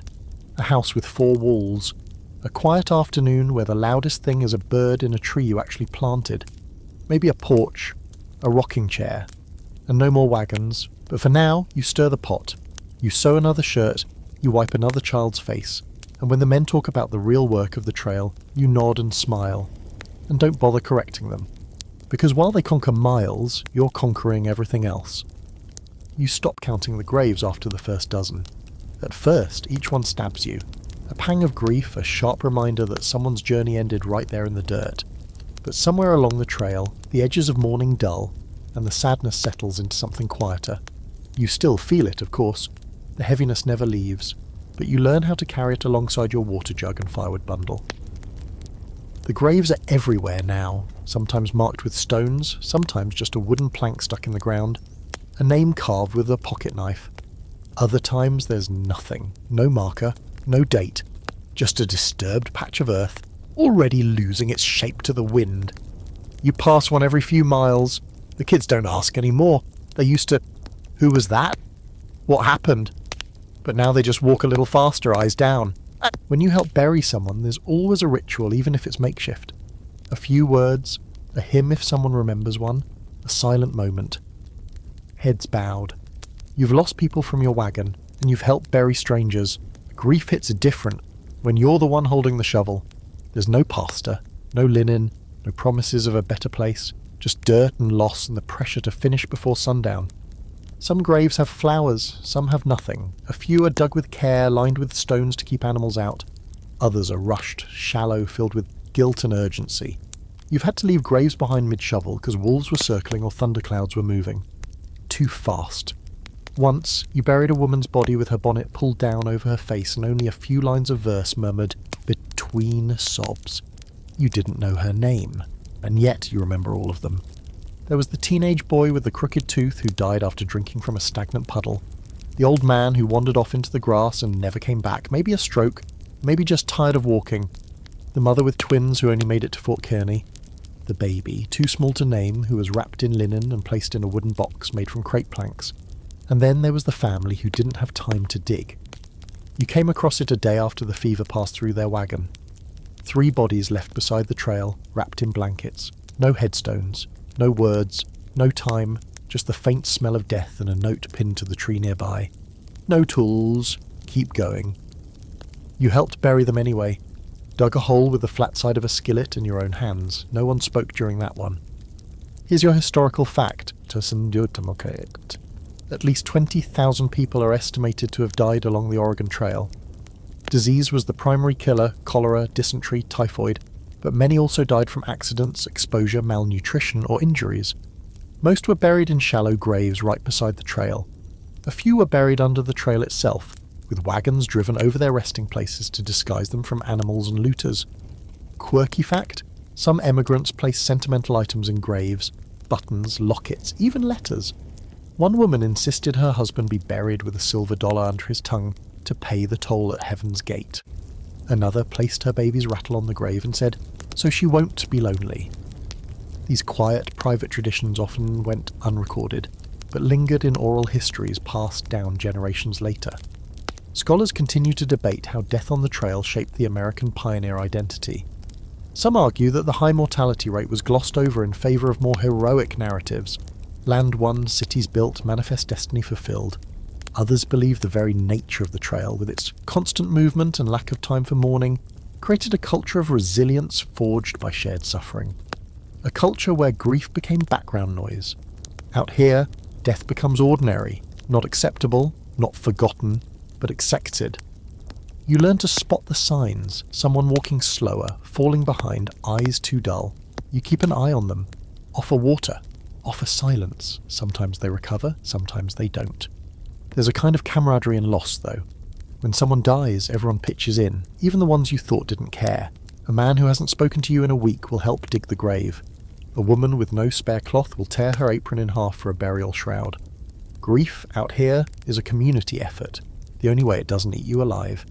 A house with 4 walls. A quiet afternoon where the loudest thing is a bird in a tree you actually planted. Maybe a porch, a rocking chair, and no more wagons. But for now, you stir the pot. You sew another shirt, you wipe another child's face. And when the men talk about the real work of the trail, you nod and smile. And don't bother correcting them. Because while they conquer miles, you're conquering everything else. You stop counting the graves after the first dozen. At first, each one stabs you. A pang of grief, a sharp reminder that someone's journey ended right there in the dirt. But somewhere along the trail, the edges of morning dull, and the sadness settles into something quieter. You still feel it, of course. The heaviness never leaves, but you learn how to carry it alongside your water jug and firewood bundle. The graves are everywhere now, sometimes marked with stones, sometimes just a wooden plank stuck in the ground, a name carved with a pocket knife. Other times there's nothing, no marker, no date, just a disturbed patch of earth, already losing its shape to the wind. You pass one every few miles. The kids don't ask anymore. They used to, "Who was that? What happened?" But now they just walk a little faster, eyes down. When you help bury someone, there's always a ritual, even if it's makeshift. A few words, a hymn if someone remembers one, a silent moment. Heads bowed. You've lost people from your wagon, and you've helped bury strangers. Grief hits different when you're the one holding the shovel. There's no pasta, no linen, no promises of a better place, just dirt and loss and the pressure to finish before sundown. Some graves have flowers, some have nothing. A few are dug with care, lined with stones to keep animals out. Others are rushed, shallow, filled with guilt and urgency. You've had to leave graves behind mid-shovel because wolves were circling or thunderclouds were moving. Too fast. Once, you buried a woman's body with her bonnet pulled down over her face and only a few lines of verse murmured between sobs. You didn't know her name, and yet you remember all of them. There was the teenage boy with the crooked tooth who died after drinking from a stagnant puddle. The old man who wandered off into the grass and never came back, maybe a stroke, maybe just tired of walking. The mother with twins who only made it to Fort Kearney. The baby, too small to name, who was wrapped in linen and placed in a wooden box made from crepe planks. And then there was the family who didn't have time to dig. You came across it a day after the fever passed through their wagon. 3 bodies left beside the trail, wrapped in blankets. No headstones, no words, no time, just the faint smell of death and a note pinned to the tree nearby. No tools, keep going. You helped bury them anyway. Dug a hole with the flat side of a skillet in your own hands. No one spoke during that one. Here's your historical fact. At least 20,000 people are estimated to have died along the Oregon Trail. Disease was the primary killer: cholera, dysentery, typhoid, but many also died from accidents, exposure, malnutrition, or injuries. Most were buried in shallow graves right beside the trail. A few were buried under the trail itself, with wagons driven over their resting places to disguise them from animals and looters. Quirky fact: some emigrants placed sentimental items in graves, buttons, lockets, even letters. One woman insisted her husband be buried with a silver dollar under his tongue to pay the toll at Heaven's Gate. Another placed her baby's rattle on the grave and said, "So she won't be lonely." These quiet, private traditions often went unrecorded, but lingered in oral histories passed down generations later. Scholars continue to debate how death on the trail shaped the American pioneer identity. Some argue that the high mortality rate was glossed over in favour of more heroic narratives. Land won, cities built, manifest destiny fulfilled. Others believe the very nature of the trail, with its constant movement and lack of time for mourning, created a culture of resilience forged by shared suffering. A culture where grief became background noise. Out here, death becomes ordinary, not acceptable, not forgotten, but accepted. You learn to spot the signs: someone walking slower, falling behind, eyes too dull. You keep an eye on them. Offer water. Offer silence. Sometimes they recover, sometimes they don't. There's a kind of camaraderie in loss, though. When someone dies, everyone pitches in, even the ones you thought didn't care. A man who hasn't spoken to you in a week will help dig the grave. A woman with no spare cloth will tear her apron in half for a burial shroud. Grief, out here, is a community effort, the only way it doesn't eat you alive.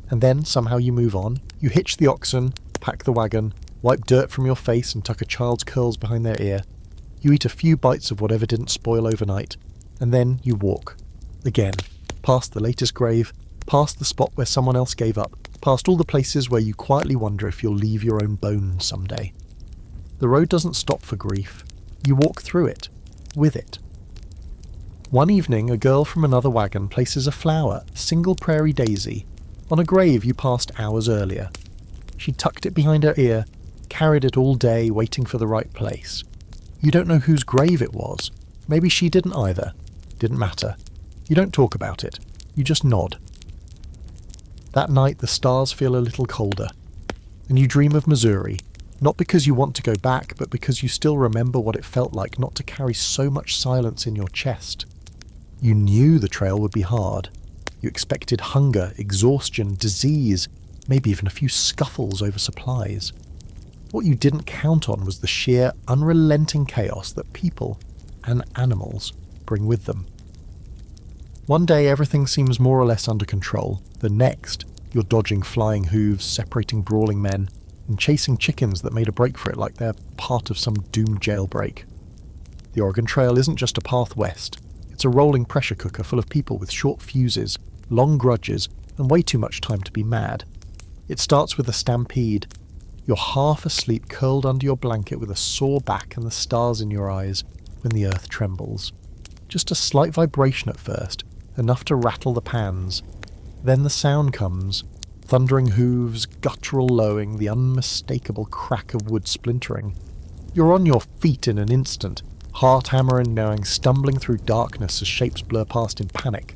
And then, somehow you move on. You hitch the oxen, pack the wagon, wipe dirt from your face and tuck a child's curls behind their ear. You eat a few bites of whatever didn't spoil overnight, and then you walk. Again, past the latest grave, past the spot where someone else gave up, past all the places where you quietly wonder if you'll leave your own bones someday. The road doesn't stop for grief. You walk through it, with it. One evening, a girl from another wagon places a flower, a single prairie daisy, on a grave you passed hours earlier. She tucked it behind her ear, carried it all day, waiting for the right place. You don't know whose grave it was. Maybe she didn't either. Didn't matter. You don't talk about it. You just nod. That night the stars feel a little colder, and you dream of Missouri, not because you want to go back, but because you still remember what it felt like not to carry so much silence in your chest. You knew the trail would be hard. You expected hunger, exhaustion, disease, maybe even a few scuffles over supplies. What you didn't count on was the sheer, unrelenting chaos that people and animals bring with them. One day everything seems more or less under control. The next, you're dodging flying hooves, separating brawling men, and chasing chickens that made a break for it like they're part of some doomed jailbreak. The Oregon Trail isn't just a path west. It's a rolling pressure cooker full of people with short fuses, long grudges, and way too much time to be mad. It starts with a stampede. You're half asleep, curled under your blanket with a sore back and the stars in your eyes when the earth trembles. Just a slight vibration at first, enough to rattle the pans. Then the sound comes. Thundering hooves, guttural lowing, the unmistakable crack of wood splintering. You're on your feet in an instant, heart hammering, knowing, stumbling through darkness as shapes blur past in panic.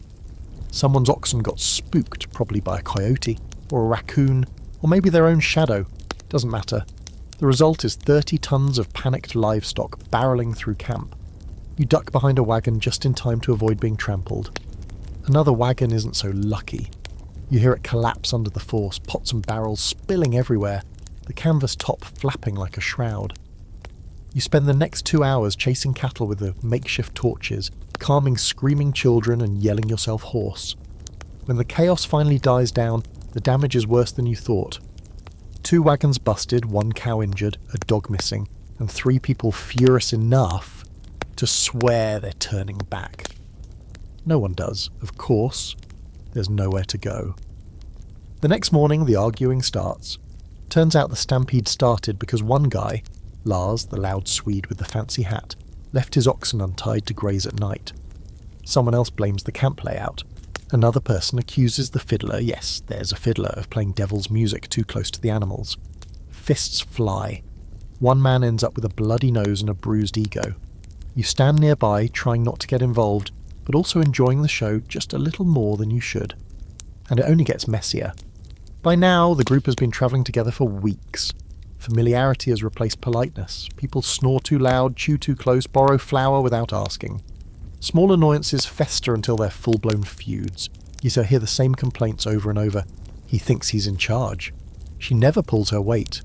Someone's oxen got spooked, probably by a coyote, or a raccoon, or maybe their own shadow. Doesn't matter. The result is 30 tons of panicked livestock barreling through camp. You duck behind a wagon just in time to avoid being trampled. Another wagon isn't so lucky. You hear it collapse under the force, pots and barrels spilling everywhere, the canvas top flapping like a shroud. You spend the next 2 hours chasing cattle with the makeshift torches, calming screaming children and yelling yourself hoarse. When the chaos finally dies down, the damage is worse than you thought. 2 wagons busted, 1 cow injured, a dog missing, and 3 people furious enough to swear they're turning back. No one does, of course. There's nowhere to go. The next morning, the arguing starts. Turns out the stampede started because one guy, Lars, the loud Swede with the fancy hat, left his oxen untied to graze at night. Someone else blames the camp layout. Another person accuses the fiddler, yes, there's a fiddler, of playing devil's music too close to the animals. Fists fly. One man ends up with a bloody nose and a bruised ego. You stand nearby, trying not to get involved, but also enjoying the show just a little more than you should. And it only gets messier. By now, the group has been travelling together for weeks. Familiarity has replaced politeness. People snore too loud, chew too close, borrow flour without asking. Small annoyances fester until they're full-blown feuds. You so hear the same complaints over and over. He thinks he's in charge. She never pulls her weight.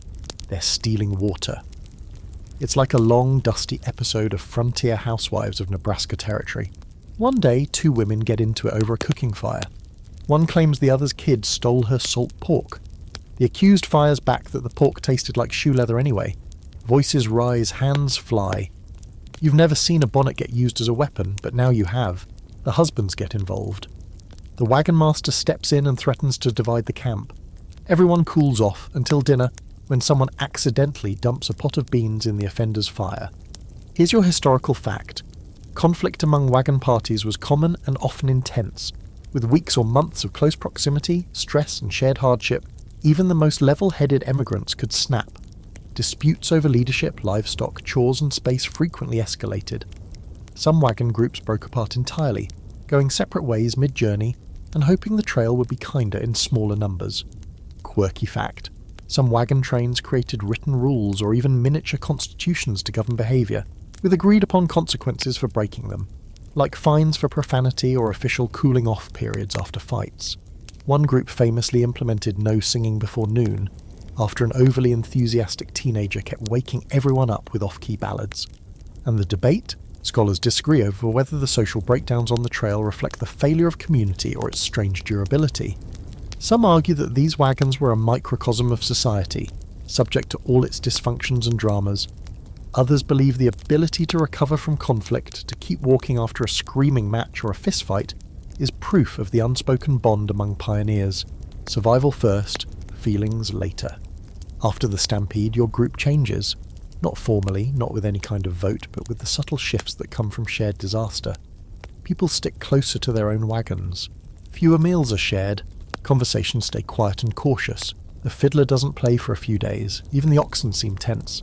They're stealing water. It's like a long, dusty episode of Frontier Housewives of Nebraska Territory. One day, 2 women get into it over a cooking fire. One claims the other's kid stole her salt pork. The accused fires back that the pork tasted like shoe leather anyway. Voices rise, hands fly. You've never seen a bonnet get used as a weapon, but now you have. The husbands get involved. The wagon master steps in and threatens to divide the camp. Everyone cools off until dinner, when someone accidentally dumps a pot of beans in the offender's fire. Here's your historical fact. Conflict among wagon parties was common and often intense. With weeks or months of close proximity, stress and shared hardship, even the most level-headed emigrants could snap. Disputes over leadership, livestock, chores and space frequently escalated. Some wagon groups broke apart entirely, going separate ways mid-journey and hoping the trail would be kinder in smaller numbers. Quirky fact. Some wagon trains created written rules or even miniature constitutions to govern behaviour, with agreed-upon consequences for breaking them, like fines for profanity or official cooling-off periods after fights. One group famously implemented no singing before noon, after an overly enthusiastic teenager kept waking everyone up with off-key ballads. And the debate? Scholars disagree over whether the social breakdowns on the trail reflect the failure of community or its strange durability. Some argue that these wagons were a microcosm of society, subject to all its dysfunctions and dramas. Others believe the ability to recover from conflict, to keep walking after a screaming match or a fistfight, is proof of the unspoken bond among pioneers. Survival first, feelings later. After the stampede, your group changes. Not formally, not with any kind of vote, but with the subtle shifts that come from shared disaster. People stick closer to their own wagons. Fewer meals are shared. Conversations stay quiet and cautious. The fiddler doesn't play for a few days. Even the oxen seem tense.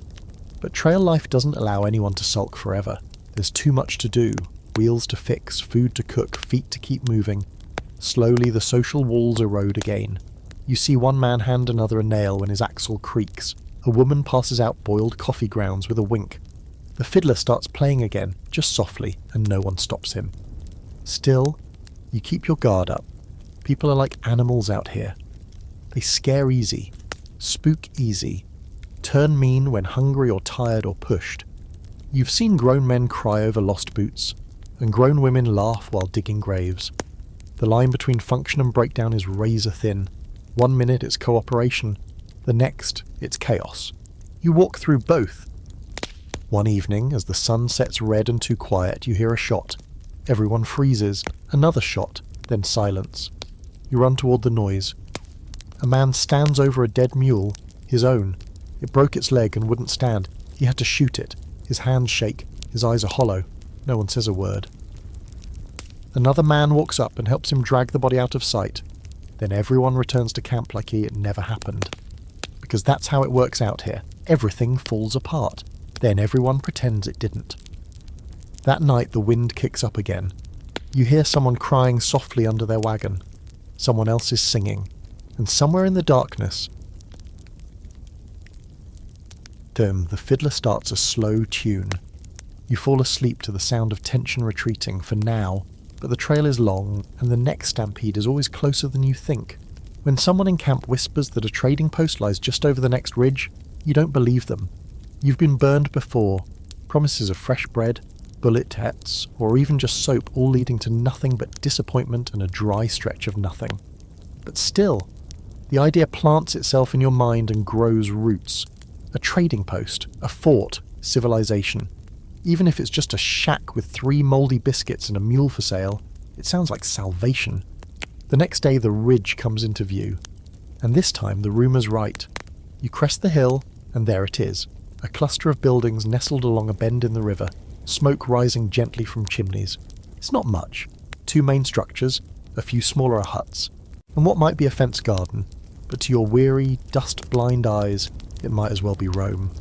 But trail life doesn't allow anyone to sulk forever. There's too much to do. Wheels to fix, food to cook, feet to keep moving. Slowly the social walls erode again. You see one man hand another a nail when his axle creaks. A woman passes out boiled coffee grounds with a wink. The fiddler starts playing again, just softly, and no one stops him. Still, you keep your guard up. People are like animals out here. They scare easy, spook easy, turn mean when hungry or tired or pushed. You've seen grown men cry over lost boots, and grown women laugh while digging graves. The line between function and breakdown is razor thin. 1 minute it's cooperation, the next it's chaos. You walk through both. One evening, as the sun sets red and too quiet, you hear a shot. Everyone freezes. Another shot, then silence. You run toward the noise. A man stands over a dead mule, his own. It broke its leg and wouldn't stand. He had to shoot it. His hands shake. His eyes are hollow. No one says a word. Another man walks up and helps him drag the body out of sight. Then everyone returns to camp like it never happened. Because that's how it works out here. Everything falls apart. Then everyone pretends it didn't. That night the wind kicks up again. You hear someone crying softly under their wagon. Someone else is singing. And somewhere in the darkness, the fiddler starts a slow tune. You fall asleep to the sound of tension retreating for now, but the trail is long, and the next stampede is always closer than you think. When someone in camp whispers that a trading post lies just over the next ridge, you don't believe them. You've been burned before. Promises of fresh bread, bullet hets, or even just soap, all leading to nothing but disappointment and a dry stretch of nothing. But still, the idea plants itself in your mind and grows roots. A trading post, a fort, civilization. Even if it's just a shack with 3 mouldy biscuits and a mule for sale, it sounds like salvation. The next day the ridge comes into view. And this time the rumour's right. You crest the hill, and there it is. A cluster of buildings nestled along a bend in the river, smoke rising gently from chimneys. It's not much. 2 main structures, a few smaller huts, and what might be a fenced garden, but to your weary, dust-blind eyes, it might as well be Rome.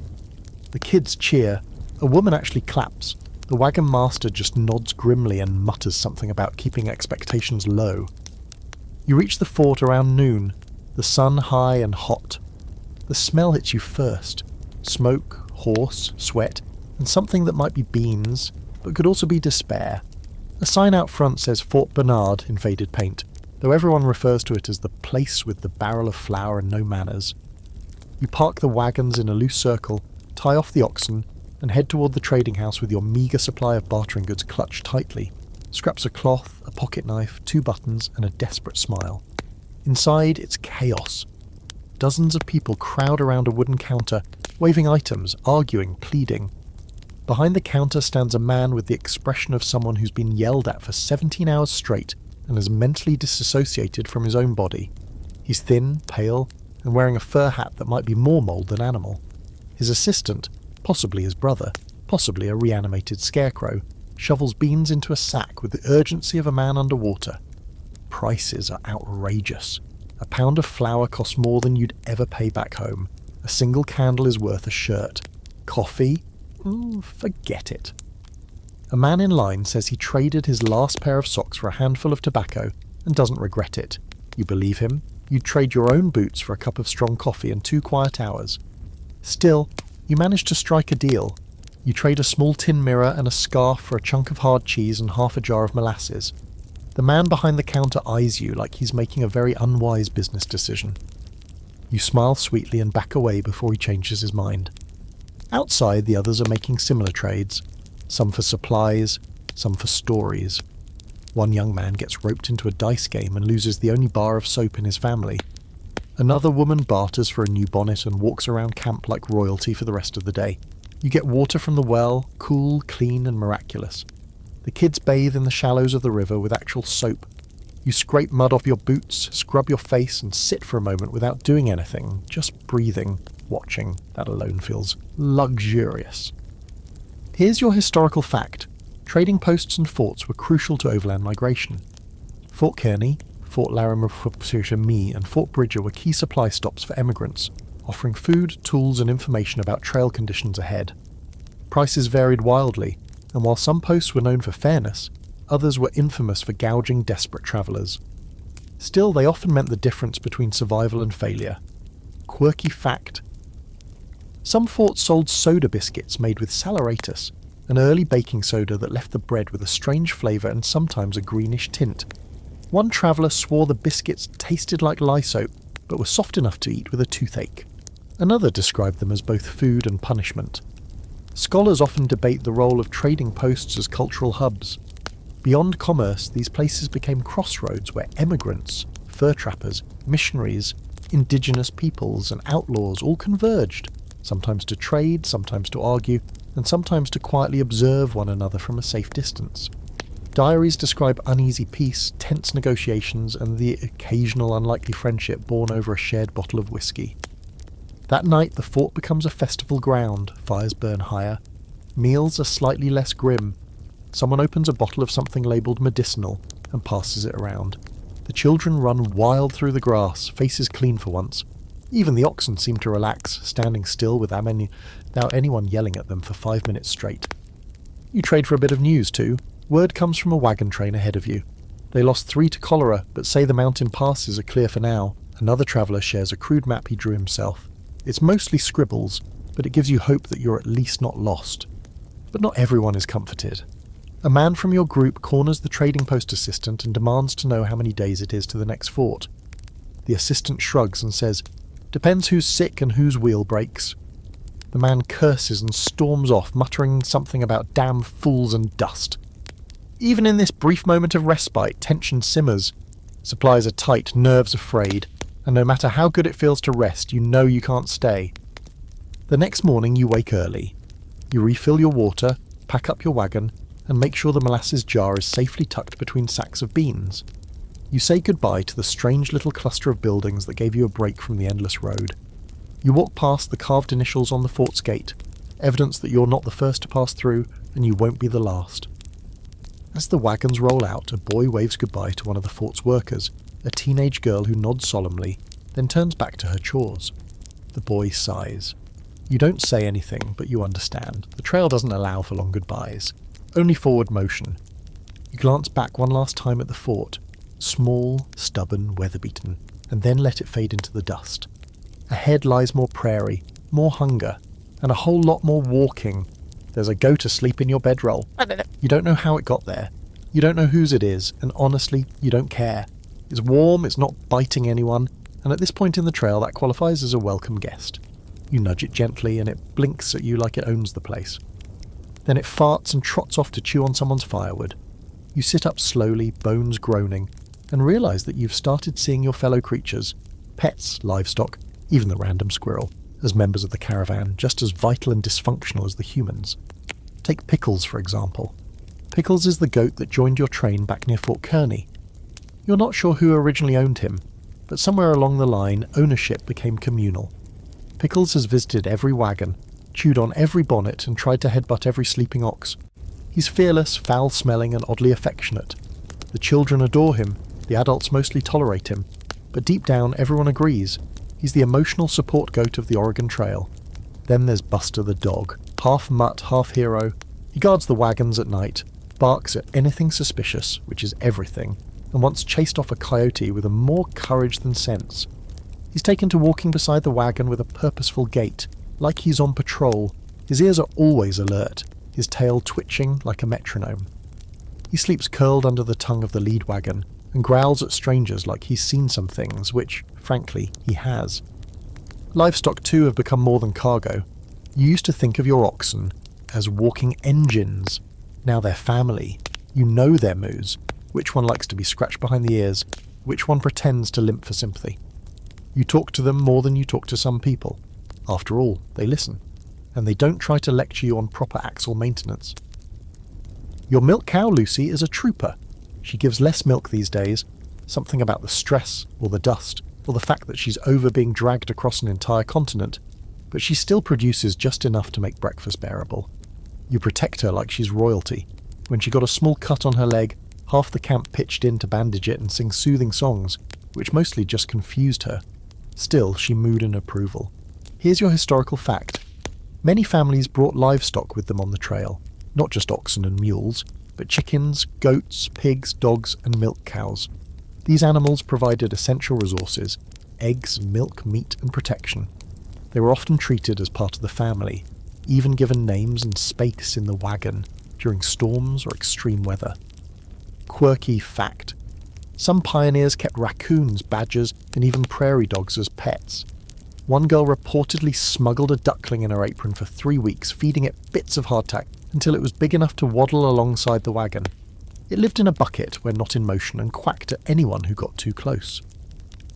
The kids cheer. A woman actually claps. The wagon master just nods grimly and mutters something about keeping expectations low. You reach the fort around noon, the sun high and hot. The smell hits you first. Smoke, horse, sweat, and something that might be beans, but could also be despair. A sign out front says Fort Bernard in faded paint, though everyone refers to it as the place with the barrel of flour and no manners. You park the wagons in a loose circle, tie off the oxen, and head toward the trading house with your meagre supply of bartering goods clutched tightly. Scraps of cloth, a pocket knife, 2 buttons, and a desperate smile. Inside, it's chaos. Dozens of people crowd around a wooden counter, waving items, arguing, pleading. Behind the counter stands a man with the expression of someone who's been yelled at for 17 hours straight and is mentally disassociated from his own body. He's thin, pale, and wearing a fur hat that might be more mould than animal. His assistant, possibly his brother, possibly a reanimated scarecrow, shovels beans into a sack with the urgency of a man underwater. Prices are outrageous. A pound of flour costs more than you'd ever pay back home. A single candle is worth a shirt. Coffee? Forget it. A man in line says he traded his last pair of socks for a handful of tobacco and doesn't regret it. You believe him? You'd trade your own boots for a cup of strong coffee and 2 quiet hours. Still, you manage to strike a deal. You trade a small tin mirror and a scarf for a chunk of hard cheese and half a jar of molasses. The man behind the counter eyes you like he's making a very unwise business decision. You smile sweetly and back away before he changes his mind. Outside, the others are making similar trades. Some for supplies, some for stories. One young man gets roped into a dice game and loses the only bar of soap in his family. Another woman barters for a new bonnet and walks around camp like royalty for the rest of the day. You get water from the well, cool, clean and miraculous. The kids bathe in the shallows of the river with actual soap. You scrape mud off your boots, scrub your face and sit for a moment without doing anything, just breathing, watching. That alone feels luxurious. Here's your historical fact. Trading posts and forts were crucial to overland migration. Fort Kearney, Fort Laramie and Fort Bridger were key supply stops for emigrants, offering food, tools and information about trail conditions ahead. Prices varied wildly, and while some posts were known for fairness, others were infamous for gouging desperate travellers. Still, they often meant the difference between survival and failure. Quirky fact. Some forts sold soda biscuits made with saleratus, an early baking soda that left the bread with a strange flavour and sometimes a greenish tint. One traveller swore the biscuits tasted like lye soap, but were soft enough to eat with a toothache. Another described them as both food and punishment. Scholars often debate the role of trading posts as cultural hubs. Beyond commerce, these places became crossroads where emigrants, fur trappers, missionaries, indigenous peoples and outlaws all converged, sometimes to trade, sometimes to argue, and sometimes to quietly observe one another from a safe distance. Diaries describe uneasy peace, tense negotiations, and the occasional unlikely friendship born over a shared bottle of whiskey. That night the fort becomes a festival ground, fires burn higher. Meals are slightly less grim. Someone opens a bottle of something labelled medicinal and passes it around. The children run wild through the grass, faces clean for once. Even the oxen seem to relax, standing still without anyone yelling at them for 5 minutes straight. You trade for a bit of news too. Word comes from a wagon train ahead of you. They lost 3 to cholera, but say the mountain passes are clear for now. Another traveller shares a crude map he drew himself. It's mostly scribbles, but it gives you hope that you're at least not lost. But not everyone is comforted. A man from your group corners the trading post assistant and demands to know how many days it is to the next fort. The assistant shrugs and says, "Depends who's sick and whose wheel breaks." The man curses and storms off, muttering something about damn fools and dust. Even in this brief moment of respite, tension simmers. Supplies are tight, nerves are frayed, and no matter how good it feels to rest, you know you can't stay. The next morning you wake early. You refill your water, pack up your wagon, and make sure the molasses jar is safely tucked between sacks of beans. You say goodbye to the strange little cluster of buildings that gave you a break from the endless road. You walk past the carved initials on the fort's gate, evidence that you're not the first to pass through and you won't be the last. As the wagons roll out, a boy waves goodbye to one of the fort's workers, a teenage girl who nods solemnly, then turns back to her chores. The boy sighs. You don't say anything, but you understand. The trail doesn't allow for long goodbyes, only forward motion. You glance back one last time at the fort, small, stubborn, weather-beaten, and then let it fade into the dust. Ahead lies more prairie, more hunger, and a whole lot more walking. There's a goat asleep in your bedroll. You don't know how it got there. You don't know whose it is, and honestly, you don't care. It's warm, it's not biting anyone, and at this point in the trail that qualifies as a welcome guest. You nudge it gently and it blinks at you like it owns the place. Then it farts and trots off to chew on someone's firewood. You sit up slowly, bones groaning, and realise that you've started seeing your fellow creatures, pets, livestock, even the random squirrel, as members of the caravan, just as vital and dysfunctional as the humans. Take Pickles, for example. Pickles is the goat that joined your train back near Fort Kearney. You're not sure who originally owned him, but somewhere along the line, ownership became communal. Pickles has visited every wagon, chewed on every bonnet, and tried to headbutt every sleeping ox. He's fearless, foul-smelling, and oddly affectionate. The children adore him, the adults mostly tolerate him, but deep down everyone agrees. He's the emotional support goat of the Oregon Trail. Then there's Buster the dog, half mutt, half hero. He guards the wagons at night, barks at anything suspicious, which is everything, and once chased off a coyote with a more courage than sense. He's taken to walking beside the wagon with a purposeful gait, like he's on patrol. His ears are always alert, his tail twitching like a metronome. He sleeps curled under the tongue of the lead wagon, and growls at strangers like he's seen some things, which, frankly, he has. Livestock too have become more than cargo. You used to think of your oxen as walking engines. Now they're family. You know their moos, which one likes to be scratched behind the ears, which one pretends to limp for sympathy. You talk to them more than you talk to some people. After all, they listen, and they don't try to lecture you on proper axle maintenance. Your milk cow, Lucy, is a trooper. She gives less milk these days, something about the stress, or the dust, or the fact that she's over being dragged across an entire continent, but she still produces just enough to make breakfast bearable. You protect her like she's royalty. When she got a small cut on her leg, half the camp pitched in to bandage it and sing soothing songs, which mostly just confused her. Still, she mooed in approval. Here's your historical fact. Many families brought livestock with them on the trail, not just oxen and mules, but chickens, goats, pigs, dogs, and milk cows. These animals provided essential resources: eggs, milk, meat, and protection. They were often treated as part of the family, even given names and space in the wagon during storms or extreme weather. Quirky fact. Some pioneers kept raccoons, badgers, and even prairie dogs as pets. One girl reportedly smuggled a duckling in her apron for 3 weeks, feeding it bits of hardtack until it was big enough to waddle alongside the wagon. It lived in a bucket when not in motion and quacked at anyone who got too close.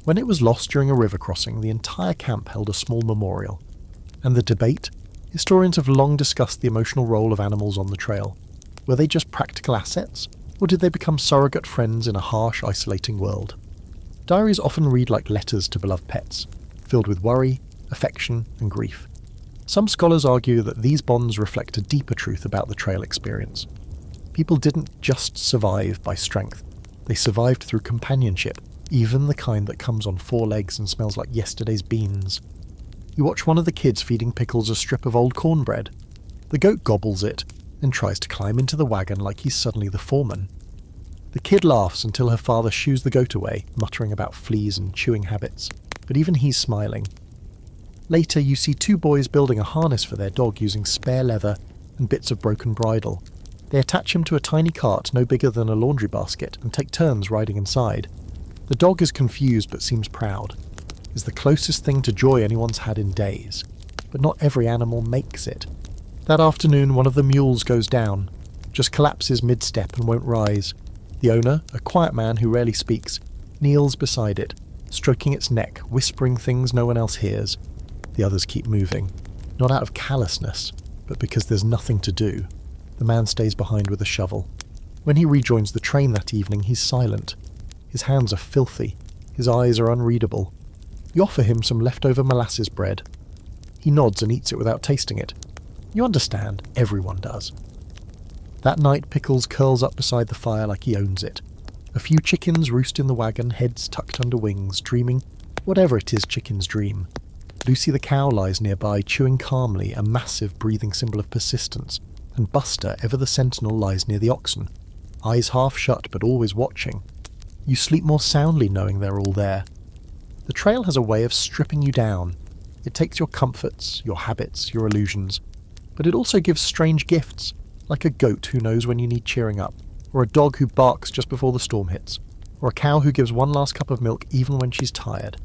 When it was lost during a river crossing, the entire camp held a small memorial. And the debate? Historians have long discussed the emotional role of animals on the trail. Were they just practical assets, or did they become surrogate friends in a harsh, isolating world? Diaries often read like letters to beloved pets, filled with worry, affection, and grief. Some scholars argue that these bonds reflect a deeper truth about the trail experience. People didn't just survive by strength. They survived through companionship, even the kind that comes on 4 legs and smells like yesterday's beans. You watch one of the kids feeding Pickles a strip of old cornbread. The goat gobbles it, and tries to climb into the wagon like he's suddenly the foreman. The kid laughs until her father shoos the goat away, muttering about fleas and chewing habits, but even he's smiling. Later you see 2 boys building a harness for their dog using spare leather and bits of broken bridle. They attach him to a tiny cart no bigger than a laundry basket and take turns riding inside. The dog is confused but seems proud. It's the closest thing to joy anyone's had in days, but not every animal makes it. That afternoon, one of the mules goes down, just collapses mid-step and won't rise. The owner, a quiet man who rarely speaks, kneels beside it, stroking its neck, whispering things no one else hears. The others keep moving, not out of callousness, but because there's nothing to do. The man stays behind with a shovel. When he rejoins the train that evening, he's silent. His hands are filthy. His eyes are unreadable. You offer him some leftover molasses bread. He nods and eats it without tasting it. You understand, everyone does. That night, Pickles curls up beside the fire like he owns it. A few chickens roost in the wagon, heads tucked under wings, dreaming whatever it is chickens dream. Lucy the cow lies nearby, chewing calmly, a massive breathing symbol of persistence, and Buster, ever the sentinel, lies near the oxen, eyes half shut but always watching. You sleep more soundly knowing they're all there. The trail has a way of stripping you down. It takes your comforts, your habits, your illusions, but it also gives strange gifts, like a goat who knows when you need cheering up, or a dog who barks just before the storm hits, or a cow who gives one last cup of milk even when she's tired.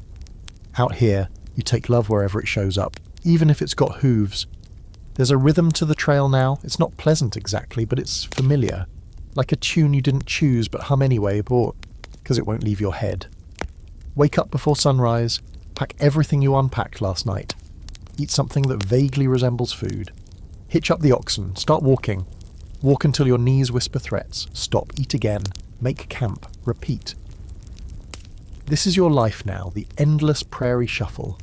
Out here, you take love wherever it shows up, even if it's got hooves. There's a rhythm to the trail now. It's not pleasant exactly, but it's familiar, like a tune you didn't choose but hum anyway, because it won't leave your head. Wake up before sunrise, pack everything you unpacked last night. Eat something that vaguely resembles food. Hitch up the oxen, start walking. Walk until your knees whisper threats. Stop, eat again. Make camp. Repeat. This is your life now, the endless prairie shuffle.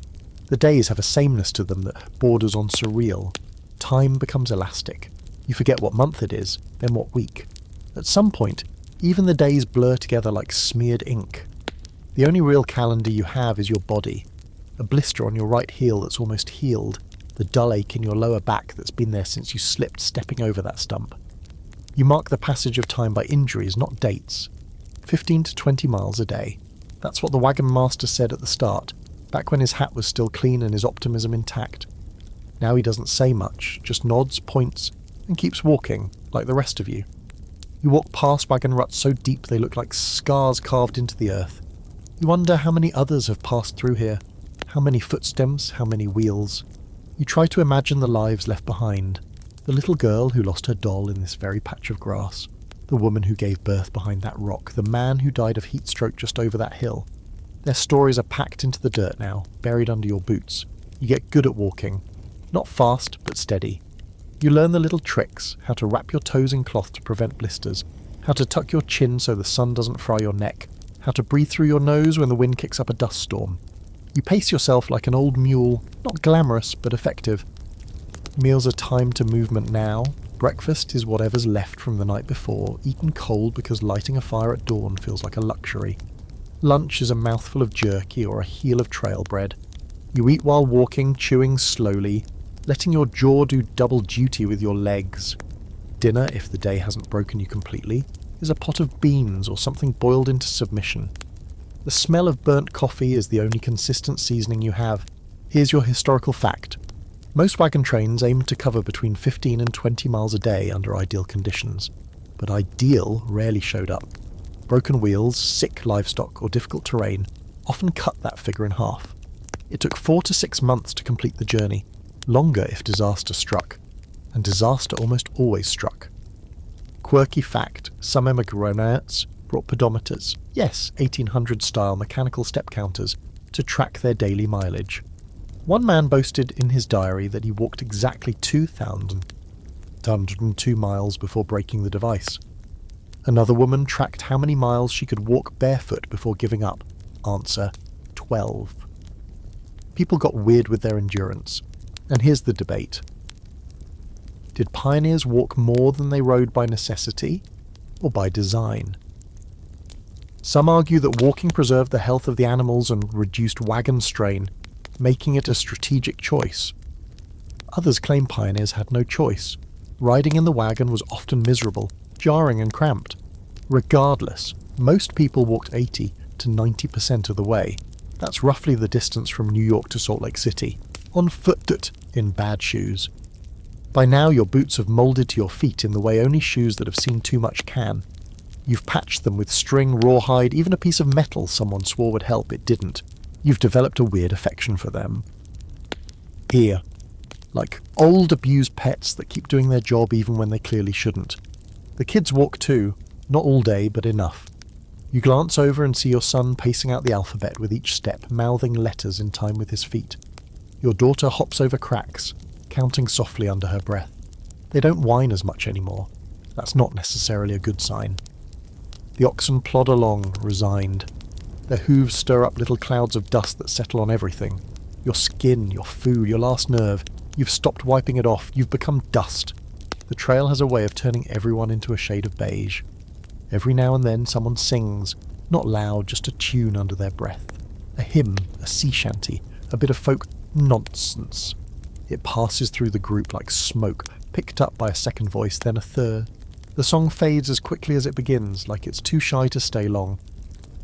The days have a sameness to them that borders on surreal. Time becomes elastic. You forget what month it is, then what week. At some point, even the days blur together like smeared ink. The only real calendar you have is your body. A blister on your right heel that's almost healed. The dull ache in your lower back that's been there since you slipped stepping over that stump. You mark the passage of time by injuries, not dates. 15 to 20 miles a day. That's what the wagon master said at the start, back when his hat was still clean and his optimism intact. Now he doesn't say much, just nods, points, and keeps walking, like the rest of you. You walk past wagon ruts so deep they look like scars carved into the earth. You wonder how many others have passed through here, how many footsteps, how many wheels. You try to imagine the lives left behind. The little girl who lost her doll in this very patch of grass. The woman who gave birth behind that rock. The man who died of heat stroke just over that hill. Their stories are packed into the dirt now, buried under your boots. You get good at walking. Not fast, but steady. You learn the little tricks, how to wrap your toes in cloth to prevent blisters, how to tuck your chin so the sun doesn't fry your neck, how to breathe through your nose when the wind kicks up a dust storm. You pace yourself like an old mule, not glamorous, but effective. Meals are timed to movement now. Breakfast is whatever's left from the night before, eaten cold because lighting a fire at dawn feels like a luxury. Lunch is a mouthful of jerky or a heel of trail bread. You eat while walking, chewing slowly, letting your jaw do double duty with your legs. Dinner, if the day hasn't broken you completely, is a pot of beans or something boiled into submission. The smell of burnt coffee is the only consistent seasoning you have. Here's your historical fact. Most wagon trains aim to cover between 15 and 20 miles a day under ideal conditions, but ideal rarely showed up. Broken wheels, sick livestock, or difficult terrain often cut that figure in half. It took 4 to 6 months to complete the journey, longer if disaster struck, and disaster almost always struck. Quirky fact, some emigrants brought pedometers, yes, 1800s-style mechanical step counters, to track their daily mileage. One man boasted in his diary that he walked exactly 2,102 miles before breaking the device. Another woman tracked how many miles she could walk barefoot before giving up. Answer, 12. People got weird with their endurance. And here's the debate. Did pioneers walk more than they rode by necessity, or by design? Some argue that walking preserved the health of the animals and reduced wagon strain, making it a strategic choice. Others claim pioneers had no choice. Riding in the wagon was often miserable, jarring and cramped. Regardless, most people walked 80 to 90% of the way. That's roughly the distance from New York to Salt Lake City, on foot in bad shoes. By now your boots have moulded to your feet in the way only shoes that have seen too much can. You've patched them with string, rawhide, even a piece of metal someone swore would help, it didn't. You've developed a weird affection for them. Here. Like old abused pets that keep doing their job even when they clearly shouldn't. The kids walk too, not all day, but enough. You glance over and see your son pacing out the alphabet with each step, mouthing letters in time with his feet. Your daughter hops over cracks, counting softly under her breath. They don't whine as much anymore. That's not necessarily a good sign. The oxen plod along, resigned. Their hooves stir up little clouds of dust that settle on everything. Your skin, your food, your last nerve. You've stopped wiping it off. You've become dust. The trail has a way of turning everyone into a shade of beige. Every now and then someone sings, not loud, just a tune under their breath. A hymn, a sea shanty, a bit of folk nonsense. It passes through the group like smoke, picked up by a second voice, then a third. The song fades as quickly as it begins, like it's too shy to stay long.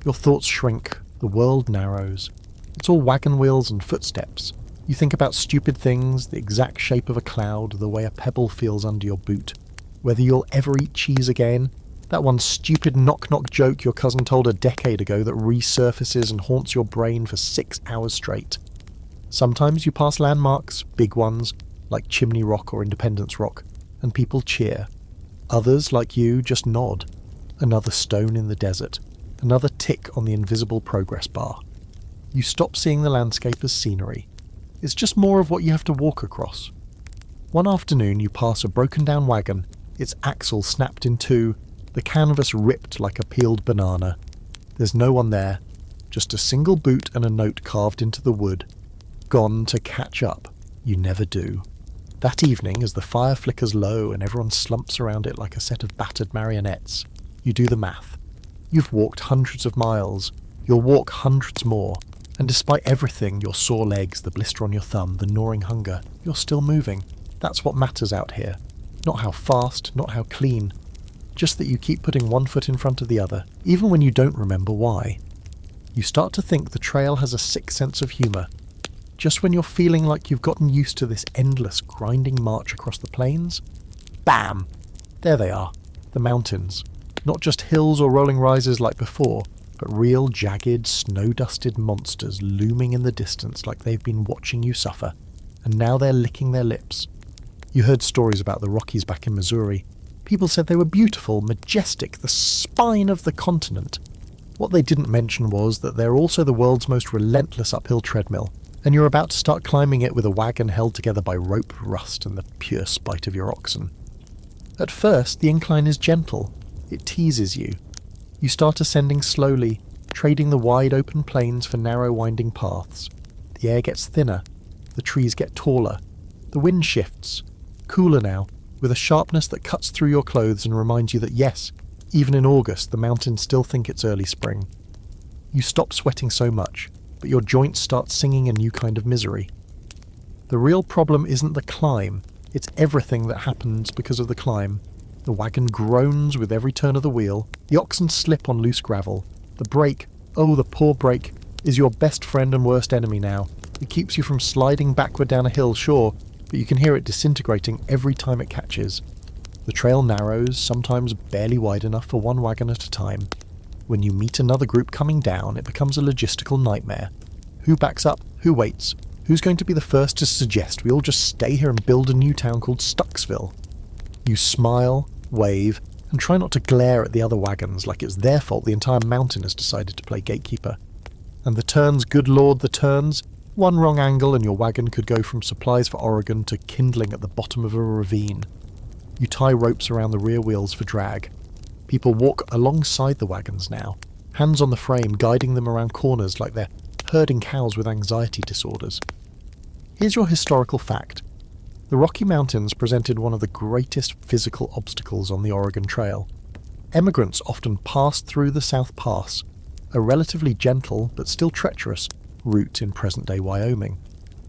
Your thoughts shrink, the world narrows. It's all wagon wheels and footsteps. You think about stupid things, the exact shape of a cloud, the way a pebble feels under your boot. Whether you'll ever eat cheese again, that one stupid knock-knock joke your cousin told a decade ago that resurfaces and haunts your brain for 6 hours straight. Sometimes you pass landmarks, big ones, like Chimney Rock or Independence Rock, and people cheer. Others, like you, just nod. Another stone in the desert. Another tick on the invisible progress bar. You stop seeing the landscape as scenery. It's just more of what you have to walk across. One afternoon you pass a broken-down wagon, its axle snapped in two, the canvas ripped like a peeled banana. There's no one there, just a single boot and a note carved into the wood. Gone to catch up. You never do. That evening, as the fire flickers low and everyone slumps around it like a set of battered marionettes, you do the math. You've walked hundreds of miles. You'll walk hundreds more. And despite everything, your sore legs, the blister on your thumb, the gnawing hunger, you're still moving. That's what matters out here. Not how fast, not how clean. Just that you keep putting one foot in front of the other, even when you don't remember why. You start to think the trail has a sick sense of humour. Just when you're feeling like you've gotten used to this endless, grinding march across the plains, bam! There they are, the mountains. Not just hills or rolling rises like before, but real jagged, snow-dusted monsters looming in the distance like they've been watching you suffer, and now they're licking their lips. You heard stories about the Rockies back in Missouri. People said they were beautiful, majestic, the spine of the continent. What they didn't mention was that they're also the world's most relentless uphill treadmill, and you're about to start climbing it with a wagon held together by rope, rust, and the pure spite of your oxen. At first, the incline is gentle. It teases you. You start ascending slowly, trading the wide open plains for narrow winding paths. The air gets thinner. The trees get taller. The wind shifts. Cooler now, with a sharpness that cuts through your clothes and reminds you that yes, even in August, the mountains still think it's early spring. You stop sweating so much, but your joints start singing a new kind of misery. The real problem isn't the climb, it's everything that happens because of the climb. The wagon groans with every turn of the wheel, the oxen slip on loose gravel. The brake, oh the poor brake, is your best friend and worst enemy now. It keeps you from sliding backward down a hill, sure, but you can hear it disintegrating every time it catches. The trail narrows, sometimes barely wide enough for one wagon at a time. When you meet another group coming down, it becomes a logistical nightmare. Who backs up? Who waits? Who's going to be the first to suggest we all just stay here and build a new town called Stucksville? You smile, wave, and try not to glare at the other wagons like it's their fault the entire mountain has decided to play gatekeeper. And the turns, good lord, the turns. One wrong angle and your wagon could go from supplies for Oregon to kindling at the bottom of a ravine. You tie ropes around the rear wheels for drag. People walk alongside the wagons now, hands on the frame, guiding them around corners like they're herding cows with anxiety disorders. Here's your historical fact. The Rocky Mountains presented one of the greatest physical obstacles on the Oregon Trail. Emigrants often passed through the South Pass, a relatively gentle but still treacherous route in present-day Wyoming.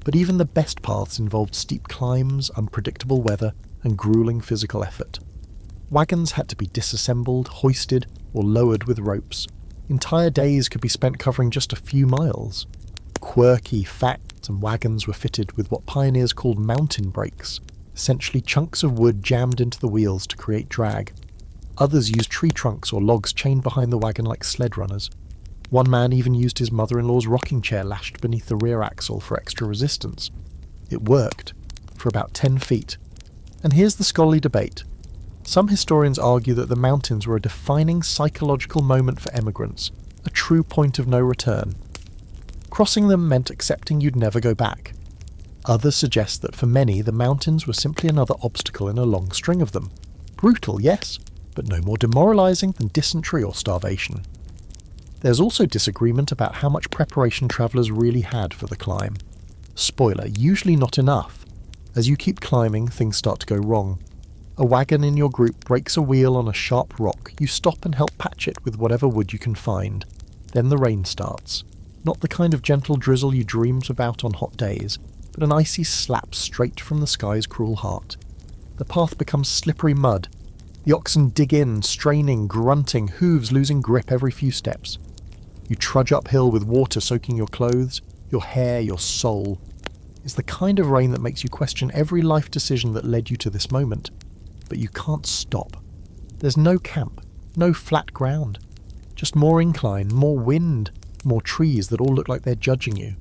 But even the best paths involved steep climbs, unpredictable weather, and grueling physical effort. Wagons had to be disassembled, hoisted, or lowered with ropes. Entire days could be spent covering just a few miles. Quirky, fat wagons were fitted with what pioneers called mountain brakes, essentially chunks of wood jammed into the wheels to create drag. Others used tree trunks or logs chained behind the wagon like sled runners. One man even used his mother-in-law's rocking chair lashed beneath the rear axle for extra resistance. It worked, for about 10 feet. And here's the scholarly debate. Some historians argue that the mountains were a defining psychological moment for emigrants, a true point of no return. Crossing them meant accepting you'd never go back. Others suggest that for many, the mountains were simply another obstacle in a long string of them. Brutal, yes, but no more demoralising than dysentery or starvation. There's also disagreement about how much preparation travellers really had for the climb. Spoiler, usually not enough. As you keep climbing, things start to go wrong. A wagon in your group breaks a wheel on a sharp rock. You stop and help patch it with whatever wood you can find. Then the rain starts. Not the kind of gentle drizzle you dreamed about on hot days, but an icy slap straight from the sky's cruel heart. The path becomes slippery mud. The oxen dig in, straining, grunting, hooves losing grip every few steps. You trudge uphill with water soaking your clothes, your hair, your soul. It's the kind of rain that makes you question every life decision that led you to this moment. But you can't stop. There's no camp, no flat ground. Just more incline, more wind, more trees that all look like they're judging you.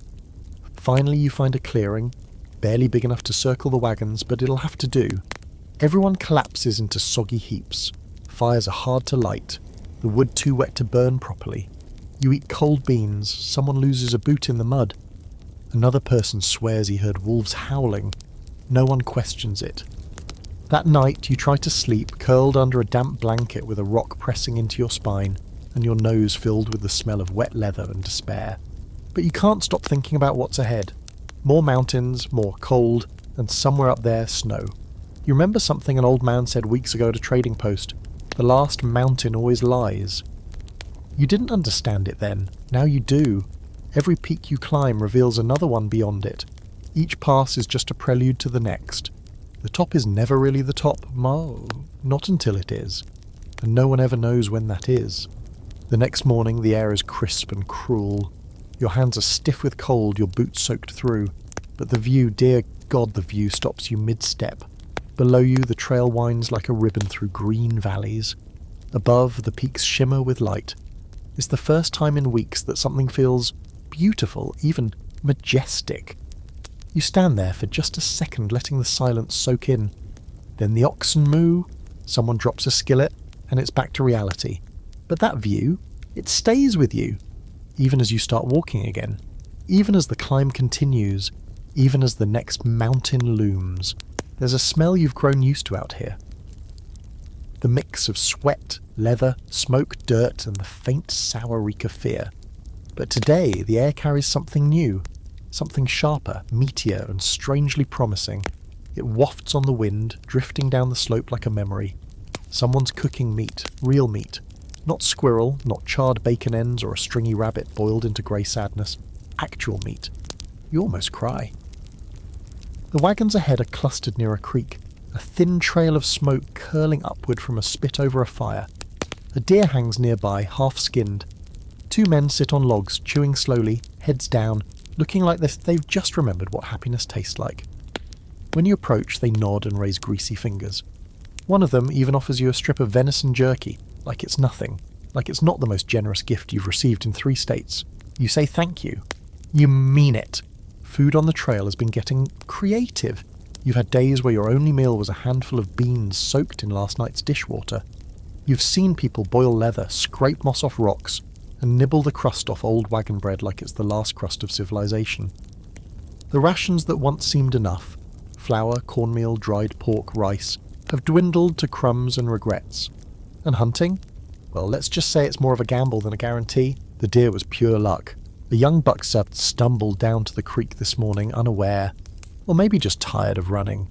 Finally you find a clearing, barely big enough to circle the wagons, but it'll have to do. Everyone collapses into soggy heaps. Fires are hard to light, the wood too wet to burn properly. You eat cold beans, someone loses a boot in the mud. Another person swears he heard wolves howling. No one questions it. That night you try to sleep, curled under a damp blanket with a rock pressing into your spine, and your nose filled with the smell of wet leather and despair. But you can't stop thinking about what's ahead. More mountains, more cold, and somewhere up there, snow. You remember something an old man said weeks ago at a trading post. The last mountain always lies. You didn't understand it then. Now you do. Every peak you climb reveals another one beyond it. Each pass is just a prelude to the next. The top is never really the top. Not until it is. And no one ever knows when that is. The next morning the air is crisp and cruel. Your hands are stiff with cold, your boots soaked through. But the view, dear God, the view stops you mid-step. Below you the trail winds like a ribbon through green valleys. Above, the peaks shimmer with light. It's the first time in weeks that something feels beautiful, even majestic. You stand there for just a second, letting the silence soak in. Then the oxen moo, someone drops a skillet, and it's back to reality. But that view, it stays with you, even as you start walking again, even as the climb continues, even as the next mountain looms. There's a smell you've grown used to out here. The mix of sweat, leather, smoke, dirt, and the faint sour reek of fear. But today the air carries something new. Something sharper, meatier, and strangely promising. It wafts on the wind, drifting down the slope like a memory. Someone's cooking meat, real meat. Not squirrel, not charred bacon ends or a stringy rabbit boiled into grey sadness. Actual meat. You almost cry. The wagons ahead are clustered near a creek, a thin trail of smoke curling upward from a spit over a fire. A deer hangs nearby, half-skinned. Two men sit on logs, chewing slowly, heads down, looking like they've just remembered what happiness tastes like. When you approach, they nod and raise greasy fingers. One of them even offers you a strip of venison jerky, like it's nothing, like it's not the most generous gift you've received in 3 states. You say thank you. You mean it. Food on the trail has been getting creative. You've had days where your only meal was a handful of beans soaked in last night's dishwater. You've seen people boil leather, scrape moss off rocks, and nibble the crust off old wagon bread like it's the last crust of civilization. The rations that once seemed enough, flour, cornmeal, dried pork, rice, have dwindled to crumbs and regrets. And hunting? Well, let's just say it's more of a gamble than a guarantee. The deer was pure luck. A young buck stumbled down to the creek this morning unaware, or maybe just tired of running.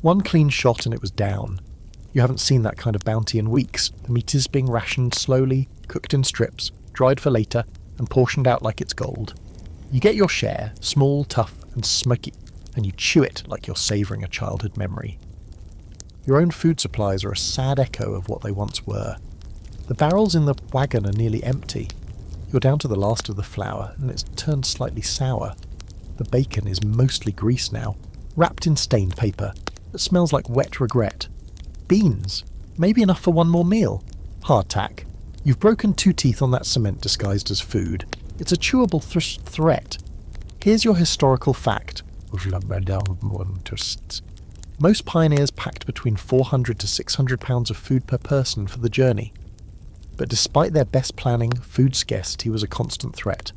One clean shot and it was down. You haven't seen that kind of bounty in weeks. The meat is being rationed slowly, cooked in strips, dried for later, and portioned out like it's gold. You get your share, small, tough, and smoky, and you chew it like you're savouring a childhood memory. Your own food supplies are a sad echo of what they once were. The barrels in the wagon are nearly empty. You're down to the last of the flour, and it's turned slightly sour. The bacon is mostly grease now, wrapped in stained paper, that smells like wet regret. Beans. Maybe enough for one more meal. Hardtack. You've broken 2 teeth on that cement disguised as food. It's a chewable threat. Here's your historical fact. Most pioneers packed between 400 to 600 pounds of food per person for the journey. But despite their best planning, food scarcity was a constant threat.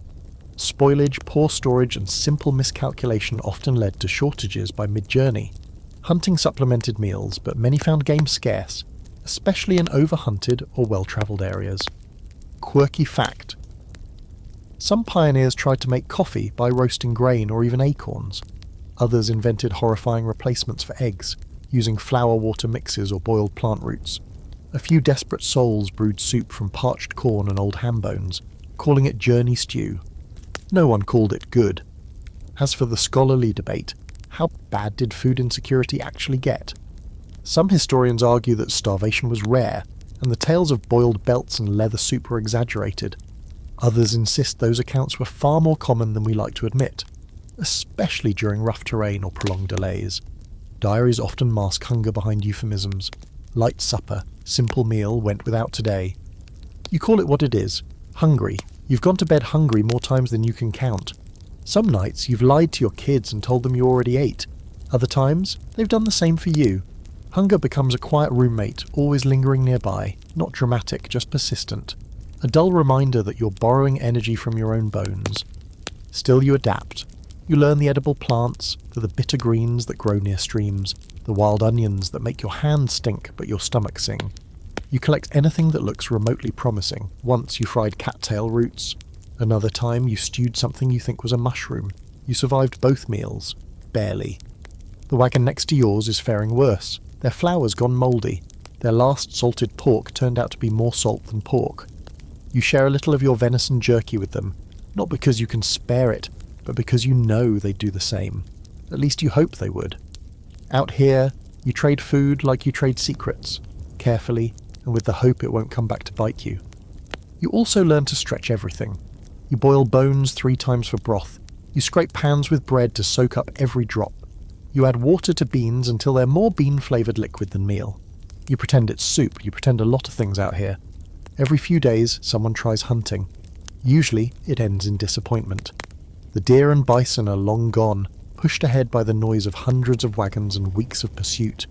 Spoilage, poor storage, and simple miscalculation often led to shortages by mid-journey. Hunting supplemented meals, but many found game scarce, especially in overhunted or well-travelled areas. Quirky fact. Some pioneers tried to make coffee by roasting grain or even acorns. Others invented horrifying replacements for eggs, using flour-water mixes or boiled plant roots. A few desperate souls brewed soup from parched corn and old ham bones, calling it journey stew. No one called it good. As for the scholarly debate, how bad did food insecurity actually get? Some historians argue that starvation was rare, and the tales of boiled belts and leather soup were exaggerated. Others insist those accounts were far more common than we like to admit, especially during rough terrain or prolonged delays. Diaries often mask hunger behind euphemisms. Light supper, simple meal, went without today. You call it what it is. Hungry. You've gone to bed hungry more times than you can count. Some nights you've lied to your kids and told them you already ate. Other times, they've done the same for you. Hunger becomes a quiet roommate, always lingering nearby, not dramatic, just persistent. A dull reminder that you're borrowing energy from your own bones. Still you adapt. You learn the edible plants, the bitter greens that grow near streams, the wild onions that make your hands stink but your stomach sing. You collect anything that looks remotely promising. Once you fried cattail roots. Another time you stewed something you think was a mushroom. You survived both meals. Barely. The wagon next to yours is faring worse. Their flour's gone mouldy. Their last salted pork turned out to be more salt than pork. You share a little of your venison jerky with them, not because you can spare it, but because you know they'd do the same. At least you hope they would. Out here, you trade food like you trade secrets, carefully, and with the hope it won't come back to bite you. You also learn to stretch everything. You boil bones 3 times for broth. You scrape pans with bread to soak up every drop. You add water to beans until they're more bean-flavoured liquid than meal. You pretend it's soup. You pretend a lot of things out here. Every few days, someone tries hunting. Usually, it ends in disappointment. The deer and bison are long gone, pushed ahead by the noise of hundreds of wagons and weeks of pursuit.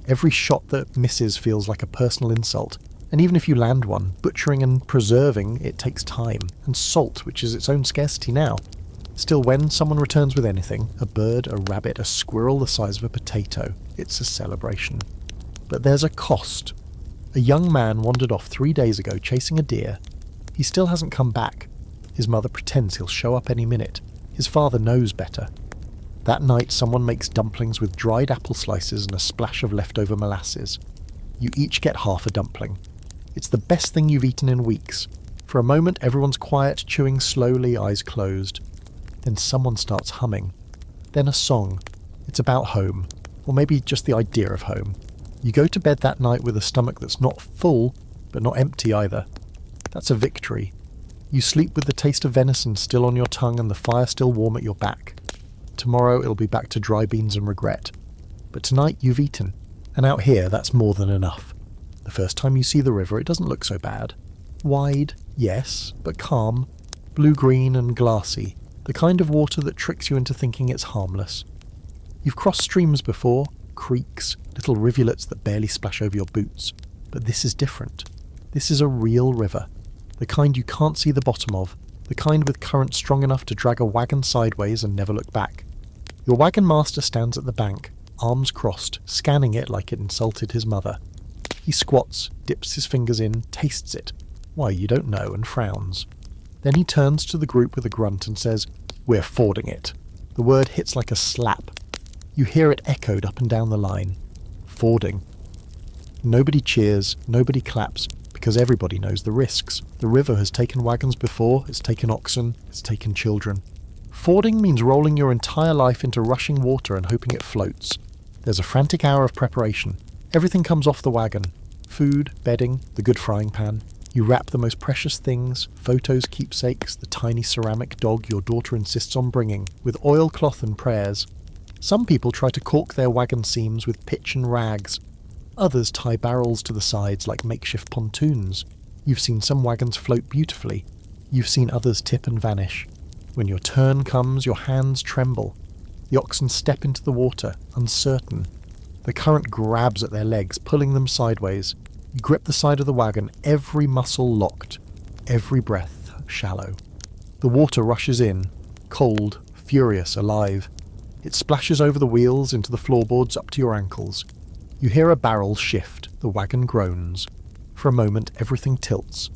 Every shot that misses feels like a personal insult, and even if you land one, butchering and preserving it takes time, and salt, which is its own scarcity now. Still, when someone returns with anything, a bird, a rabbit, a squirrel the size of a potato, it's a celebration. But there's a cost. A young man wandered off 3 days ago chasing a deer. He still hasn't come back. His mother pretends he'll show up any minute. His father knows better. That night someone makes dumplings with dried apple slices and a splash of leftover molasses. You each get half a dumpling. It's the best thing you've eaten in weeks. For a moment everyone's quiet, chewing slowly, eyes closed. Then someone starts humming. Then a song. It's about home, or maybe just the idea of home. You go to bed that night with a stomach that's not full, but not empty either. That's a victory. You sleep with the taste of venison still on your tongue and the fire still warm at your back. Tomorrow it'll be back to dry beans and regret. But tonight you've eaten, and out here that's more than enough. The first time you see the river it doesn't look so bad. Wide, yes, but calm, blue-green and glassy, the kind of water that tricks you into thinking it's harmless. You've crossed streams before, creeks, little rivulets that barely splash over your boots, but this is different. This is a real river, the kind you can't see the bottom of, the kind with current strong enough to drag a wagon sideways and never look back. Your wagon master stands at the bank, arms crossed, scanning it like it insulted his mother. He squats, dips his fingers in, tastes it. Why, you don't know, and frowns. Then he turns to the group with a grunt and says, "We're fording it." The word hits like a slap. You hear it echoed up and down the line. Fording. Nobody cheers, nobody claps, because everybody knows the risks. The river has taken wagons before, it's taken oxen, it's taken children. Fording means rolling your entire life into rushing water and hoping it floats. There's a frantic hour of preparation. Everything comes off the wagon. Food, bedding, the good frying pan. You wrap the most precious things, photos, keepsakes, the tiny ceramic dog your daughter insists on bringing, with oilcloth and prayers. Some people try to caulk their wagon seams with pitch and rags. Others tie barrels to the sides like makeshift pontoons. You've seen some wagons float beautifully. You've seen others tip and vanish. When your turn comes, your hands tremble. The oxen step into the water, uncertain. The current grabs at their legs, pulling them sideways. You grip the side of the wagon, every muscle locked, every breath shallow. The water rushes in, cold, furious, alive. It splashes over the wheels into the floorboards up to your ankles. You hear a barrel shift, the wagon groans. For a moment everything tilts.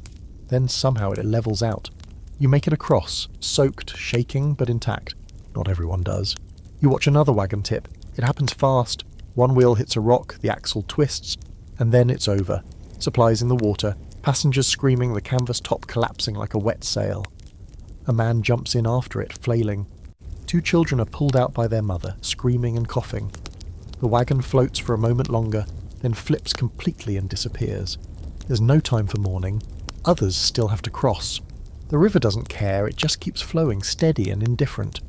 Then somehow it levels out. You make it across, soaked, shaking, but intact. Not everyone does. You watch another wagon tip. It happens fast. One wheel hits a rock, the axle twists, and then it's over. Supplies in the water, passengers screaming, the canvas top collapsing like a wet sail. A man jumps in after it, flailing. 2 children are pulled out by their mother, screaming and coughing. The wagon floats for a moment longer, then flips completely and disappears. There's no time for mourning. Others still have to cross. The river doesn't care, it just keeps flowing, steady and indifferent.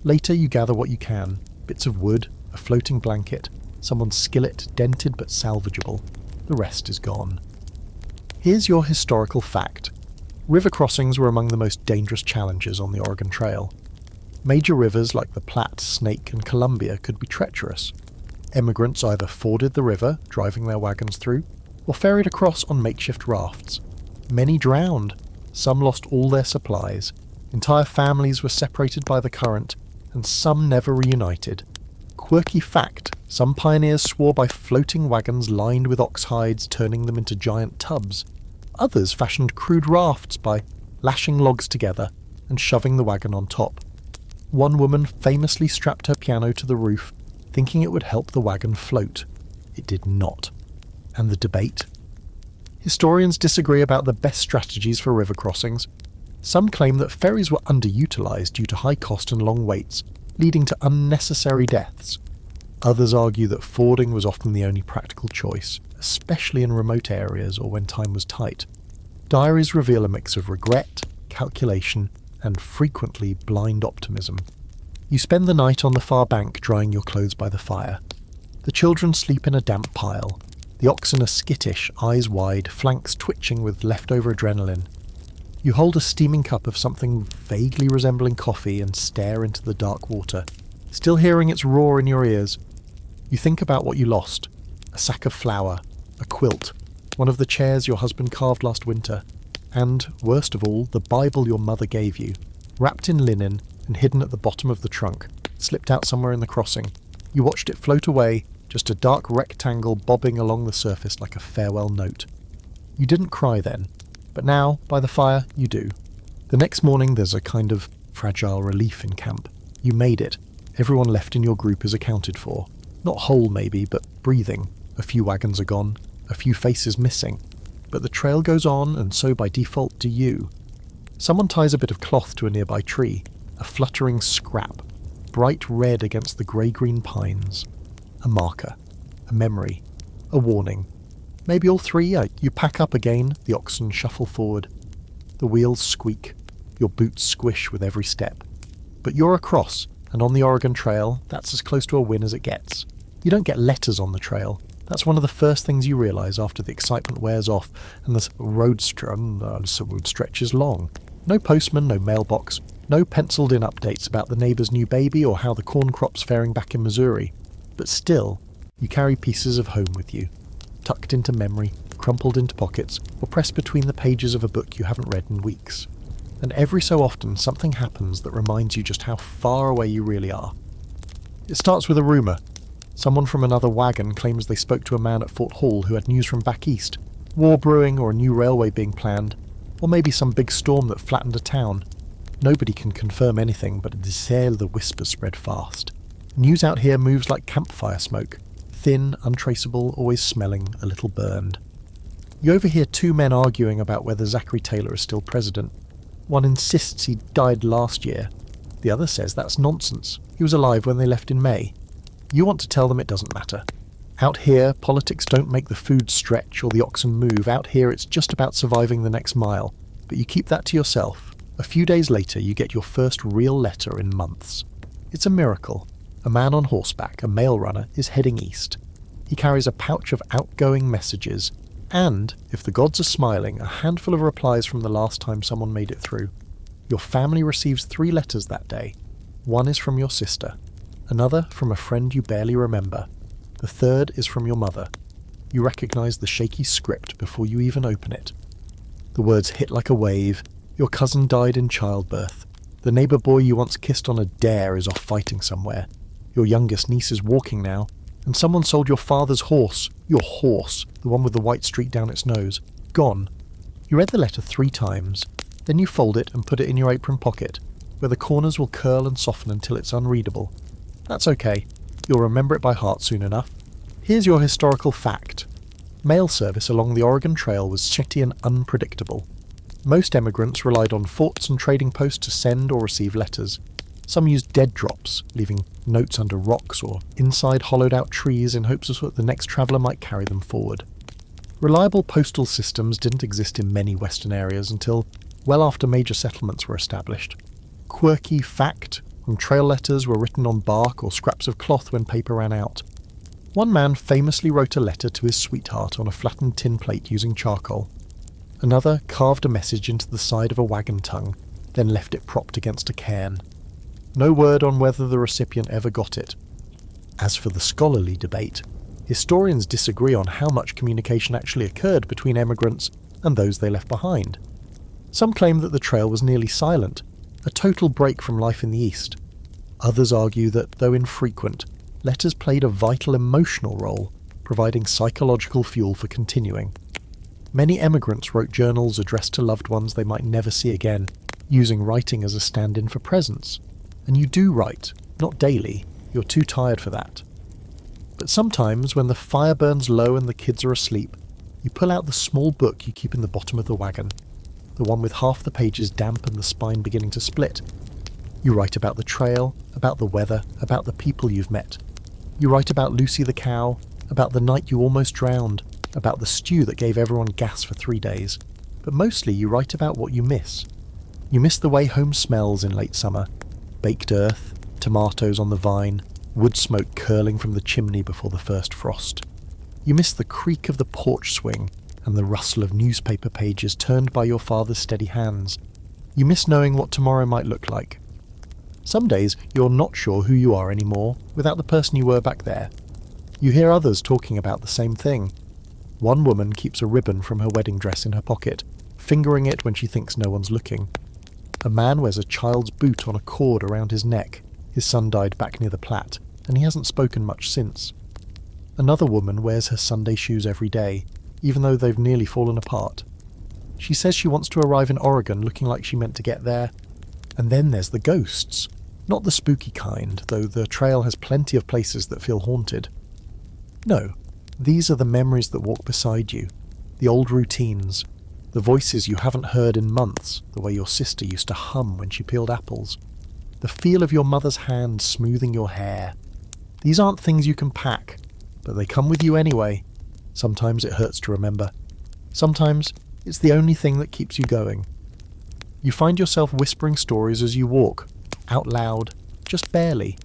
Later you gather what you can. Bits of wood, a floating blanket, someone's skillet, dented but salvageable. The rest is gone. Here's your historical fact. River crossings were among the most dangerous challenges on the Oregon Trail. Major rivers like the Platte, Snake and Columbia could be treacherous. Emigrants either forded the river, driving their wagons through, or ferried across on makeshift rafts. Many drowned. Some lost all their supplies. Entire families were separated by the current, and some never reunited. Quirky fact, some pioneers swore by floating wagons lined with ox hides, turning them into giant tubs. Others fashioned crude rafts by lashing logs together and shoving the wagon on top. One woman famously strapped her piano to the roof, thinking it would help the wagon float. It did not. And the debate? Historians disagree about the best strategies for river crossings. Some claim that ferries were underutilised due to high cost and long waits, leading to unnecessary deaths. Others argue that fording was often the only practical choice, especially in remote areas or when time was tight. Diaries reveal a mix of regret, calculation, and frequently blind optimism. You spend the night on the far bank drying your clothes by the fire. The children sleep in a damp pile. The oxen are skittish, eyes wide, flanks twitching with leftover adrenaline. You hold a steaming cup of something vaguely resembling coffee and stare into the dark water, still hearing its roar in your ears. You think about what you lost. A sack of flour, a quilt, one of the chairs your husband carved last winter, and, worst of all, the Bible your mother gave you, wrapped in linen and hidden at the bottom of the trunk, slipped out somewhere in the crossing. You watched it float away, just a dark rectangle bobbing along the surface like a farewell note. You didn't cry then, but now, by the fire, you do. The next morning there's a kind of fragile relief in camp. You made it. Everyone left in your group is accounted for. Not whole maybe, but breathing. A few wagons are gone, a few faces missing. But the trail goes on, and so by default do you. Someone ties a bit of cloth to a nearby tree, a fluttering scrap, bright red against the grey-green pines. A marker, a memory, a warning. Maybe all three. You pack up again, the oxen shuffle forward. The wheels squeak, your boots squish with every step. But you're across, and on the Oregon Trail, that's as close to a win as it gets. You don't get letters on the trail. That's one of the first things you realise after the excitement wears off and the road stretches long. No postman, no mailbox, no penciled-in updates about the neighbour's new baby or how the corn crop's faring back in Missouri. But still, you carry pieces of home with you, tucked into memory, crumpled into pockets, or pressed between the pages of a book you haven't read in weeks. And every so often something happens that reminds you just how far away you really are. It starts with a rumour. Someone from another wagon claims they spoke to a man at Fort Hall who had news from back east, war brewing or a new railway being planned, or maybe some big storm that flattened a town. Nobody can confirm anything, but the whispers spread fast. News out here moves like campfire smoke, thin, untraceable, always smelling a little burned. You overhear 2 men arguing about whether Zachary Taylor is still president. One insists he died last year. The other says that's nonsense. He was alive when they left in May. You want to tell them it doesn't matter. Out here, politics don't make the food stretch or the oxen move. Out here, it's just about surviving the next mile. But you keep that to yourself. A few days later, you get your first real letter in months. It's a miracle. A man on horseback, a mail runner, is heading east. He carries a pouch of outgoing messages, and, if the gods are smiling, a handful of replies from the last time someone made it through. Your family receives 3 letters that day. One is from your sister, another from a friend you barely remember. The third is from your mother. You recognise the shaky script before you even open it. The words hit like a wave. Your cousin died in childbirth. The neighbour boy you once kissed on a dare is off fighting somewhere. Your youngest niece is walking now, and someone sold your father's horse, your horse, the one with the white streak down its nose, gone. You read the letter 3 times, then you fold it and put it in your apron pocket, where the corners will curl and soften until it's unreadable. That's okay, you'll remember it by heart soon enough. Here's your historical fact. Mail service along the Oregon Trail was shitty and unpredictable. Most emigrants relied on forts and trading posts to send or receive letters. Some used dead drops, leaving notes under rocks or inside hollowed-out trees in hopes that the next traveller might carry them forward. Reliable postal systems didn't exist in many western areas until well after major settlements were established. Quirky fact, and trail letters were written on bark or scraps of cloth when paper ran out. One man famously wrote a letter to his sweetheart on a flattened tin plate using charcoal. Another carved a message into the side of a wagon tongue, then left it propped against a cairn. No word on whether the recipient ever got it. As for the scholarly debate, historians disagree on how much communication actually occurred between emigrants and those they left behind. Some claim that the trail was nearly silent, a total break from life in the East. Others argue that, though infrequent, letters played a vital emotional role, providing psychological fuel for continuing. Many emigrants wrote journals addressed to loved ones they might never see again, using writing as a stand-in for presents. And you do write, not daily, you're too tired for that. But sometimes, when the fire burns low and the kids are asleep, you pull out the small book you keep in the bottom of the wagon, the one with half the pages damp and the spine beginning to split. You write about the trail, about the weather, about the people you've met. You write about Lucy the cow, about the night you almost drowned, about the stew that gave everyone gas for 3 days. But mostly you write about what you miss. You miss the way home smells in late summer. Baked earth, tomatoes on the vine, wood smoke curling from the chimney before the first frost. You miss the creak of the porch swing and the rustle of newspaper pages turned by your father's steady hands. You miss knowing what tomorrow might look like. Some days you're not sure who you are anymore without the person you were back there. You hear others talking about the same thing. One woman keeps a ribbon from her wedding dress in her pocket, fingering it when she thinks no one's looking. A man wears a child's boot on a cord around his neck. His son died back near the Platte, and he hasn't spoken much since. Another woman wears her Sunday shoes every day, even though they've nearly fallen apart. She says she wants to arrive in Oregon looking like she meant to get there. And then there's the ghosts. Not the spooky kind, though the trail has plenty of places that feel haunted. No, these are the memories that walk beside you, the old routines, the voices you haven't heard in months, the way your sister used to hum when she peeled apples, the feel of your mother's hand smoothing your hair. These aren't things you can pack, but they come with you anyway. Sometimes it hurts to remember. Sometimes it's the only thing that keeps you going. You find yourself whispering stories as you walk, out loud, just barely.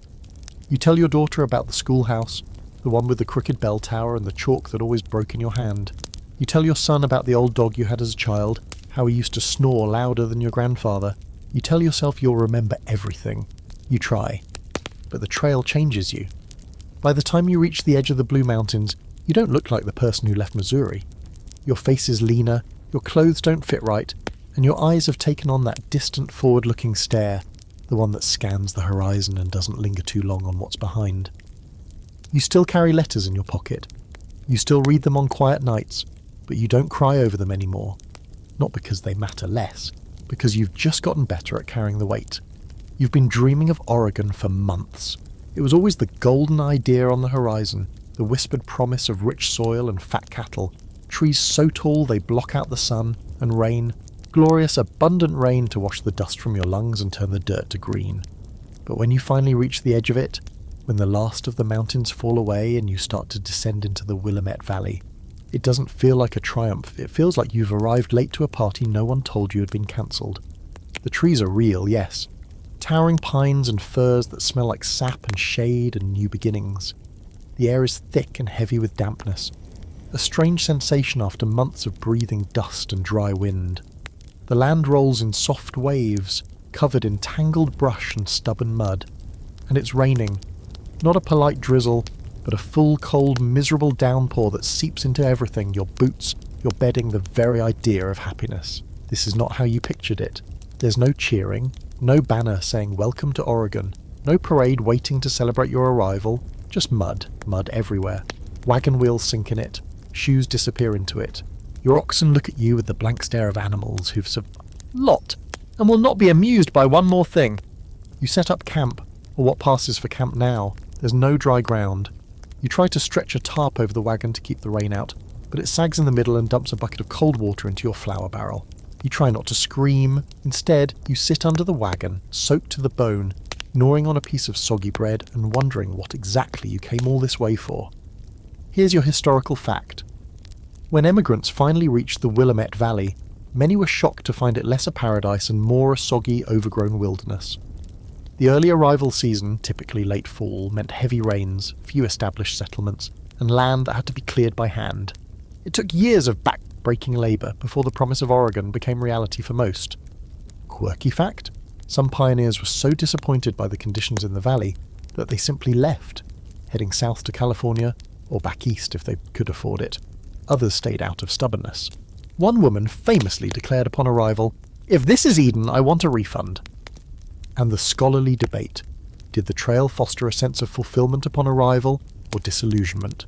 You tell your daughter about the schoolhouse, the one with the crooked bell tower and the chalk that always broke in your hand. You tell your son about the old dog you had as a child, how he used to snore louder than your grandfather. You tell yourself you'll remember everything. You try. But the trail changes you. By the time you reach the edge of the Blue Mountains, you don't look like the person who left Missouri. Your face is leaner, your clothes don't fit right, and your eyes have taken on that distant forward-looking stare, the one that scans the horizon and doesn't linger too long on what's behind. You still carry letters in your pocket. You still read them on quiet nights, but you don't cry over them anymore. Not because they matter less, because you've just gotten better at carrying the weight. You've been dreaming of Oregon for months. It was always the golden idea on the horizon, the whispered promise of rich soil and fat cattle, trees so tall they block out the sun, and rain, glorious abundant rain to wash the dust from your lungs and turn the dirt to green. But when you finally reach the edge of it, when the last of the mountains fall away and you start to descend into the Willamette Valley, it doesn't feel like a triumph. It feels like you've arrived late to a party no one told you had been cancelled. The trees are real, yes. Towering pines and firs that smell like sap and shade and new beginnings. The air is thick and heavy with dampness. A strange sensation after months of breathing dust and dry wind. The land rolls in soft waves, covered in tangled brush and stubborn mud. And it's raining. Not a polite drizzle, but a full, cold, miserable downpour that seeps into everything, your boots, your bedding, the very idea of happiness. This is not how you pictured it. There's no cheering, no banner saying welcome to Oregon, no parade waiting to celebrate your arrival, just mud everywhere. Wagon wheels sink in it, shoes disappear into it. Your oxen look at you with the blank stare of animals who've lot, and will not be amused by one more thing. You set up camp, or what passes for camp now. There's no dry ground. You try to stretch a tarp over the wagon to keep the rain out, but it sags in the middle and dumps a bucket of cold water into your flour barrel. You try not to scream. Instead, you sit under the wagon, soaked to the bone, gnawing on a piece of soggy bread and wondering what exactly you came all this way for. Here's your historical fact. When emigrants finally reached the Willamette Valley, many were shocked to find it less a paradise and more a soggy, overgrown wilderness. The early arrival season, typically late fall, meant heavy rains, few established settlements, and land that had to be cleared by hand. It took years of back-breaking labour before the promise of Oregon became reality for most. Quirky fact? Some pioneers were so disappointed by the conditions in the valley that they simply left, heading south to California, or back east if they could afford it. Others stayed out of stubbornness. One woman famously declared upon arrival, "If this is Eden, I want a refund." And the scholarly debate: did the trail foster a sense of fulfillment upon arrival, or disillusionment?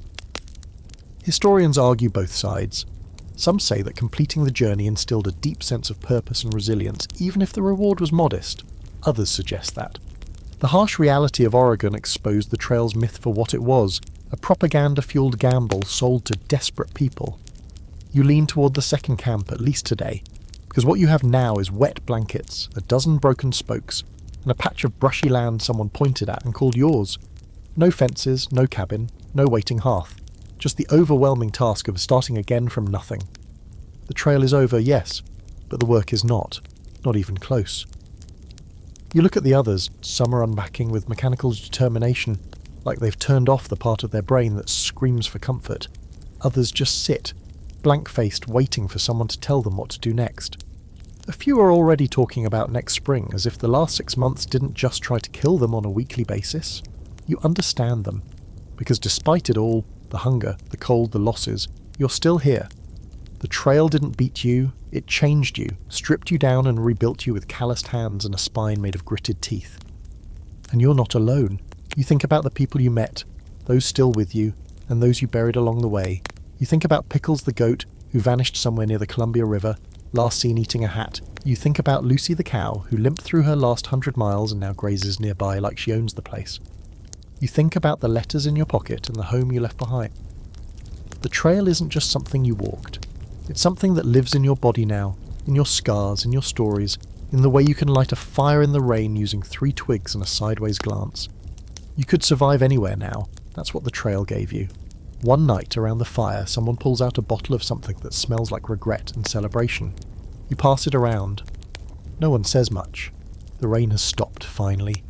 Historians argue both sides. Some say that completing the journey instilled a deep sense of purpose and resilience, even if the reward was modest. Others suggest that. The harsh reality of Oregon exposed the trail's myth for what it was, a propaganda-fueled gamble sold to desperate people. You lean toward the second camp, at least today, because what you have now is wet blankets, a dozen broken spokes, and a patch of brushy land someone pointed at and called yours. No fences, no cabin, no waiting hearth. Just the overwhelming task of starting again from nothing. The trail is over, yes, but the work is not even close. You look at the others, some are unpacking with mechanical determination, like they've turned off the part of their brain that screams for comfort. Others just sit, blank-faced, waiting for someone to tell them what to do next. A few are already talking about next spring, as if the last 6 months didn't just try to kill them on a weekly basis. You understand them, because despite it all, the hunger, the cold, the losses, you're still here. The trail didn't beat you, it changed you, stripped you down and rebuilt you with calloused hands and a spine made of gritted teeth. And you're not alone. You think about the people you met, those still with you, and those you buried along the way. You think about Pickles the goat, who vanished somewhere near the Columbia River, last seen eating a hat. You think about Lucy the cow, who limped through her last 100 miles and now grazes nearby like she owns the place. You think about the letters in your pocket and the home you left behind. The trail isn't just something you walked. It's something that lives in your body now, in your scars, in your stories, in the way you can light a fire in the rain using 3 twigs and a sideways glance. You could survive anywhere now. That's what the trail gave you. One night around the fire, someone pulls out a bottle of something that smells like regret and celebration. You pass it around. No one says much. The rain has stopped, finally.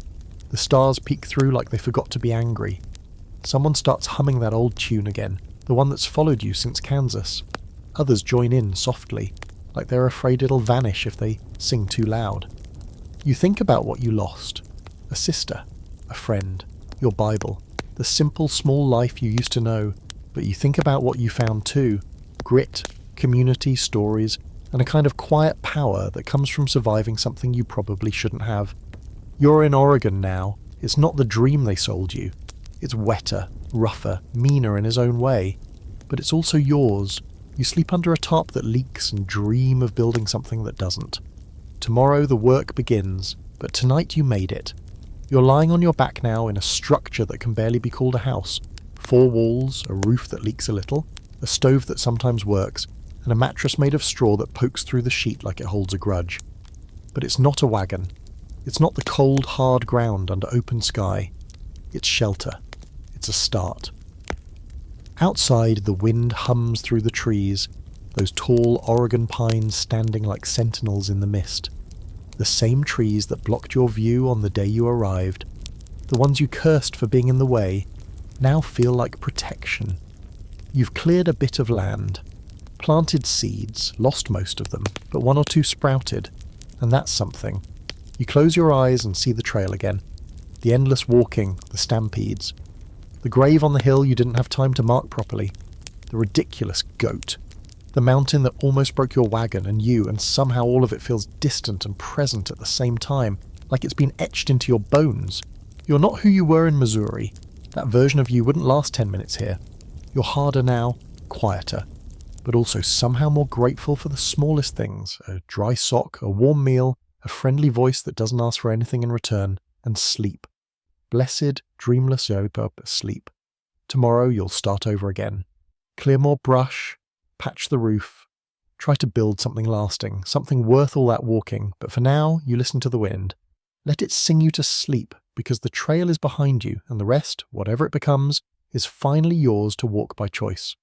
The stars peek through like they forgot to be angry. Someone starts humming that old tune again, the one that's followed you since Kansas. Others join in softly, like they're afraid it'll vanish if they sing too loud. You think about what you lost. A sister, a friend, your Bible, the simple, small life you used to know, but you think about what you found too. Grit, community, stories, and a kind of quiet power that comes from surviving something you probably shouldn't have. You're in Oregon now. It's not the dream they sold you. It's wetter, rougher, meaner in his own way. But it's also yours. You sleep under a tarp that leaks and dream of building something that doesn't. Tomorrow the work begins, but tonight you made it. You're lying on your back now in a structure that can barely be called a house. 4 walls, a roof that leaks a little, a stove that sometimes works, and a mattress made of straw that pokes through the sheet like it holds a grudge. But it's not a wagon. It's not the cold, hard ground under open sky. It's shelter. It's a start. Outside, the wind hums through the trees, those tall Oregon pines standing like sentinels in the mist. The same trees that blocked your view on the day you arrived. The ones you cursed for being in the way. now feel like protection. You've cleared a bit of land, planted seeds, lost most of them, but one or two sprouted, and that's something. You close your eyes and see the trail again. The endless walking, the stampedes. The grave on the hill you didn't have time to mark properly. The ridiculous goat. The mountain that almost broke your wagon and you, and somehow all of it feels distant and present at the same time, like it's been etched into your bones. You're not who you were in Missouri. That version of you wouldn't last 10 minutes here. You're harder now, quieter, but also somehow more grateful for the smallest things, a dry sock, a warm meal, a friendly voice that doesn't ask for anything in return, and sleep. Blessed, dreamless sleep. Tomorrow you'll start over again. Clear more brush, patch the roof, try to build something lasting, something worth all that walking, but for now you listen to the wind. Let it sing you to sleep, because the trail is behind you, and the rest, whatever it becomes, is finally yours to walk by choice.